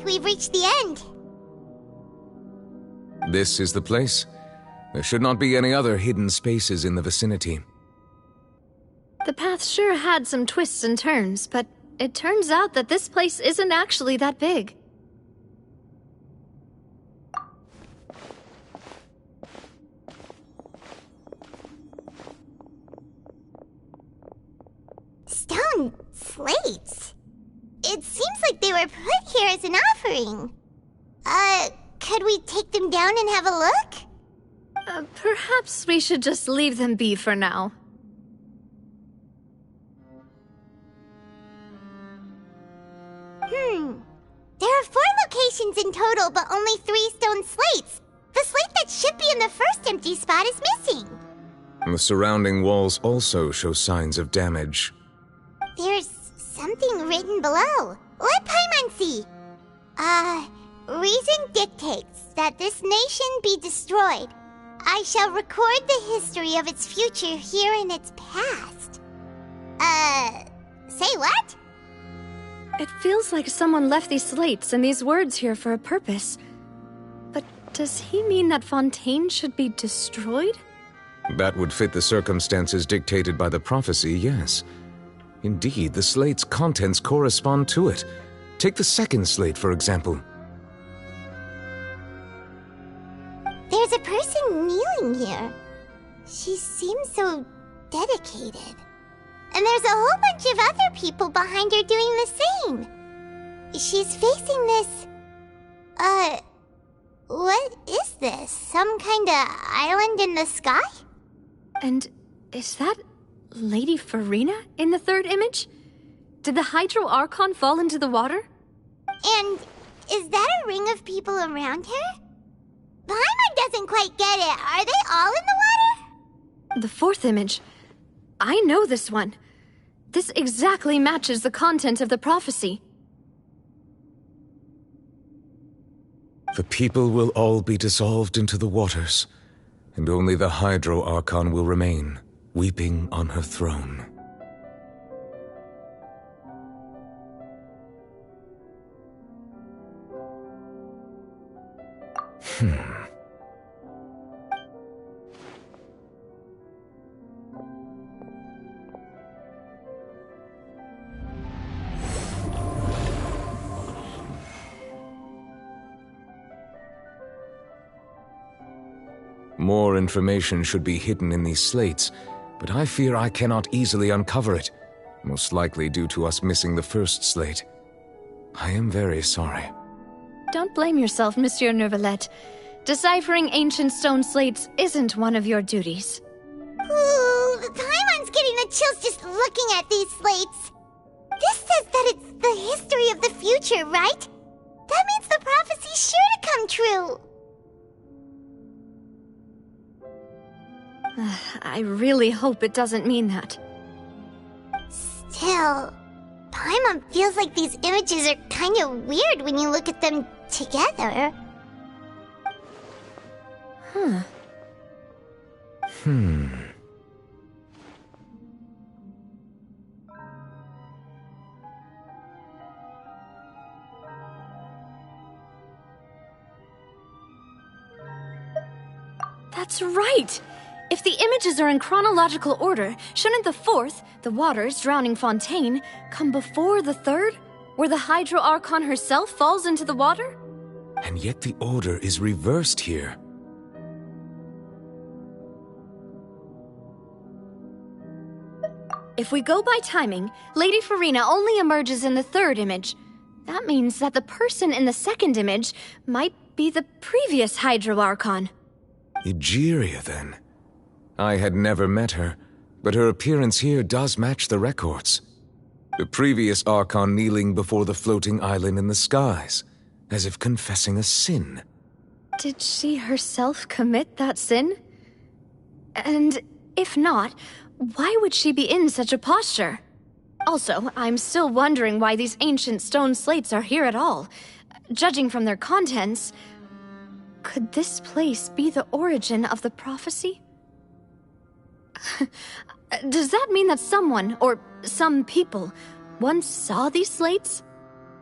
we've reached the end. This is the place. There should not be any other hidden spaces in the vicinity. The path sure had some twists and turns, but it turns out that this place isn't actually that big. Stone slates? It seems like they were put here as an offering. Could we take them down and have a look? Perhaps we should just leave them be for now. There are 4 locations in total, but only 3 stone slates. The slate that should be in the first empty spot is missing. The surrounding walls also show signs of damage. There's something written below. Let Paimon see. Reason dictates that this nation be destroyed. I shall record the history of its future here in its past. Say what? It feels like someone left these slates and these words here for a purpose. But does he mean that Fontaine should be destroyed? That would fit the circumstances dictated by the prophecy, yes. Indeed, the slate's contents correspond to it. Take the second slate, for example. There's a person kneeling here. She seems so dedicated. And there's a whole bunch of other people behind her doing the same. She's facing this... what is this? Some kind of island in the sky? And is that Lady Farina in the third image? Did the Hydro Archon fall into the water? And is that a ring of people around her? Paimon doesn't quite get it. Are they all in the water? The fourth image. I know this one. This exactly matches the content of the prophecy. The people will all be dissolved into the waters, and only the Hydro Archon will remain, weeping on her throne. More information should be hidden in these slates, but I fear I cannot easily uncover it, most likely due to us missing the first slate. I am very sorry. Don't blame yourself, Monsieur Neuvillette. Deciphering ancient stone slates isn't one of your duties. Ooh, Paimon's getting the chills just looking at these slates. This says that it's the history of the future, right? That means the prophecy's sure to come true. I really hope it doesn't mean that. Still, Paimon feels like these images are kind of weird when you look at them together. That's right! If the images are in chronological order, shouldn't the fourth, the waters drowning Fontaine, come before the third, where the Hydro Archon herself falls into the water? And yet the order is reversed here. If we go by timing, Lady Farina only emerges in the third image. That means that the person in the second image might be the previous Hydro Archon. Egeria, then. I had never met her, but her appearance here does match the records. The previous Archon kneeling before the floating island in the skies, as if confessing a sin. Did she herself commit that sin? And if not, why would she be in such a posture? Also, I'm still wondering why these ancient stone slates are here at all. Judging from their contents, could this place be the origin of the prophecy? Does that mean that someone, or some people, once saw these slates?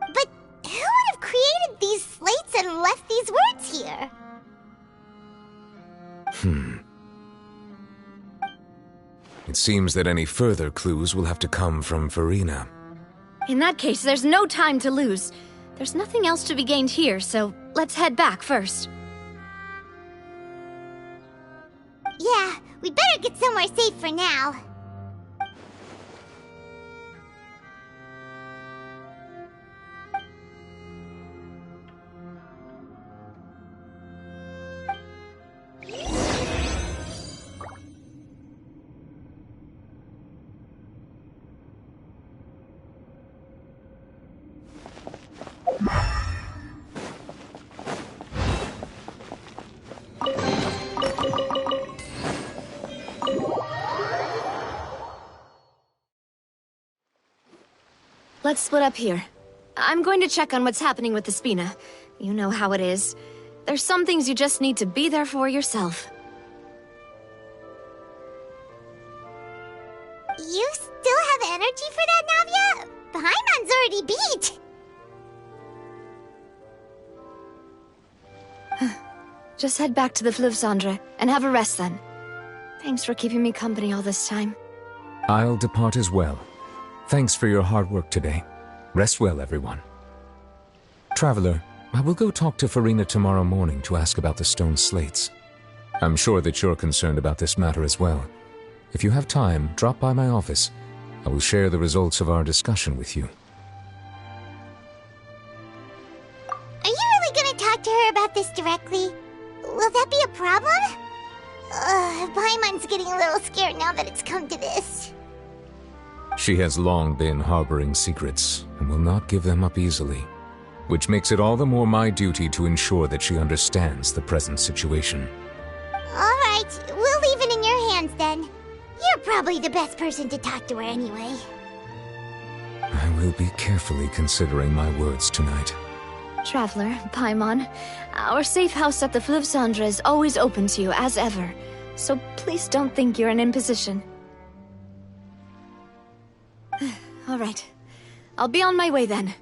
But who would have created these slates and left these words here? It seems that any further clues will have to come from Farina. In that case, there's no time to lose. There's nothing else to be gained here, so let's head back first. Yeah, we better get somewhere safe for now. Let's split up here. I'm going to check on what's happening with the Spina. You know how it is. There's some things you just need to be there for yourself. You still have energy for that, Navia? Paimon's already beat! Just head back to the Fleuve Cendre and have a rest then. Thanks for keeping me company all this time. I'll depart as well. Thanks for your hard work today. Rest well, everyone. Traveler, I will go talk to Farina tomorrow morning to ask about the stone slates. I'm sure that you're concerned about this matter as well. If you have time, drop by my office. I will share the results of our discussion with you. Are you really gonna talk to her about this directly? Will that be a problem? Paimon's getting a little scared now that it's come to this. She has long been harboring secrets and will not give them up easily, which makes it all the more my duty to ensure that she understands the present situation. Alright, we'll leave it in your hands then. You're probably the best person to talk to her anyway. I will be carefully considering my words tonight. Traveler, Paimon, our safe house at the Fleuve Cendre is always open to you as ever, so please don't think you're an imposition. All right. I'll be on my way then.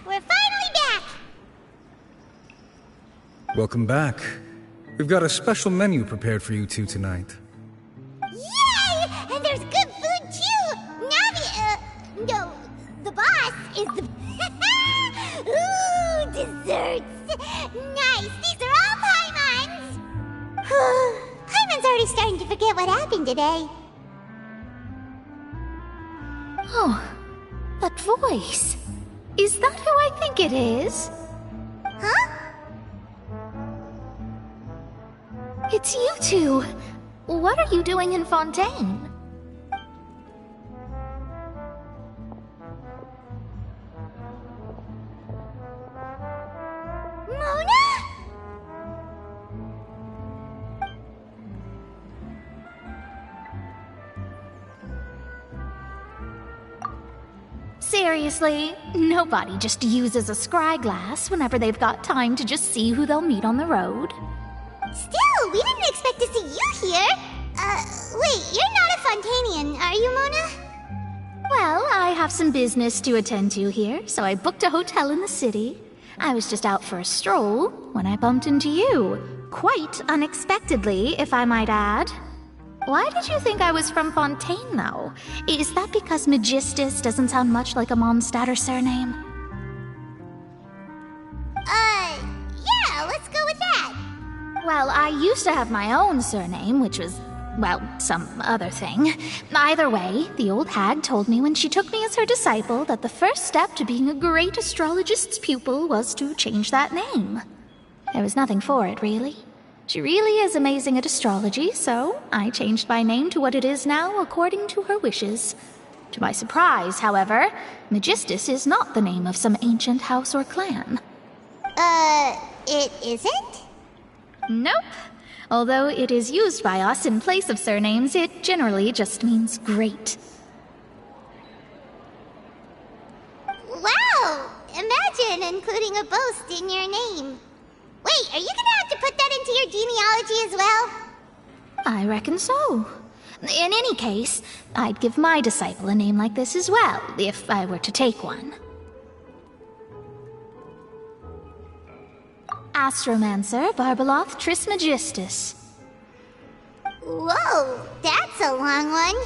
We're finally back! Welcome back. We've got a special menu prepared for you two tonight. Yay! And there's good food too! Navi, no, the boss is the... Ooh, desserts! Nice! These are all Paimon's! Paimon's already starting to forget what happened today. Oh, that voice. Is that who I think it is? Huh? It's you two. What are you doing in Fontaine? Seriously, nobody just uses a scry glass whenever they've got time to just see who they'll meet on the road. Still, we didn't expect to see you here! Wait, you're not a Fontanian, are you, Mona? Well, I have some business to attend to here, so I booked a hotel in the city. I was just out for a stroll when I bumped into you. Quite unexpectedly, if I might add. Why did you think I was from Fontaine, though? Is that because Magistus doesn't sound much like a Mondstatter surname? Yeah, let's go with that. Well, I used to have my own surname, which was, well, some other thing. Either way, the old hag told me when she took me as her disciple that the first step to being a great astrologist's pupil was to change that name. There was nothing for it, really. She really is amazing at astrology, so I changed my name to what it is now according to her wishes. To my surprise, however, Magistus is not the name of some ancient house or clan. It isn't? Nope. Although it is used by us in place of surnames, it generally just means great. Wow! Imagine including a boast in your name. Wait, are you gonna have to put that into your genealogy as well? I reckon so. In any case, I'd give my disciple a name like this as well, if I were to take one. Astromancer Barbeloth Trismegistus. Whoa, that's a long one.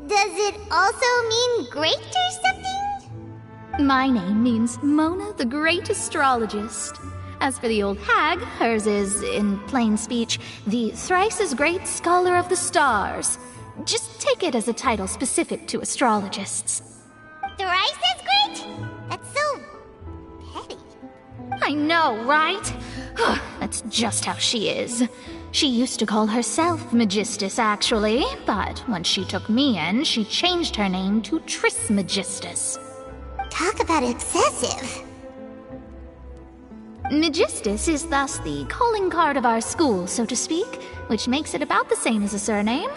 Does it also mean great or something? My name means Mona the Great Astrologist. As for the old hag, hers is, in plain speech, the thrice-as-great Scholar of the Stars. Just take it as a title specific to astrologists. Thrice-as-great? That's so petty. I know, right? That's just how she is. She used to call herself Magistus, actually, but when she took me in, she changed her name to Trismegistus. Talk about excessive. Magistus is thus the calling card of our school, so to speak, which makes it about the same as a surname.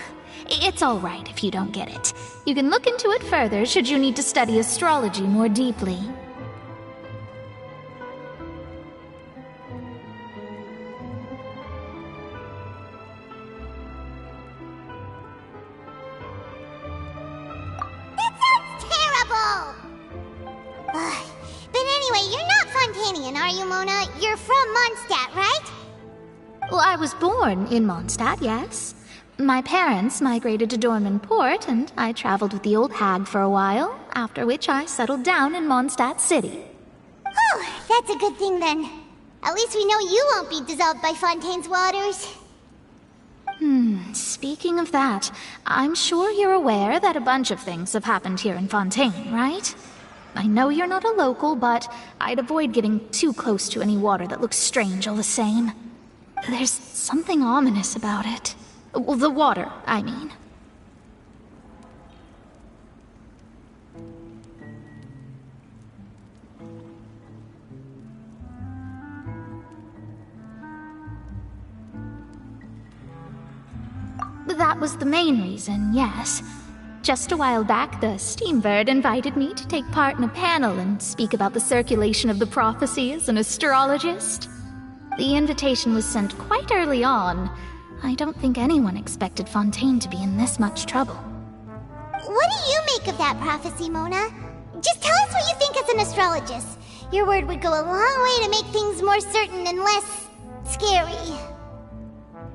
It's all right if you don't get it. You can look into it further should you need to study astrology more deeply. But anyway, you're not Fontanian, are you, Mona? You're from Mondstadt, right? Well, I was born in Mondstadt, yes. My parents migrated to Dorman Port, and I traveled with the old hag for a while, after which I settled down in Mondstadt City. Oh, that's a good thing then. At least we know you won't be dissolved by Fontaine's waters. Speaking of that, I'm sure you're aware that a bunch of things have happened here in Fontaine, right? I know you're not a local, but I'd avoid getting too close to any water that looks strange all the same. There's something ominous about it. Well, the water, I mean. That was the main reason, yes. Just a while back, the Steambird invited me to take part in a panel and speak about the circulation of the prophecy as an astrologist. The invitation was sent quite early on. I don't think anyone expected Fontaine to be in this much trouble. What do you make of that prophecy, Mona? Just tell us what you think as an astrologist. Your word would go a long way to make things more certain and less scary.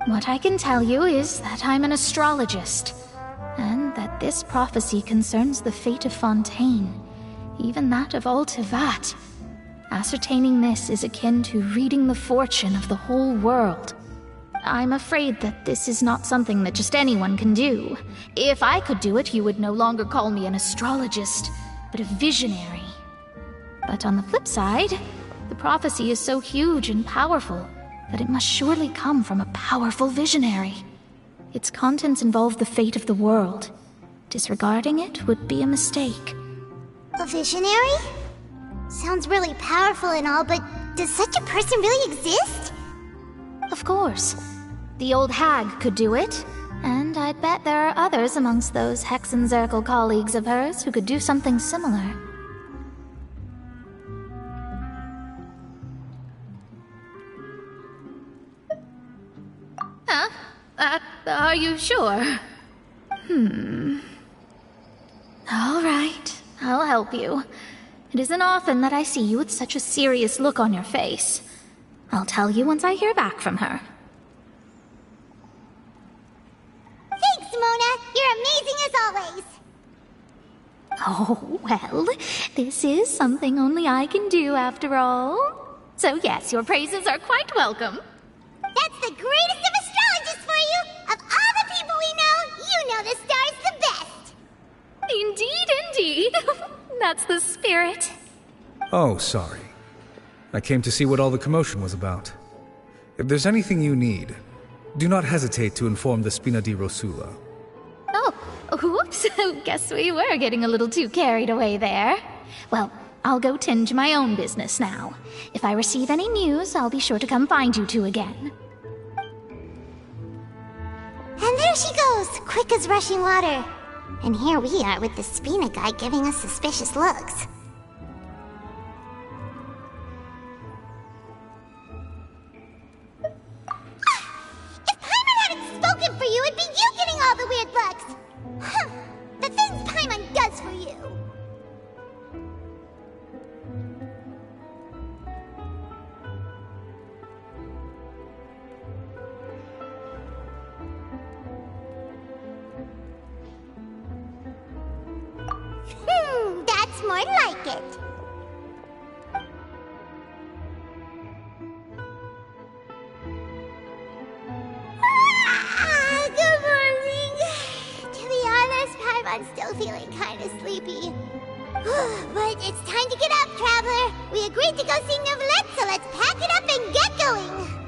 What I can tell you is that I'm an astrologist, and that this prophecy concerns the fate of Fontaine, even that of all Tevat. Ascertaining this is akin to reading the fortune of the whole world. I'm afraid that this is not something that just anyone can do. If I could do it, you would no longer call me an astrologist, but a visionary. But on the flip side, the prophecy is so huge and powerful that it must surely come from a powerful visionary. Its contents involve the fate of the world. Disregarding it would be a mistake. A visionary? Sounds really powerful and all, but does such a person really exist? Of course. The old hag could do it, and I'd bet there are others amongst those Hexenzirkel colleagues of hers who could do something similar. Huh? Are you sure? All right, I'll help you. It isn't often that I see you with such a serious look on your face. I'll tell you once I hear back from her. Thanks, Mona. You're amazing as always. Oh, well, this is something only I can do after all. So yes, your praises are quite welcome. That's the greatest of astrologists for you! Of all the people we know, you know the stars the best! Indeed, indeed. That's the spirit. Oh, sorry. I came to see what all the commotion was about. If there's anything you need, do not hesitate to inform the Spina di Rosula. Oh, whoops. Guess we were getting a little too carried away there. Well, I'll go tend to my own business now. If I receive any news, I'll be sure to come find you two again. And there she goes, quick as rushing water. And here we are with the Spina guy giving us suspicious looks. the weird looks. Huh. The things Paimon does for you. That's more like it. Good morning. To be honest, Paimon's still feeling kinda sleepy. But it's time to get up, Traveler. We agreed to go see Neuvillette, so let's pack it up and get going.